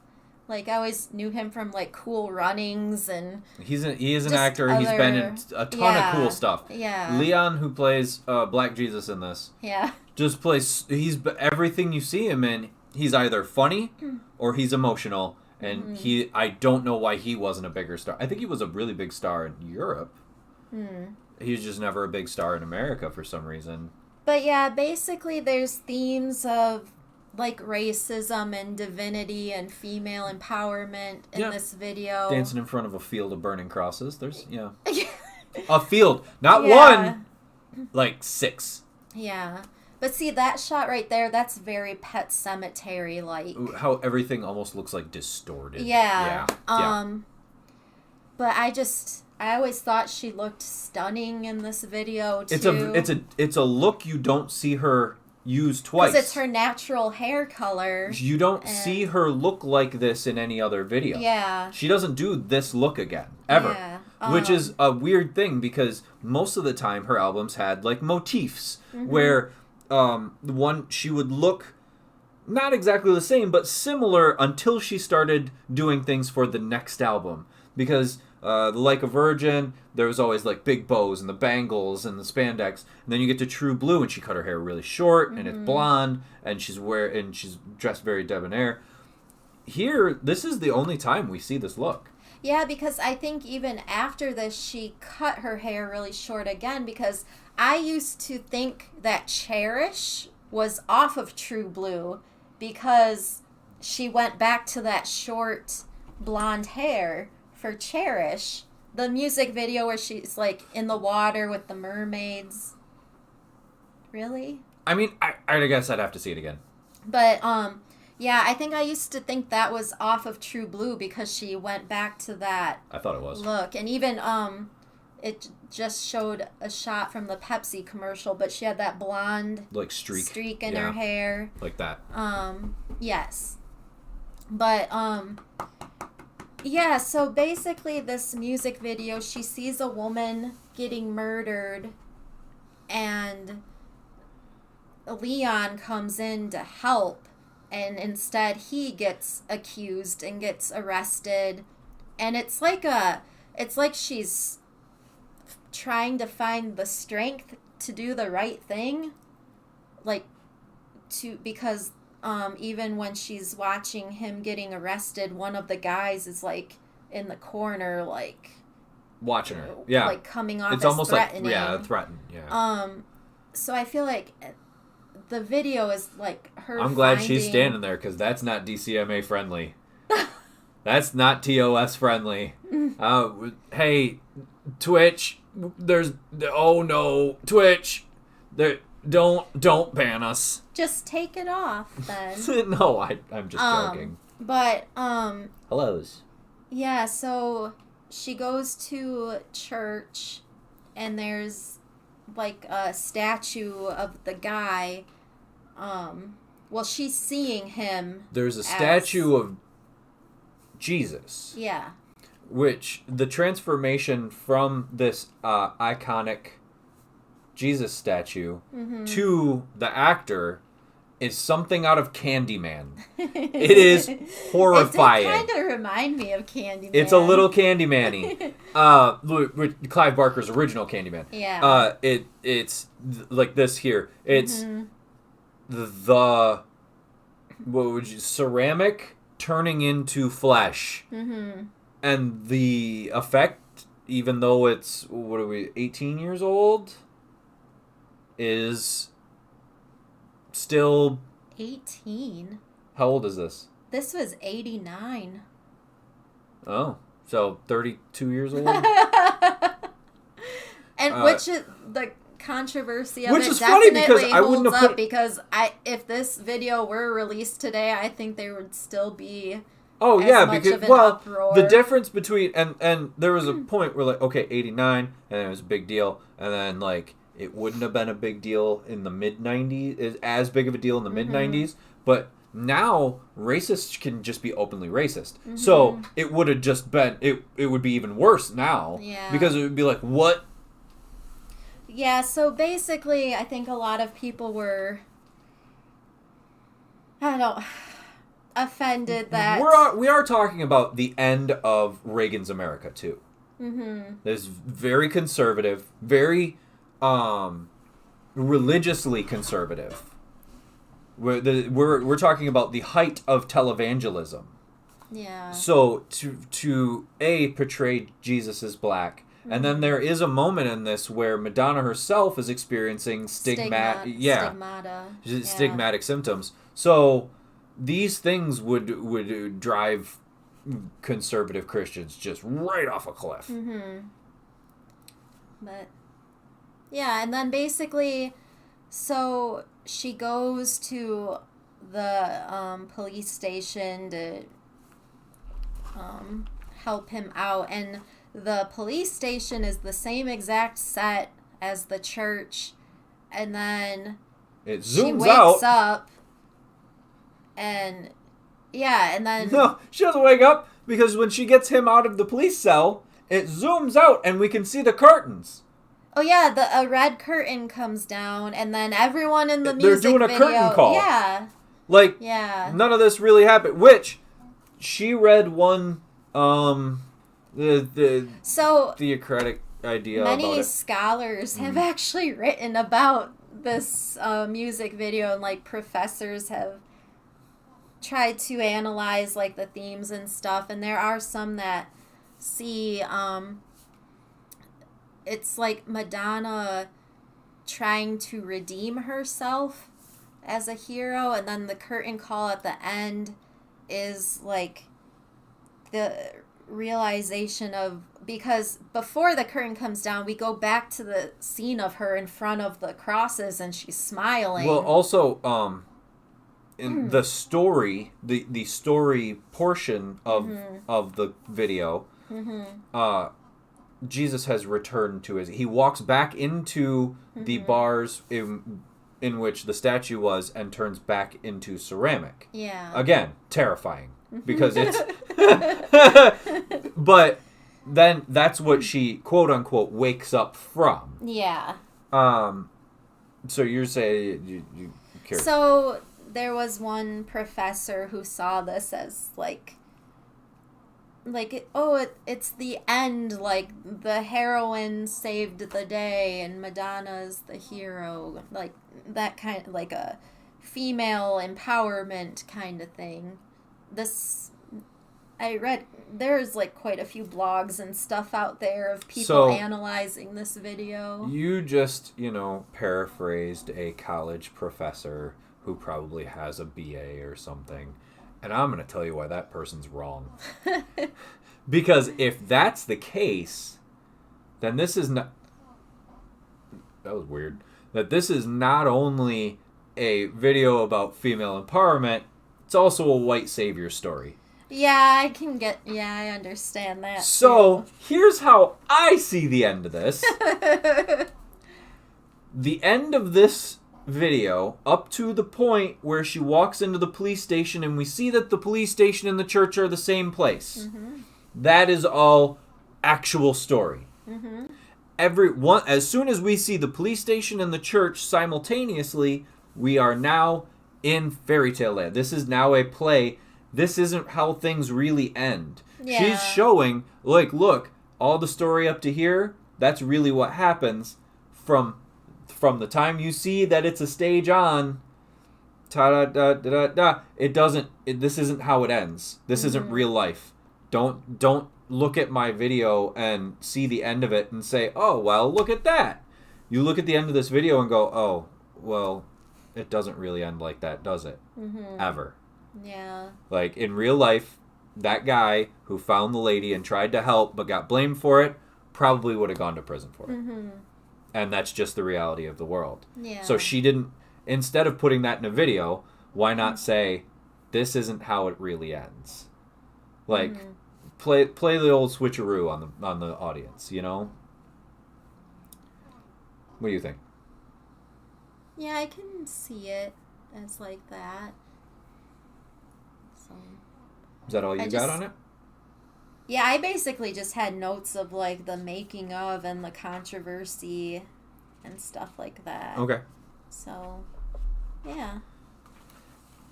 like I always knew him from like Cool Runnings and he is an actor. He's been in a ton of cool stuff. Yeah. Leon, who plays Black Jesus in this, just plays. He's everything you see him in. He's either funny or he's emotional, and I don't know why he wasn't a bigger star. I think he was a really big star in Europe. He was just never a big star in America for some reason. But yeah, basically there's themes of like racism and divinity and female empowerment in this video. Dancing in front of a field of burning crosses. There's, a field. Not one, like 6. Yeah. But see, that shot right there, that's very Pet Sematary-like. How everything almost looks like distorted. Yeah. But I always thought she looked stunning in this video too. It's a look you don't see her use twice. Because it's her natural hair color. You don't see her look like this in any other video. Yeah. She doesn't do this look again, ever. Yeah. Which is a weird thing because most of the time her albums had like motifs where she would look not exactly the same but similar until she started doing things for the next album. Because Like a Virgin, there was always like big bows and the bangles and the spandex. And then you get to True Blue, and she cut her hair really short, and it's blonde, and she's dressed very debonair. Here, this is the only time we see this look. Yeah, because I think even after this, she cut her hair really short again, because I used to think that Cherish was off of True Blue because she went back to that short blonde hair for Cherish. The music video where she's like in the water with the mermaids. Really? I mean, I guess I'd have to see it again. But, yeah, I think I used to think that was off of True Blue because she went back to that I thought it was. look. And even, it just showed a shot from the Pepsi commercial, but she had that blonde like streak in her hair. Like that. Yes. But, yeah, so basically this music video, she sees a woman getting murdered, and Leon comes in to help, and instead he gets accused and gets arrested. And it's like she's trying to find the strength to do the right thing, because even when she's watching him getting arrested, one of the guys is like in the corner, like watching her, yeah, like coming off. It's as almost threatening. like threatened, yeah. So I feel like the video is like her. I'm glad she's standing there, because that's not DCMA friendly. That's not TOS friendly. Hey, Twitch, Twitch, don't ban us. Just take it off, then. No, I'm just joking. But hellos. Yeah, so she goes to church, and there's like a statue of the guy. Well, she's seeing him. There's a statue of Jesus. Yeah. Which the transformation from this iconic Jesus statue to the actor is something out of Candyman. It is horrifying. It did kind of remind me of Candyman. It's a little Candyman-y. Clive Barker's original Candyman. Yeah. It's like this here. It's the ceramic turning into flesh. Mm-hmm. And the effect, even though it's 18 years old, is still 18. How old is this? This was 89. Oh, so 32 years old. And which is the controversy of which it is funny because definitely I wouldn't holds have up, because if this video were released today, I think there would still be because uproar. The difference between and there was a point where like, okay, 89, and it was a big deal, and then like it wouldn't have been a big deal in the mid 90s, as big of a deal in the mid 90s, but now racists can just be openly racist. So it would have just been it would be even worse now. Yeah. Because it would be like, what? Yeah, so basically I think a lot of people were offended that we are talking about the end of Reagan's America too. There's very conservative, very religiously conservative. We're talking about the height of televangelism. Yeah. So to portray Jesus as black, and then there is a moment in this where Madonna herself is experiencing stigmatic symptoms. So these things would drive conservative Christians just right off a cliff. But yeah, and then basically, so she goes to the police station to help him out, and the police station is the same exact set as the church, and then it zooms she wakes up, and then no, she doesn't wake up, because when she gets him out of the police cell, it zooms out and we can see the curtains. Oh yeah, a red curtain comes down, and then everyone in the music video, they're doing a curtain call. Yeah. None of this really happened. Which she read one the So theocratic idea many about it. scholars have actually written about this music video, and like professors have tried to analyze like the themes and stuff, and there are some that see it's like Madonna trying to redeem herself as a hero, and then the curtain call at the end is like the realization of, because before the curtain comes down we go back to the scene of her in front of the crosses and she's smiling. Well, also in the story, the story portion of the video, Jesus has returned to he walks back into the bars in which the statue was and turns back into ceramic. Yeah. Again, terrifying because it's but then that's what she quote unquote wakes up from. Yeah. So you're saying you care. So there was one professor who saw this as it's the end, like the heroine saved the day and Madonna's the hero, like that kind of, like a female empowerment kind of thing. This, I read, there's like quite a few blogs and stuff out there of people analyzing this video. You just, paraphrased a college professor who probably has a BA or something. And I'm going to tell you why that person's wrong. Because if that's the case, then this is not... That was weird. That this is not only a video about female empowerment, it's also a white savior story. Yeah, I understand that. So, here's how I see the end of this. The end of this video, up to the point where she walks into the police station and we see that the police station and the church are the same place. That is all actual story. As soon as we see the police station and the church simultaneously, we are now in fairy tale land. This is now a play. This isn't how things really end. Yeah. She's showing, look, all the story up to here, that's really what happens from the time you see that it's a stage on, this isn't how it ends. This isn't real life. Don't look at my video and see the end of it and say, oh, well, look at that. You look at the end of this video and go, oh, well, it doesn't really end like that, does it? Ever. Yeah. Like, in real life, that guy who found the lady and tried to help but got blamed for it probably would have gone to prison for it. And that's just the reality of the world. Yeah. So she didn't, instead of putting that in a video, why not say, this isn't how it really ends? Like, play the old switcheroo on the audience, What do you think? Yeah, I can see it as like that. So, is that all you got on it? Yeah, I basically just had notes of like the making of and the controversy and stuff like that. Okay. So, yeah.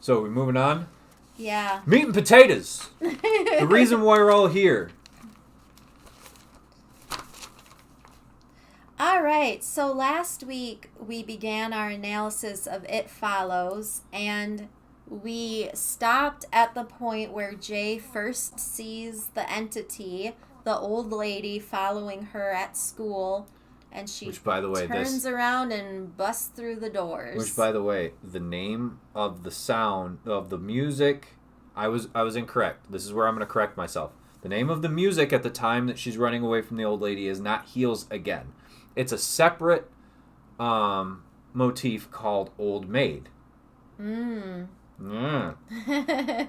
So, we're moving on? Yeah. Meat and potatoes! The reason why we're all here. All right, so last week we began our analysis of It Follows, and we stopped at the point where Jay first sees the entity, the old lady following her at school, and she turns around and busts through the doors. Which, by the way, the name of the sound of the music, I was incorrect. This is where I'm going to correct myself. The name of the music at the time that she's running away from the old lady is not Heels Again. It's a separate motif called Old Maid.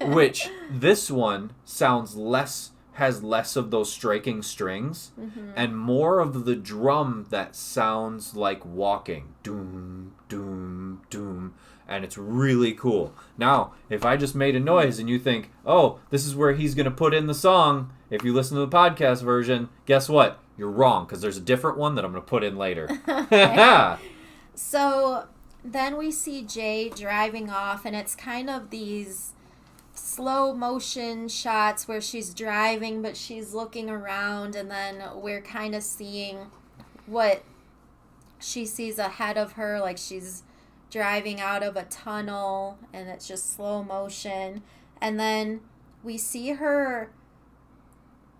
Which this one has less of those striking strings and more of the drum that sounds like walking. Doom, doom, doom. And it's really cool. Now, if I just made a noise and you think, oh, this is where he's going to put in the song, if you listen to the podcast version, guess what? You're wrong, because there's a different one that I'm going to put in later. So then we see Jay driving off, and it's kind of these slow motion shots where she's driving but she's looking around, and then we're kind of seeing what she sees ahead of her, like she's driving out of a tunnel and it's just slow motion. And then we see her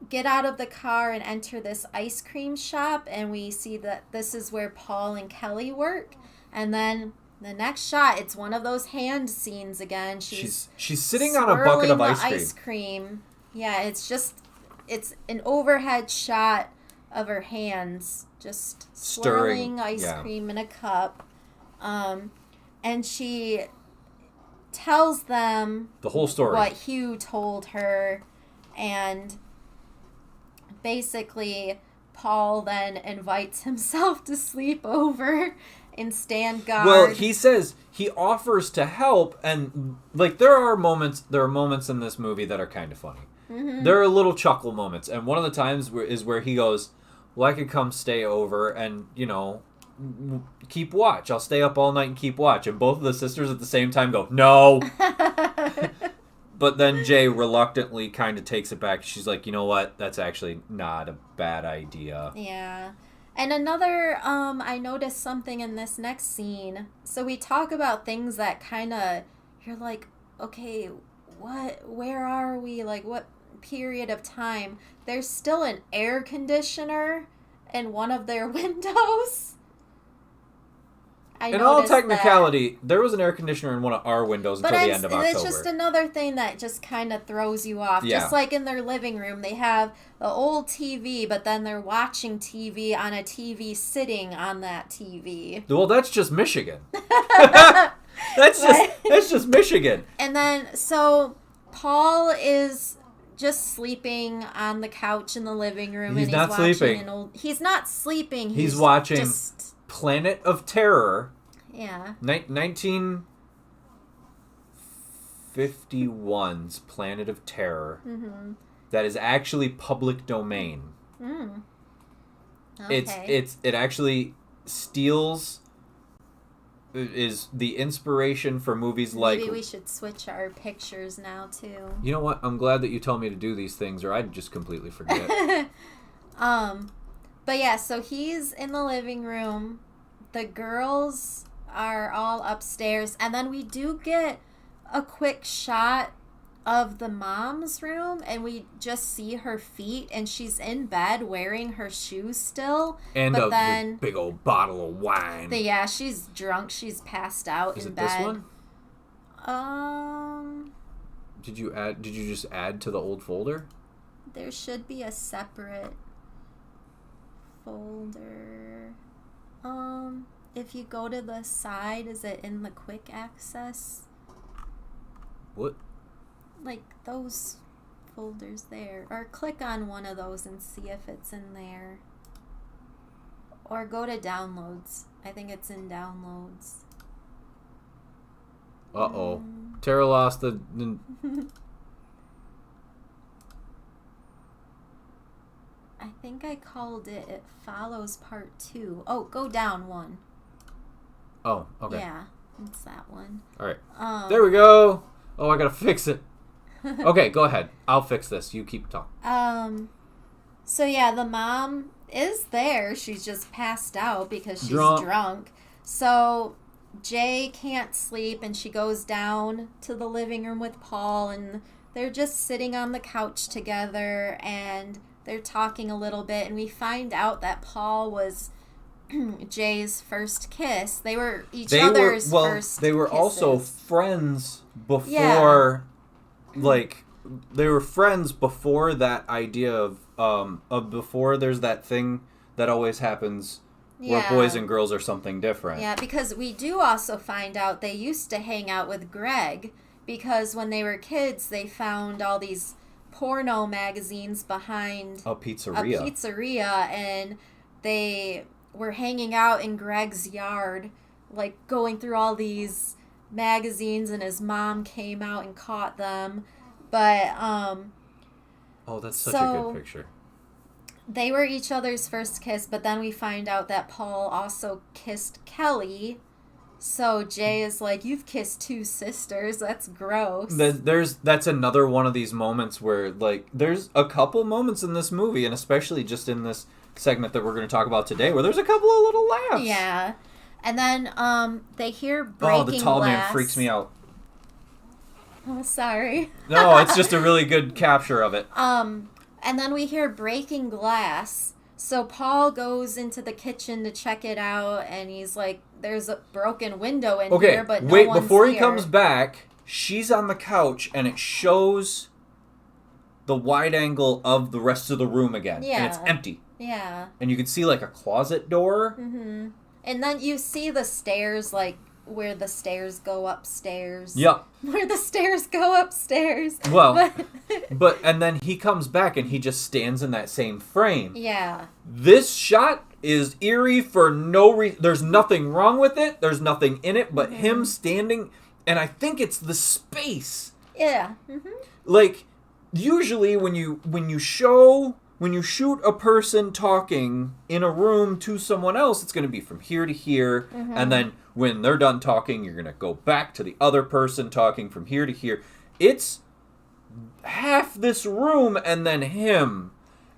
get out of the car and enter this ice cream shop, and we see that this is where Paul and Kelly work. And then the next shot, it's one of those hand scenes again. She's sitting on a bucket of ice cream. Yeah, it's an overhead shot of her hands just swirling ice cream in a cup. And she tells them the whole story, what Hugh told her, and basically Paul then invites himself to sleep over and stand guard. Well, he says he offers to help, and like there are moments in this movie that are kind of funny. Mm-hmm. There are little chuckle moments, and one of the times is where he goes, well, I could come stay over and, keep watch. I'll stay up all night and keep watch. And both of the sisters at the same time go, no. But then Jay reluctantly kind of takes it back. She's like, you know what? That's actually not a bad idea. Yeah. And another, I noticed something in this next scene. So we talk about things that kind of, you're like, okay, where are we? Like, what period of time? There's still an air conditioner in one of their windows. In all technicality, there was an air conditioner in one of our windows until the end of October. But it's just another thing that just kind of throws you off. Yeah. Just like in their living room, they have the old TV, but then they're watching TV on a TV sitting on that TV. Well, that's just Michigan. That's just Michigan. And then, so Paul is just sleeping on the couch in the living room. He's not sleeping. He's not sleeping. He's watching Planet of Terror. Yeah. 1951's Planet of Terror. Mm-hmm. That is actually public domain. Mm. Okay. It actually steals, is the inspiration for movies like... Maybe we should switch our pictures now, too. You know what? I'm glad that you told me to do these things, or I'd just completely forget. But yeah, so he's in the living room. The girls are all upstairs. And then we do get a quick shot of the mom's room, and we just see her feet, and she's in bed wearing her shoes still. And the big old bottle of wine. Yeah, she's drunk. She's passed out in bed. Is it this one? Did you just add to the old folder? There should be a separate folder. If you go to the side, is it in the quick access? What? Like those folders there. Or click on one of those and see if it's in there. Or go to downloads. I think it's in downloads. Uh-oh. Tara lost the... I think I called it It Follows Part 2. Oh, go down one. Oh, okay. Yeah, it's that one. All right. There we go. Oh, I gotta fix it. Okay, go ahead. I'll fix this. You keep talking. So yeah, the mom is there. She's just passed out because she's drunk. So Jay can't sleep, and she goes down to the living room with Paul, and they're just sitting on the couch together, and they're talking a little bit, and we find out that Paul was Jay's first kiss. They were other's first they were kisses. Also friends before, like, they were friends before that idea of before there's that thing that always happens where boys and girls are something different. Yeah, because we do also find out they used to hang out with Greg, because when they were kids, they found all these porno magazines behind a pizzeria, and they were hanging out in Greg's yard, like going through all these magazines, and his mom came out and caught them. But oh, that's such a good picture. They were each other's first kiss, but then we find out that Paul also kissed Kelly So Jay is like, you've kissed 2 sisters. That's gross. That's another one of these moments where, like, there's a couple moments in this movie, and especially just in this segment that we're going to talk about today, where there's a couple of little laughs. Yeah. And then they hear breaking glass. Oh, the tall man freaks me out. Oh, sorry. No, it's just a really good capture of it. And then we hear breaking glass. So Paul goes into the kitchen to check it out, and he's like, there's a broken window in here, but no one's before here. He comes back, she's on the couch, and it shows the wide angle of the rest of the room again. Yeah. And it's empty. Yeah. And you can see, like, a closet door. Mm-hmm. And then you see the stairs, like, where the stairs go upstairs. Yep. Where the stairs go upstairs. Well, and then he comes back and he just stands in that same frame. Yeah. This shot is eerie for no reason. There's nothing wrong with it. There's nothing in it but him standing, and I think it's the space. Yeah. Mm-hmm. Like, usually when you shoot a person talking in a room to someone else, it's going to be from here to here, and then when they're done talking, you're going to go back to the other person talking from here to here. It's half this room and then him,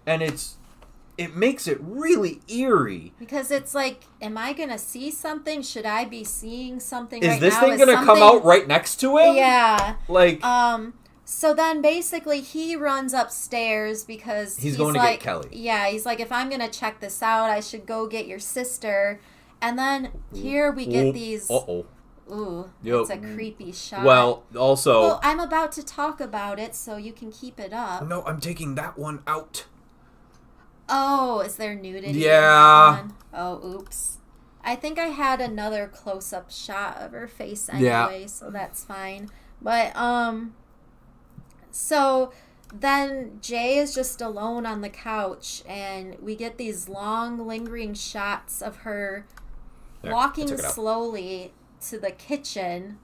and it makes it really eerie. Because it's like, am I going to see something? Should I be seeing something right now? Is this thing going to come out right next to him? Yeah. Like... So then basically he runs upstairs because he's going to get Kelly. Yeah, he's like, if I'm going to check this out, I should go get your sister. And then here we get these... Uh-oh. Ooh, it's a creepy shot. Well, also... Well, I'm about to talk about it, so you can keep it up. No, I'm taking that one out. Oh, is there nudity? Yeah. In that one? Oh, oops. I think I had another close-up shot of her face anyway, so that's fine. But, so then Jay is just alone on the couch, and we get these long, lingering shots of her walking slowly to the kitchen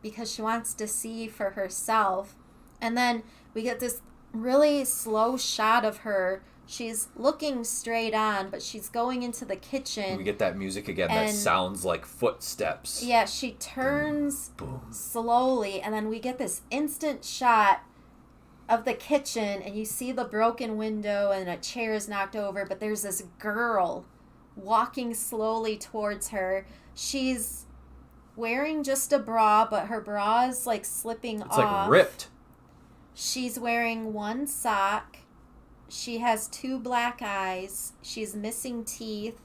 because she wants to see for herself. And then we get this really slow shot of her. She's looking straight on, but she's going into the kitchen. We get that music again that sounds like footsteps. Yeah, she turns slowly, and then we get this instant shot of the kitchen, and you see the broken window, and a chair is knocked over, but there's this girl walking slowly towards her. She's wearing just a bra, but her bra is like slipping off. It's like ripped. She's wearing one sock. She has 2 black eyes. She's missing teeth.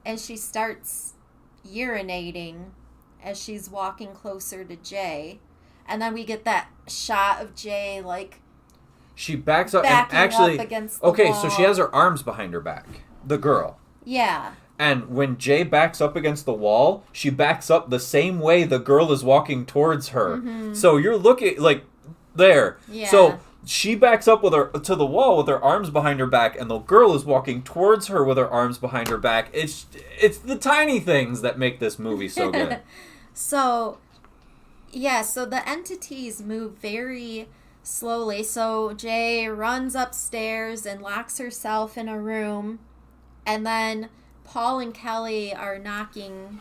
And she starts urinating as she's walking closer to Jay. And then we get that shot of Jay, like, she backs up backing and actually up against the wall. So she has her arms behind her back. The girl. Yeah. And when Jay backs up against the wall, she backs up the same way the girl is walking towards her. Mm-hmm. So you're looking, like, there. Yeah. So she backs up with her to the wall with her arms behind her back, and the girl is walking towards her with her arms behind her back. It's the tiny things that make this movie so good. So the entities move very slowly. So Jay runs upstairs and locks herself in a room, and then Paul and Kelly are knocking.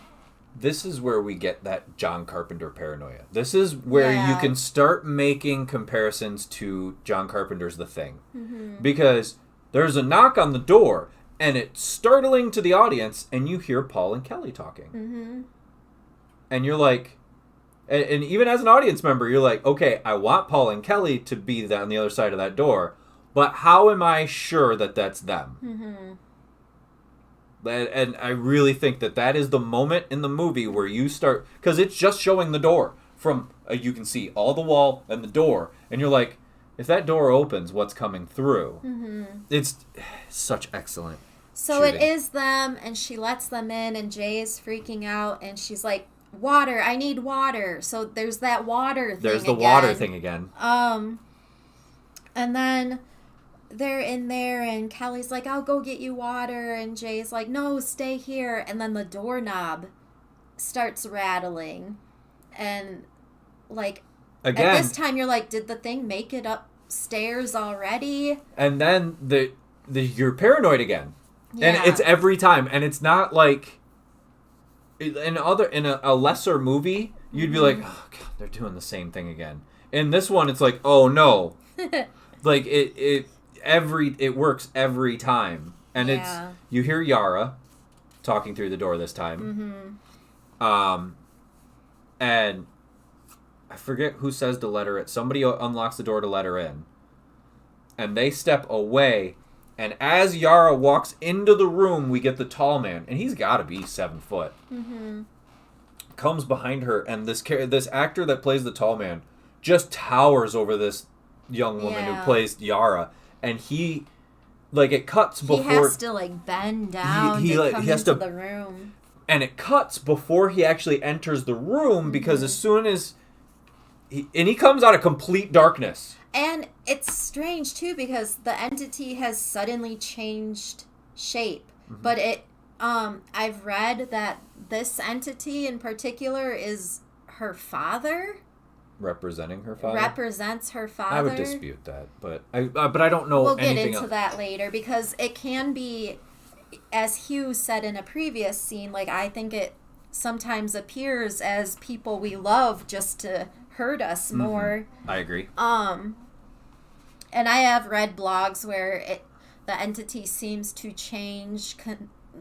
This is where we get that John Carpenter paranoia. This is where you can start making comparisons to John Carpenter's The Thing. Mm-hmm. Because there's a knock on the door, and it's startling to the audience, and you hear Paul and Kelly talking. Mm-hmm. And you're like... And even as an audience member, you're like, okay, I want Paul and Kelly to be on the other side of that door, but how am I sure that that's them? Mm-hmm. And I really think that is the moment in the movie where you start... Because it's just showing the door. From you can see all the wall and the door. And you're like, if that door opens, what's coming through? Mm-hmm. It's such excellent So shooting. It is them, and she lets them in, and Jay is freaking out, and she's like, water, I need water. So there's that water thing There's the again. water thing again. And then they're in there, and Kelly's like, I'll go get you water, and Jay's like, no, stay here. And then the doorknob starts rattling, and like again, at this time you're like, did the thing make it upstairs already? And then you're paranoid again. Yeah. And it's every time, and it's not like in a lesser movie, you'd be like, oh God, they're doing the same thing again. In this one, it's like, oh no, like it works every time, and it's you hear Yara talking through the door this time, and I forget who says to let her in. Somebody unlocks the door to let her in, and they step away. And as Yara walks into the room, we get the tall man, and he's got to be 7 foot. Comes behind her, and this actor that plays the tall man just towers over this young woman who plays Yara, and he, like, it cuts before he has to like bend down to come into the room, and it cuts before he actually enters the room because as soon as he comes out of complete darkness. And it's strange, too, because the entity has suddenly changed shape. But I've read that this entity in particular is her father. Representing her father? Represents her father. I would dispute that, but I don't know we'll anything get into else. that later, because it can be, as Hugh said in a previous scene, like, I think it sometimes appears as people we love just to hurt us more. I agree. And I have read blogs where the entity seems to change,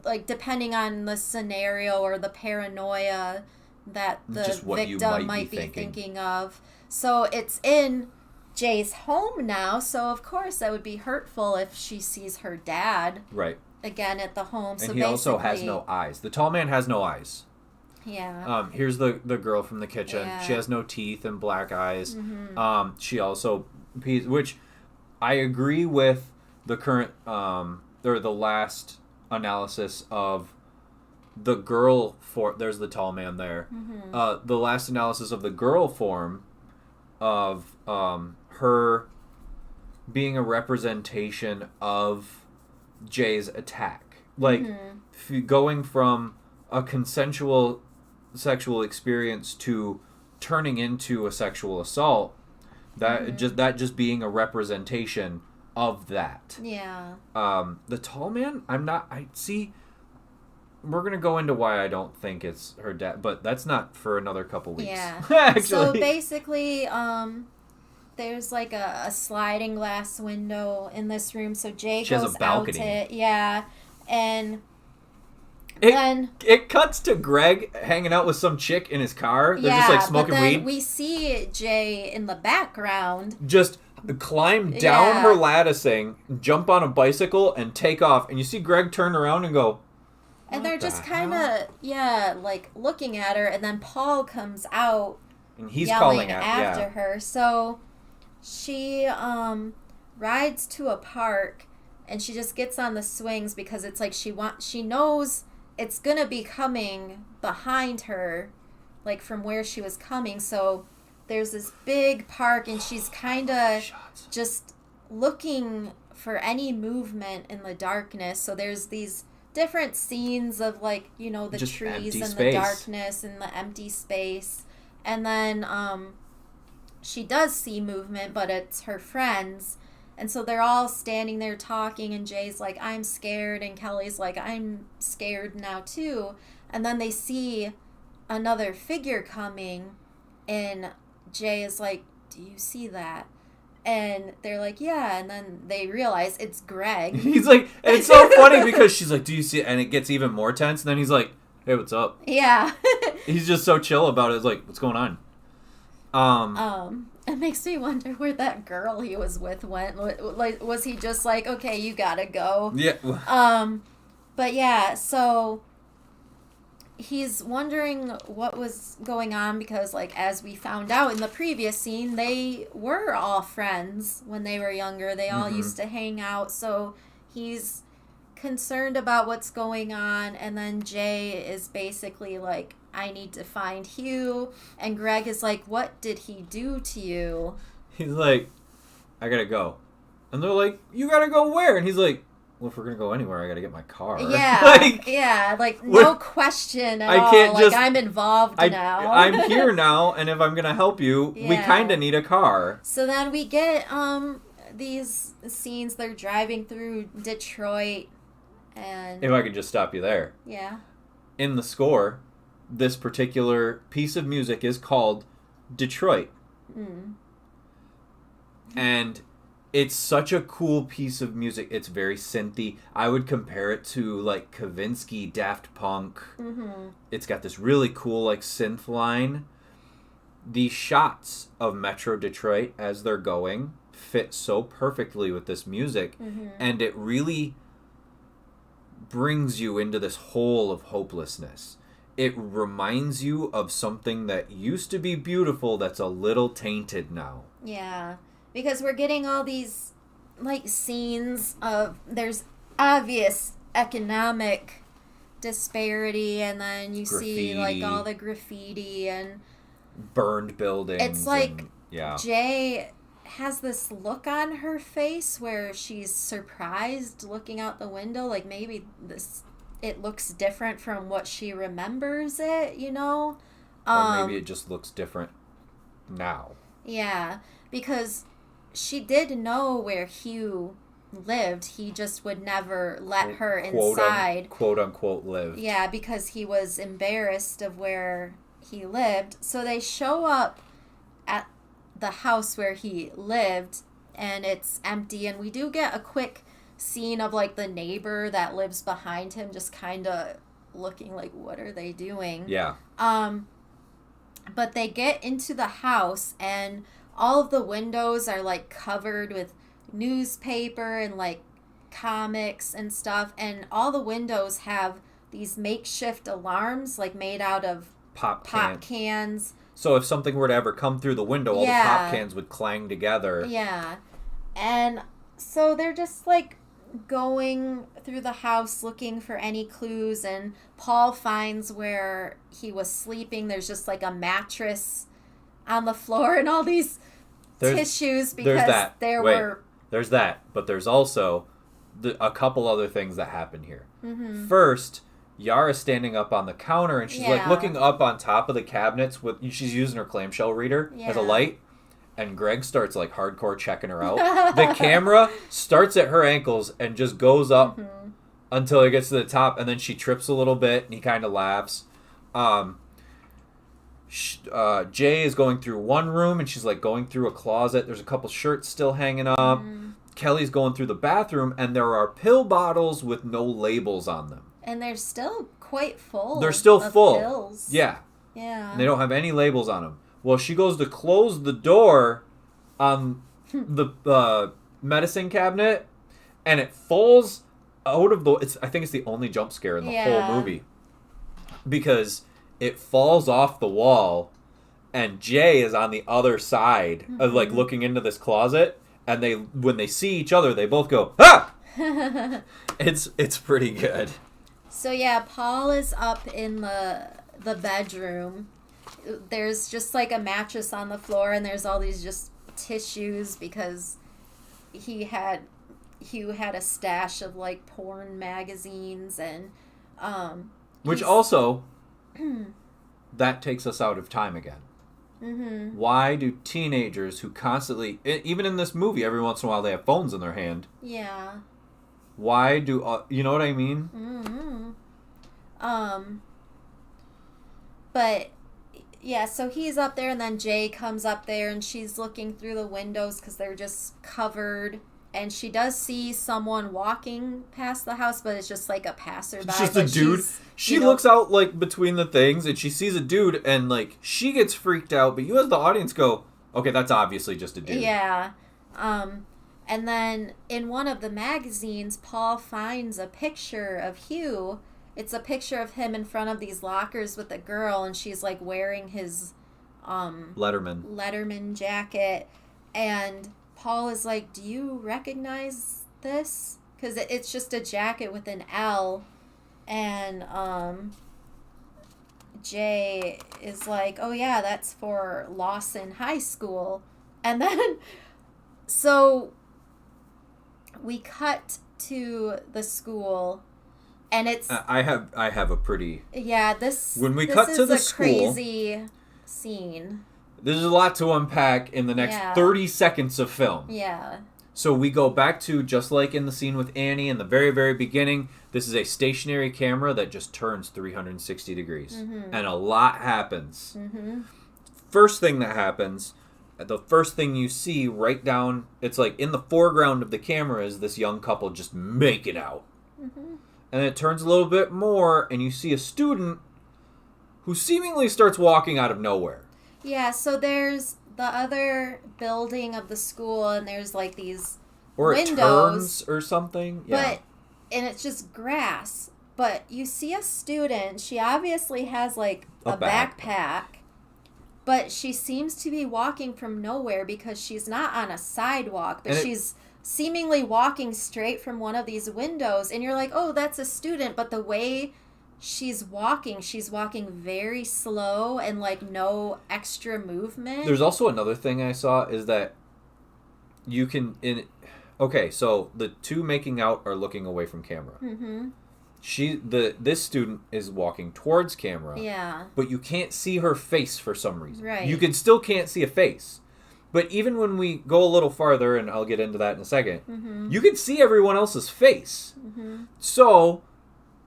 like, depending on the scenario or the paranoia that the victim might be thinking of. So it's in Jay's home now, so of course that would be hurtful if she sees her dad again at the home. And so he also has no eyes. The tall man has no eyes. Yeah. Here's the girl from the kitchen. Yeah. She has no teeth and black eyes. She also pees, which I agree with the current or the last analysis of the girl form. There's the tall man there. The last analysis of the girl form of her being a representation of Jay's attack. Like going from a consensual sexual experience to turning into a sexual assault, that just being a representation of that. Yeah. The tall man, we're gonna go into why I don't think it's her dad, but that's not for another couple weeks. Yeah. Actually. So basically, there's like a sliding glass window in this room, so Jay goes out to it. Yeah. And it cuts to Greg hanging out with some chick in his car. They're just like smoking but then weed. We see Jay in the background just climb down her latticing, jump on a bicycle, and take off. And you see Greg turn around and go. And they're just kind of like looking at her. And then Paul comes out, and he's yelling calling after her. So she rides to a park, and she just gets on the swings because it's like she knows it's gonna be coming behind her, like from where she was coming. So there's this big park, and she's kind of just looking for any movement in the darkness. So there's these different scenes of, like, you know, the just trees and space. the darkness and the empty space. And then she does see movement, but it's her friends. And so they're all standing there talking, and Jay's like, I'm scared, and Kelly's like, I'm scared now too. And then they see another figure coming, and Jay is like, do you see that? And they're like, yeah. And then they realize it's Greg. He's like, and it's so funny because she's like, do you see it? And it gets even more tense. And then he's like, hey, what's up? Yeah. He's just so chill about it. It's like, what's going on? It makes me wonder where that girl he was with went. Like, was he just like, okay, you gotta go? Yeah. But yeah, so he's wondering what was going on because, like, as we found out in the previous scene, they were all friends when they were younger. They all used to hang out. So he's concerned about what's going on, and then Jay is basically like, I need to find Hugh, and Greg is like, what did he do to you? He's like, I gotta go. And they're like, you gotta go where? And he's like, well, if we're gonna go anywhere, I gotta get my car. Yeah, like no question at all. Like, I'm involved now. I'm here now, and if I'm gonna help you, we kinda need a car. So then we get these scenes. They're driving through Detroit, and if I could just stop you there. Yeah. In the score, this particular piece of music is called Detroit. And it's such a cool piece of music. It's very synthy. I would compare it to like Kavinsky, Daft Punk. It's got this really cool like synth line. The shots of Metro Detroit as they're going fit so perfectly with this music, and it really brings you into this hole of hopelessness. It reminds you of something that used to be beautiful that's a little tainted now. Yeah, because we're getting all these like scenes of there's obvious economic disparity, and then you see like all the graffiti and burned buildings. It's like and, Jay has this look on her face where she's surprised looking out the window, like maybe it looks different from what she remembers it, you know? Or maybe it just looks different now. Yeah, because she did know where Hugh lived. He just would never let her inside. Quote unquote lived. Yeah, because he was embarrassed of where he lived. So they show up at the house where he lived, and it's empty, and we do get a quick scene of like the neighbor that lives behind him just kind of looking like, what are they doing? Yeah. But they get into the house, and all of the windows are like covered with newspaper and like comics and stuff, and all the windows have these makeshift alarms like made out of pop cans. So if something were to ever come through the window, all the pop cans would clang together. Yeah. And so they're just like going through the house looking for any clues, and Paul finds where he was sleeping. There's just like a mattress on the floor and all these tissues because there's that, but there's also a couple other things that happen here. First, Yara's standing up on the counter, and she's like looking up on top of the cabinets she's using her clamshell reader as a light, and Greg starts like hardcore checking her out. The camera starts at her ankles and just goes up until it gets to the top, and then she trips a little bit, and he kind of laughs. Jay is going through one room, and she's like going through a closet. There's a couple shirts still hanging up. Kelly's going through the bathroom, and there are pill bottles with no labels on them. And they're still quite full. They're still full. Pills. Yeah. Yeah. And they don't have any labels on them. Well, she goes to close the door on the medicine cabinet, and it falls out of I think it's the only jump scare in the whole movie. Because it falls off the wall, and Jay is on the other side of like looking into this closet, and when they see each other, they both go, ah! It's pretty good. So yeah, Paul is up in the bedroom. There's just like a mattress on the floor, and there's all these just tissues because Hugh had a stash of like porn magazines and which also that takes us out of time again. Why do teenagers who constantly, even in this movie, every once in a while they have phones in their hand? Yeah. Why do you know what I mean? But yeah, so he's up there, and then Jay comes up there, and she's looking through the windows because they're just covered, and she does see someone walking past the house, but it's just like a passerby. It's just a dude. She looks out like between the things, and she sees a dude, and like she gets freaked out, but you as the audience go, okay, that's obviously just a dude. Yeah. And then in one of the magazines, Paul finds a picture of Hugh. It's a picture of him in front of these lockers with a girl, and she's like wearing his Letterman jacket. And Paul is like, do you recognize this? Because it's just a jacket with an L. And Jay is like, oh yeah, that's for Lawson High School. And then, so we cut to the school, and it's I have a pretty when we cut to the school, crazy scene. There's a lot to unpack in the next 30 seconds of film. Yeah. So we go back to, just like in the scene with Annie in the very, very beginning, this is a stationary camera that just turns 360 degrees. Mm-hmm. And a lot happens. Mm-hmm. First thing that happens, the first thing you see right down, it's like in the foreground of the camera is this young couple just making out. Mm-hmm. And it turns a little bit more, and you see a student who seemingly starts walking out of nowhere. Yeah, so there's the other building of the school, and there's like these or windows. It turns or something. Yeah. And it's just grass. But you see a student, she obviously has like a backpack, but she seems to be walking from nowhere because she's not on a sidewalk, but she's seemingly walking straight from one of these windows, and you're like, oh, that's a student, but the way she's walking very slow and like no extra movement. There's also another thing I saw is that you can so the two making out are looking away from camera. Mm-hmm. This student is walking towards camera. Yeah. But you can't see her face for some reason. Right. You still can't see a face. But even when we go a little farther, and I'll get into that in a second, mm-hmm. you can see everyone else's face. Mm-hmm. So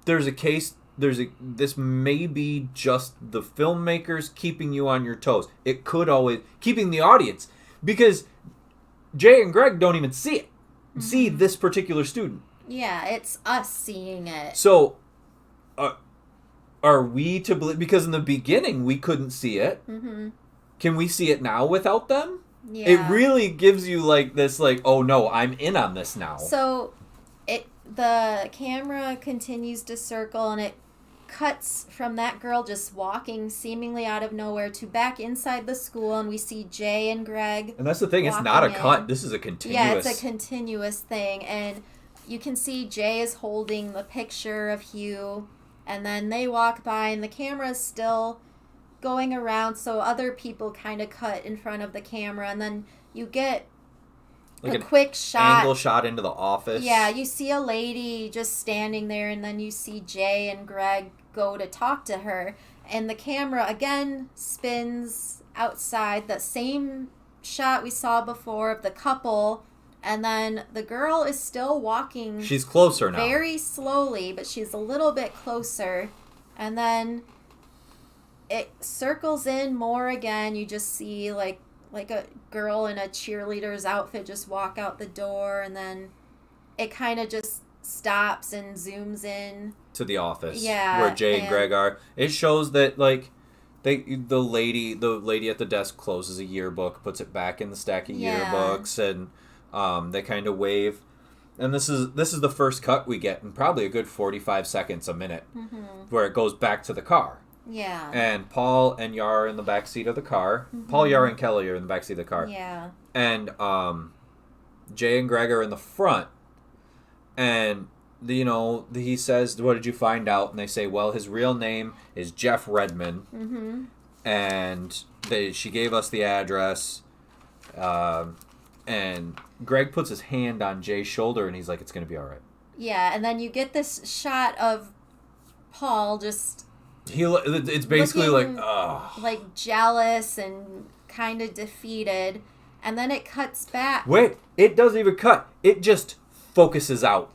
there's a case. This may be just the filmmakers keeping you on your toes. It could always keeping the audience, because Jay and Greg don't even see it. Mm-hmm. See this particular student. Yeah, it's us seeing it. So, are we to believe? Because in the beginning we couldn't see it. Mm-hmm. Can we see it now without them? Yeah. It really gives you like this, like, oh no, I'm in on this now. So, the camera continues to circle, and it cuts from that girl just walking seemingly out of nowhere to back inside the school, and we see Jay and Greg. And that's the thing, it's not a cut. This is a continuous. Yeah, it's a continuous thing, and you can see Jay is holding the picture of Hugh, and then they walk by, and the camera's still going around, so other people kind of cut in front of the camera, and then you get like a quick shot, angle shot into the office. Yeah, you see a lady just standing there, and then you see Jay and Greg go to talk to her, and the camera again spins outside, the same shot we saw before of the couple, and then the girl is still walking. She's closer now. Very slowly, but she's a little bit closer, and then it circles in more again. You just see like a girl in a cheerleader's outfit just walk out the door, and then it kind of just stops and zooms in to the office, where Jay and Greg are. It shows that like the lady at the desk closes a yearbook, puts it back in the stack of yearbooks, and they kind of wave. And this is the first cut we get in probably a good 45 seconds a minute, mm-hmm. where it goes back to the car. Yeah. And Paul and Yar are in the back seat of the car. Mm-hmm. Paul, Yar, and Kelly are in the back seat of the car. Yeah. And Jay and Greg are in the front. And, he says, what did you find out? And they say, well, his real name is Jeff Redman. Mm-hmm. And she gave us the address. And Greg puts his hand on Jay's shoulder, and he's like, it's going to be all right. Yeah, and then you get this shot of Paul just... It's basically like jealous and kind of defeated, and then it cuts back. Wait, it doesn't even cut. It just focuses out.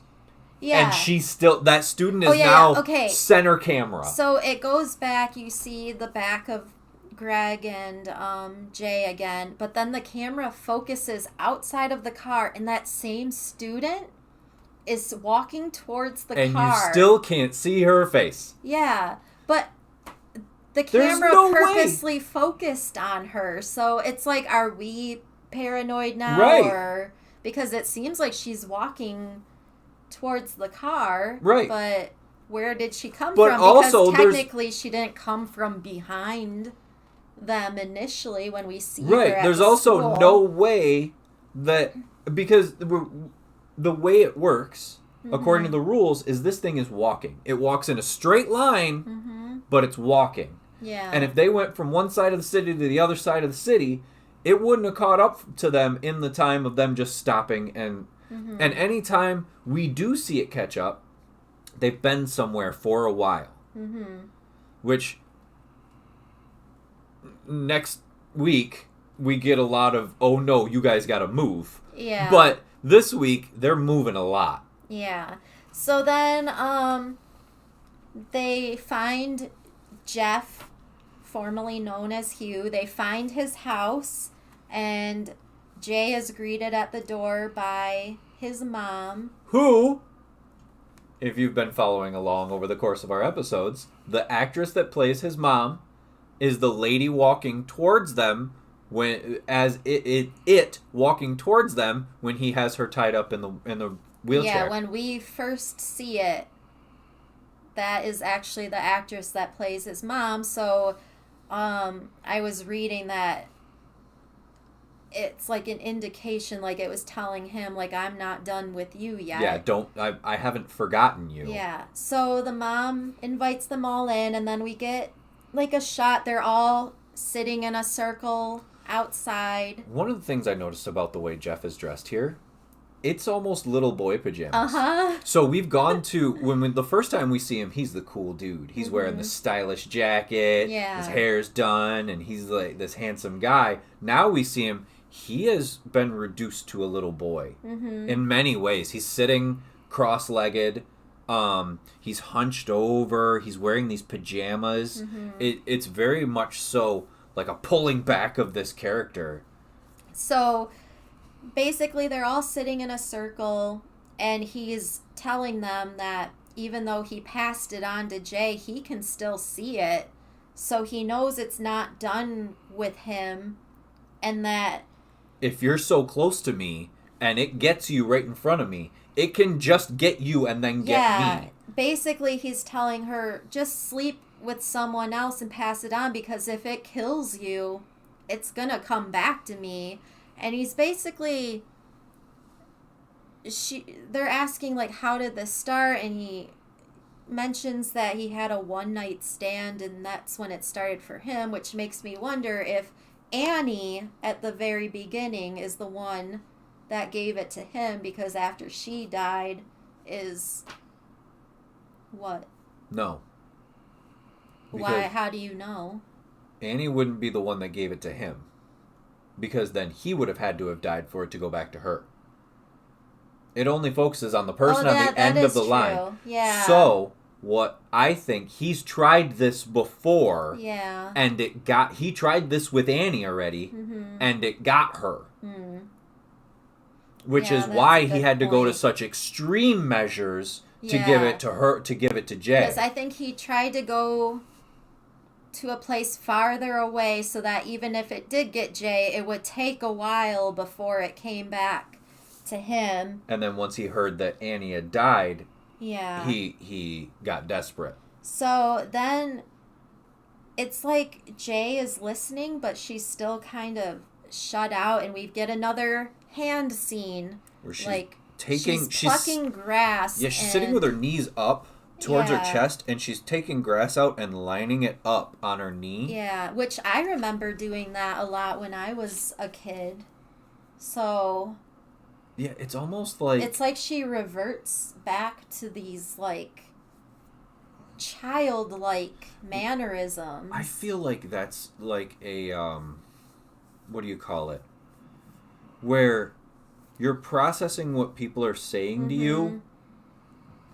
Yeah. And she's still, that student is now center camera. So it goes back, you see the back of Greg and Jay again, but then the camera focuses outside of the car, and that same student is walking towards the car. And you still can't see her face. Yeah. But the camera purposely focused on her. So it's like, are we paranoid now? Right. Or because it seems like she's walking towards the car. Right. But where did she come from? Because also, technically she didn't come from behind them initially when we see her at There's the also school. no way that... Because the way it works... Mm-hmm. According to the rules, is this thing is walking. It walks in a straight line, mm-hmm. but it's walking. Yeah. And if they went from one side of the city to the other side of the city, it wouldn't have caught up to them in the time of them just stopping. And mm-hmm. and any time we do see it catch up, they've been somewhere for a while. Mm-hmm. Which, next week, we get a lot of, oh no, you guys gotta move. Yeah. But... This week, they're moving a lot. Yeah. So then, they find Jeff, formerly known as Hugh. They find his house, and Jay is greeted at the door by his mom. Who, if you've been following along over the course of our episodes, the actress that plays his mom is the lady walking towards them walking towards them when he has her tied up in the wheelchair. Yeah, when we first see it, that is actually the actress that plays his mom. So, I was reading that it's like an indication, like it was telling him, like, I'm not done with you yet. Yeah, I haven't forgotten you. Yeah. So the mom invites them all in, and then we get like a shot. They're all sitting in a circle outside. One of the things I noticed about the way Jeff is dressed here, it's almost little boy pajamas. Uh-huh. So we've gone to, when the first time we see him, he's the cool dude. He's wearing the stylish jacket. Yeah. His hair's done, and he's like this handsome guy. Now we see him, he has been reduced to a little boy in many ways. He's sitting cross-legged. He's hunched over. He's wearing these pajamas. It's very much so like a pulling back of this character. So basically they're all sitting in a circle, and he's telling them that even though he passed it on to Jay, he can still see it. So he knows it's not done with him, and that if you're so close to me and it gets you right in front of me, it can just get you and then get me. Basically he's telling her, just sleep with someone else and pass it on, because if it kills you, it's gonna come back to me. And he's basically, they're asking, like, how did this start? And he mentions that he had a one-night stand, and that's when it started for him, which makes me wonder if Annie, at the very beginning, is the one that gave it to him, because after she died is what? No. Why? How do you know? Annie wouldn't be the one that gave it to him, because then he would have had to have died for it to go back to her. It only focuses on the person on the end of the line. Yeah. So, what I think, he's tried this before. Yeah. And he tried this with Annie already, and it got her. Which is why he had to go to such extreme measures to give it to her, to give it to Jay. Because I think he tried to go to a place farther away so that even if it did get Jay, it would take a while before it came back to him. And then once he heard that Annie had died, he got desperate. So then it's like Jay is listening, but she's still kind of shut out, and we get another hand scene where she's plucking grass. Yeah, she's sitting with her knees up towards her chest, and she's taking grass out and lining it up on her knee. Yeah, which I remember doing that a lot when I was a kid. So yeah, it's almost like, it's like she reverts back to these like childlike mannerisms. I feel like that's like a what do you call it? Where you're processing what people are saying to you,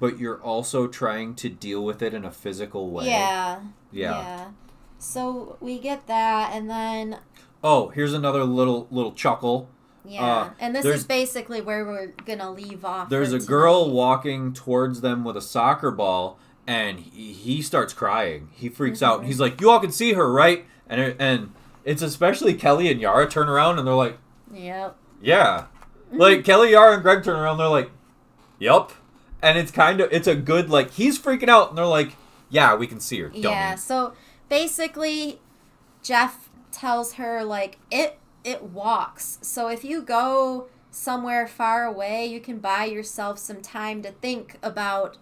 but you're also trying to deal with it in a physical way. Yeah. So we get that, and then here's another little chuckle. Yeah, and this is basically where we're gonna leave off. There's a girl walking towards them with a soccer ball, and he starts crying. He freaks out, and he's like, "You all can see her, right?" And it's especially Kelly and Yara turn around, and they're like, "Yep." Yeah. Like, Kelly, Yara, and Greg turn around, they're like, "Yup." And it's a good, like, he's freaking out, and they're like, "Yeah, we can see her, dummy." Yeah, so basically, Jeff tells her, like, it walks. So if you go somewhere far away, you can buy yourself some time to think about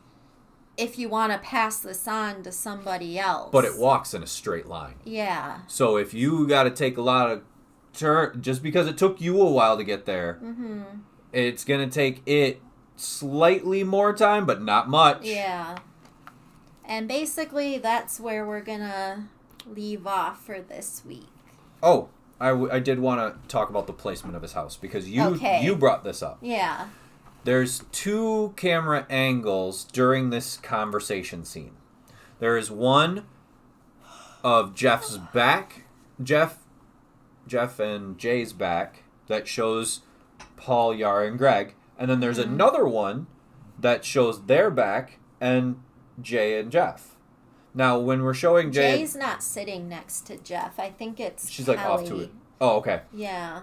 if you want to pass this on to somebody else. But it walks in a straight line. Yeah. So if you got to take a lot of just because it took you a while to get there, it's going to take it slightly more time, but not much. Yeah. And basically, that's where we're going to leave off for this week. Oh, I did want to talk about the placement of his house because Okay. you brought this up. Yeah. There's 2 camera angles during this conversation scene. There is one of Jeff's back, Jeff and Jay's back, that shows Paul, Yara, and Greg. And then there's another one that shows their back and Jay and Jeff. Now, when we're showing Jay... Jay's not sitting next to Jeff. I think it's She's Kelly. like off to it. Oh, okay. Yeah.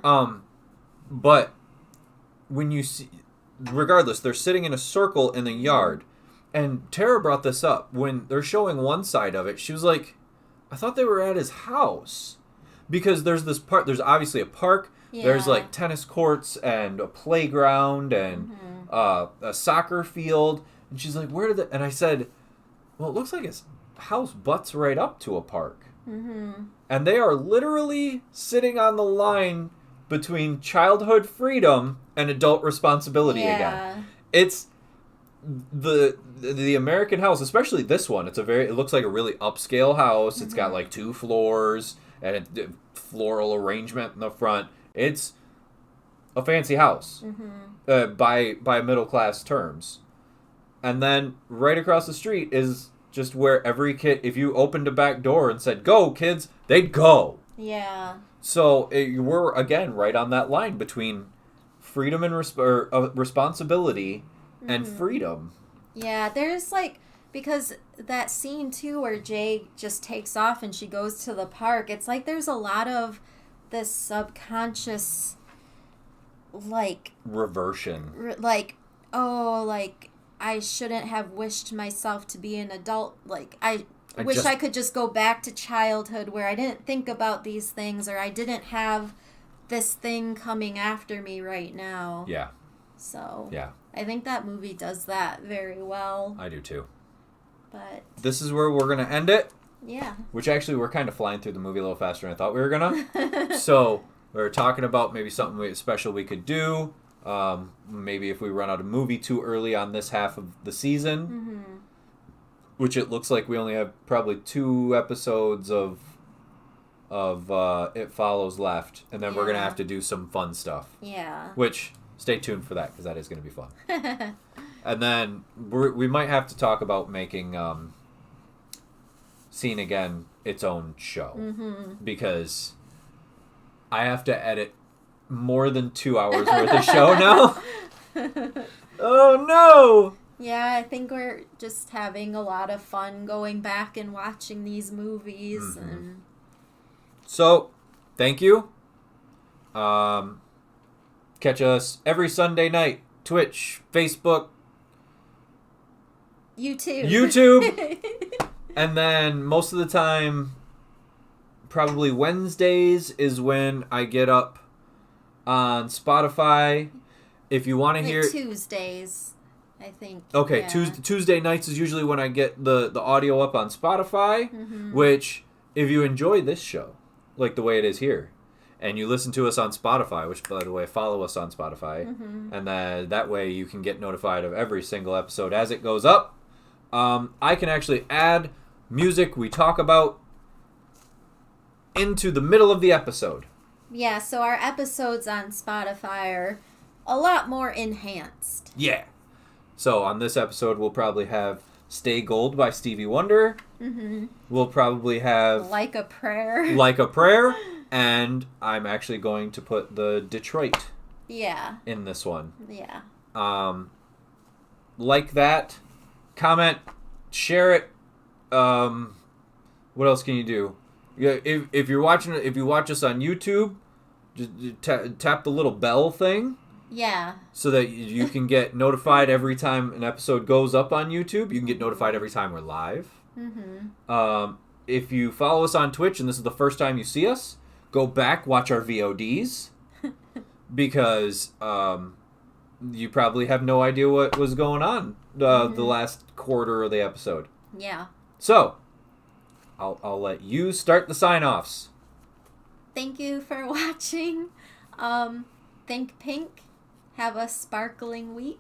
But when you see... Regardless, they're sitting in a circle in the yard. And Tara brought this up. When they're showing one side of it, she was like, I thought they were at his house. Because there's this part... There's obviously a park. Yeah. There's like tennis courts and a playground and a soccer field. And she's like, where did the... And I said, well, it looks like his house butts right up to a park. And they are literally sitting on the line between childhood freedom and adult responsibility again. It's the American house, especially this one. It looks like a really upscale house. It's got like 2 floors and a floral arrangement in the front. It's a fancy house by middle class terms. And then right across the street is just where every kid, if you opened a back door and said, go, kids, they'd go. Yeah. So we're, again, right on that line between freedom and responsibility and freedom. Yeah, there's like, because that scene, too, where Jay just takes off and she goes to the park, it's like there's a lot of this subconscious, like... Reversion. I shouldn't have wished myself to be an adult. Like, I wish I could just go back to childhood where I didn't think about these things or I didn't have this thing coming after me right now. Yeah. So, yeah. I think that movie does that very well. I do too. But this is where we're going to end it. Yeah. Which actually, we're kind of flying through the movie a little faster than I thought we were going to. So, we were talking about maybe something special we could do. Maybe if we run out of movie too early on this half of the season, which it looks like we only have probably 2 episodes of It Follows left, and then we're gonna have to do some fun stuff. Yeah. Which, stay tuned for that because that is gonna be fun. And then we might have to talk about making Scene Again its own show because I have to edit more than 2 hours worth of show now. Oh no! Yeah, I think we're just having a lot of fun going back and watching these movies. And so, thank you. Catch us every Sunday night. Twitch, Facebook, YouTube. And then most of the time, probably Wednesdays is when I get up on Spotify. If you want to hear Tuesdays, I think. Okay, yeah. Tuesday nights is usually when I get the audio up on Spotify, which if you enjoy this show, like the way it is here, and you listen to us on Spotify, which by the way, follow us on Spotify, and that way you can get notified of every single episode as it goes up. I can actually add music we talk about into the middle of the episode. Yeah, so our episodes on Spotify are a lot more enhanced. Yeah. So on this episode, we'll probably have Stay Gold by Stevie Wonder. We'll probably have Like a Prayer. Like a Prayer. And I'm actually going to put the Detroit in this one. Yeah. Like that. Comment. Share it. What else can you do? Yeah, if you watch us on YouTube, just tap the little bell thing. Yeah. So that you can get notified every time an episode goes up on YouTube. You can get notified every time we're live. If you follow us on Twitch and this is the first time you see us, go back, watch our VODs. Because you probably have no idea what was going on the last quarter of the episode. Yeah. So, I'll let you start the sign-offs. Thank you for watching. Think pink. Have a sparkling week.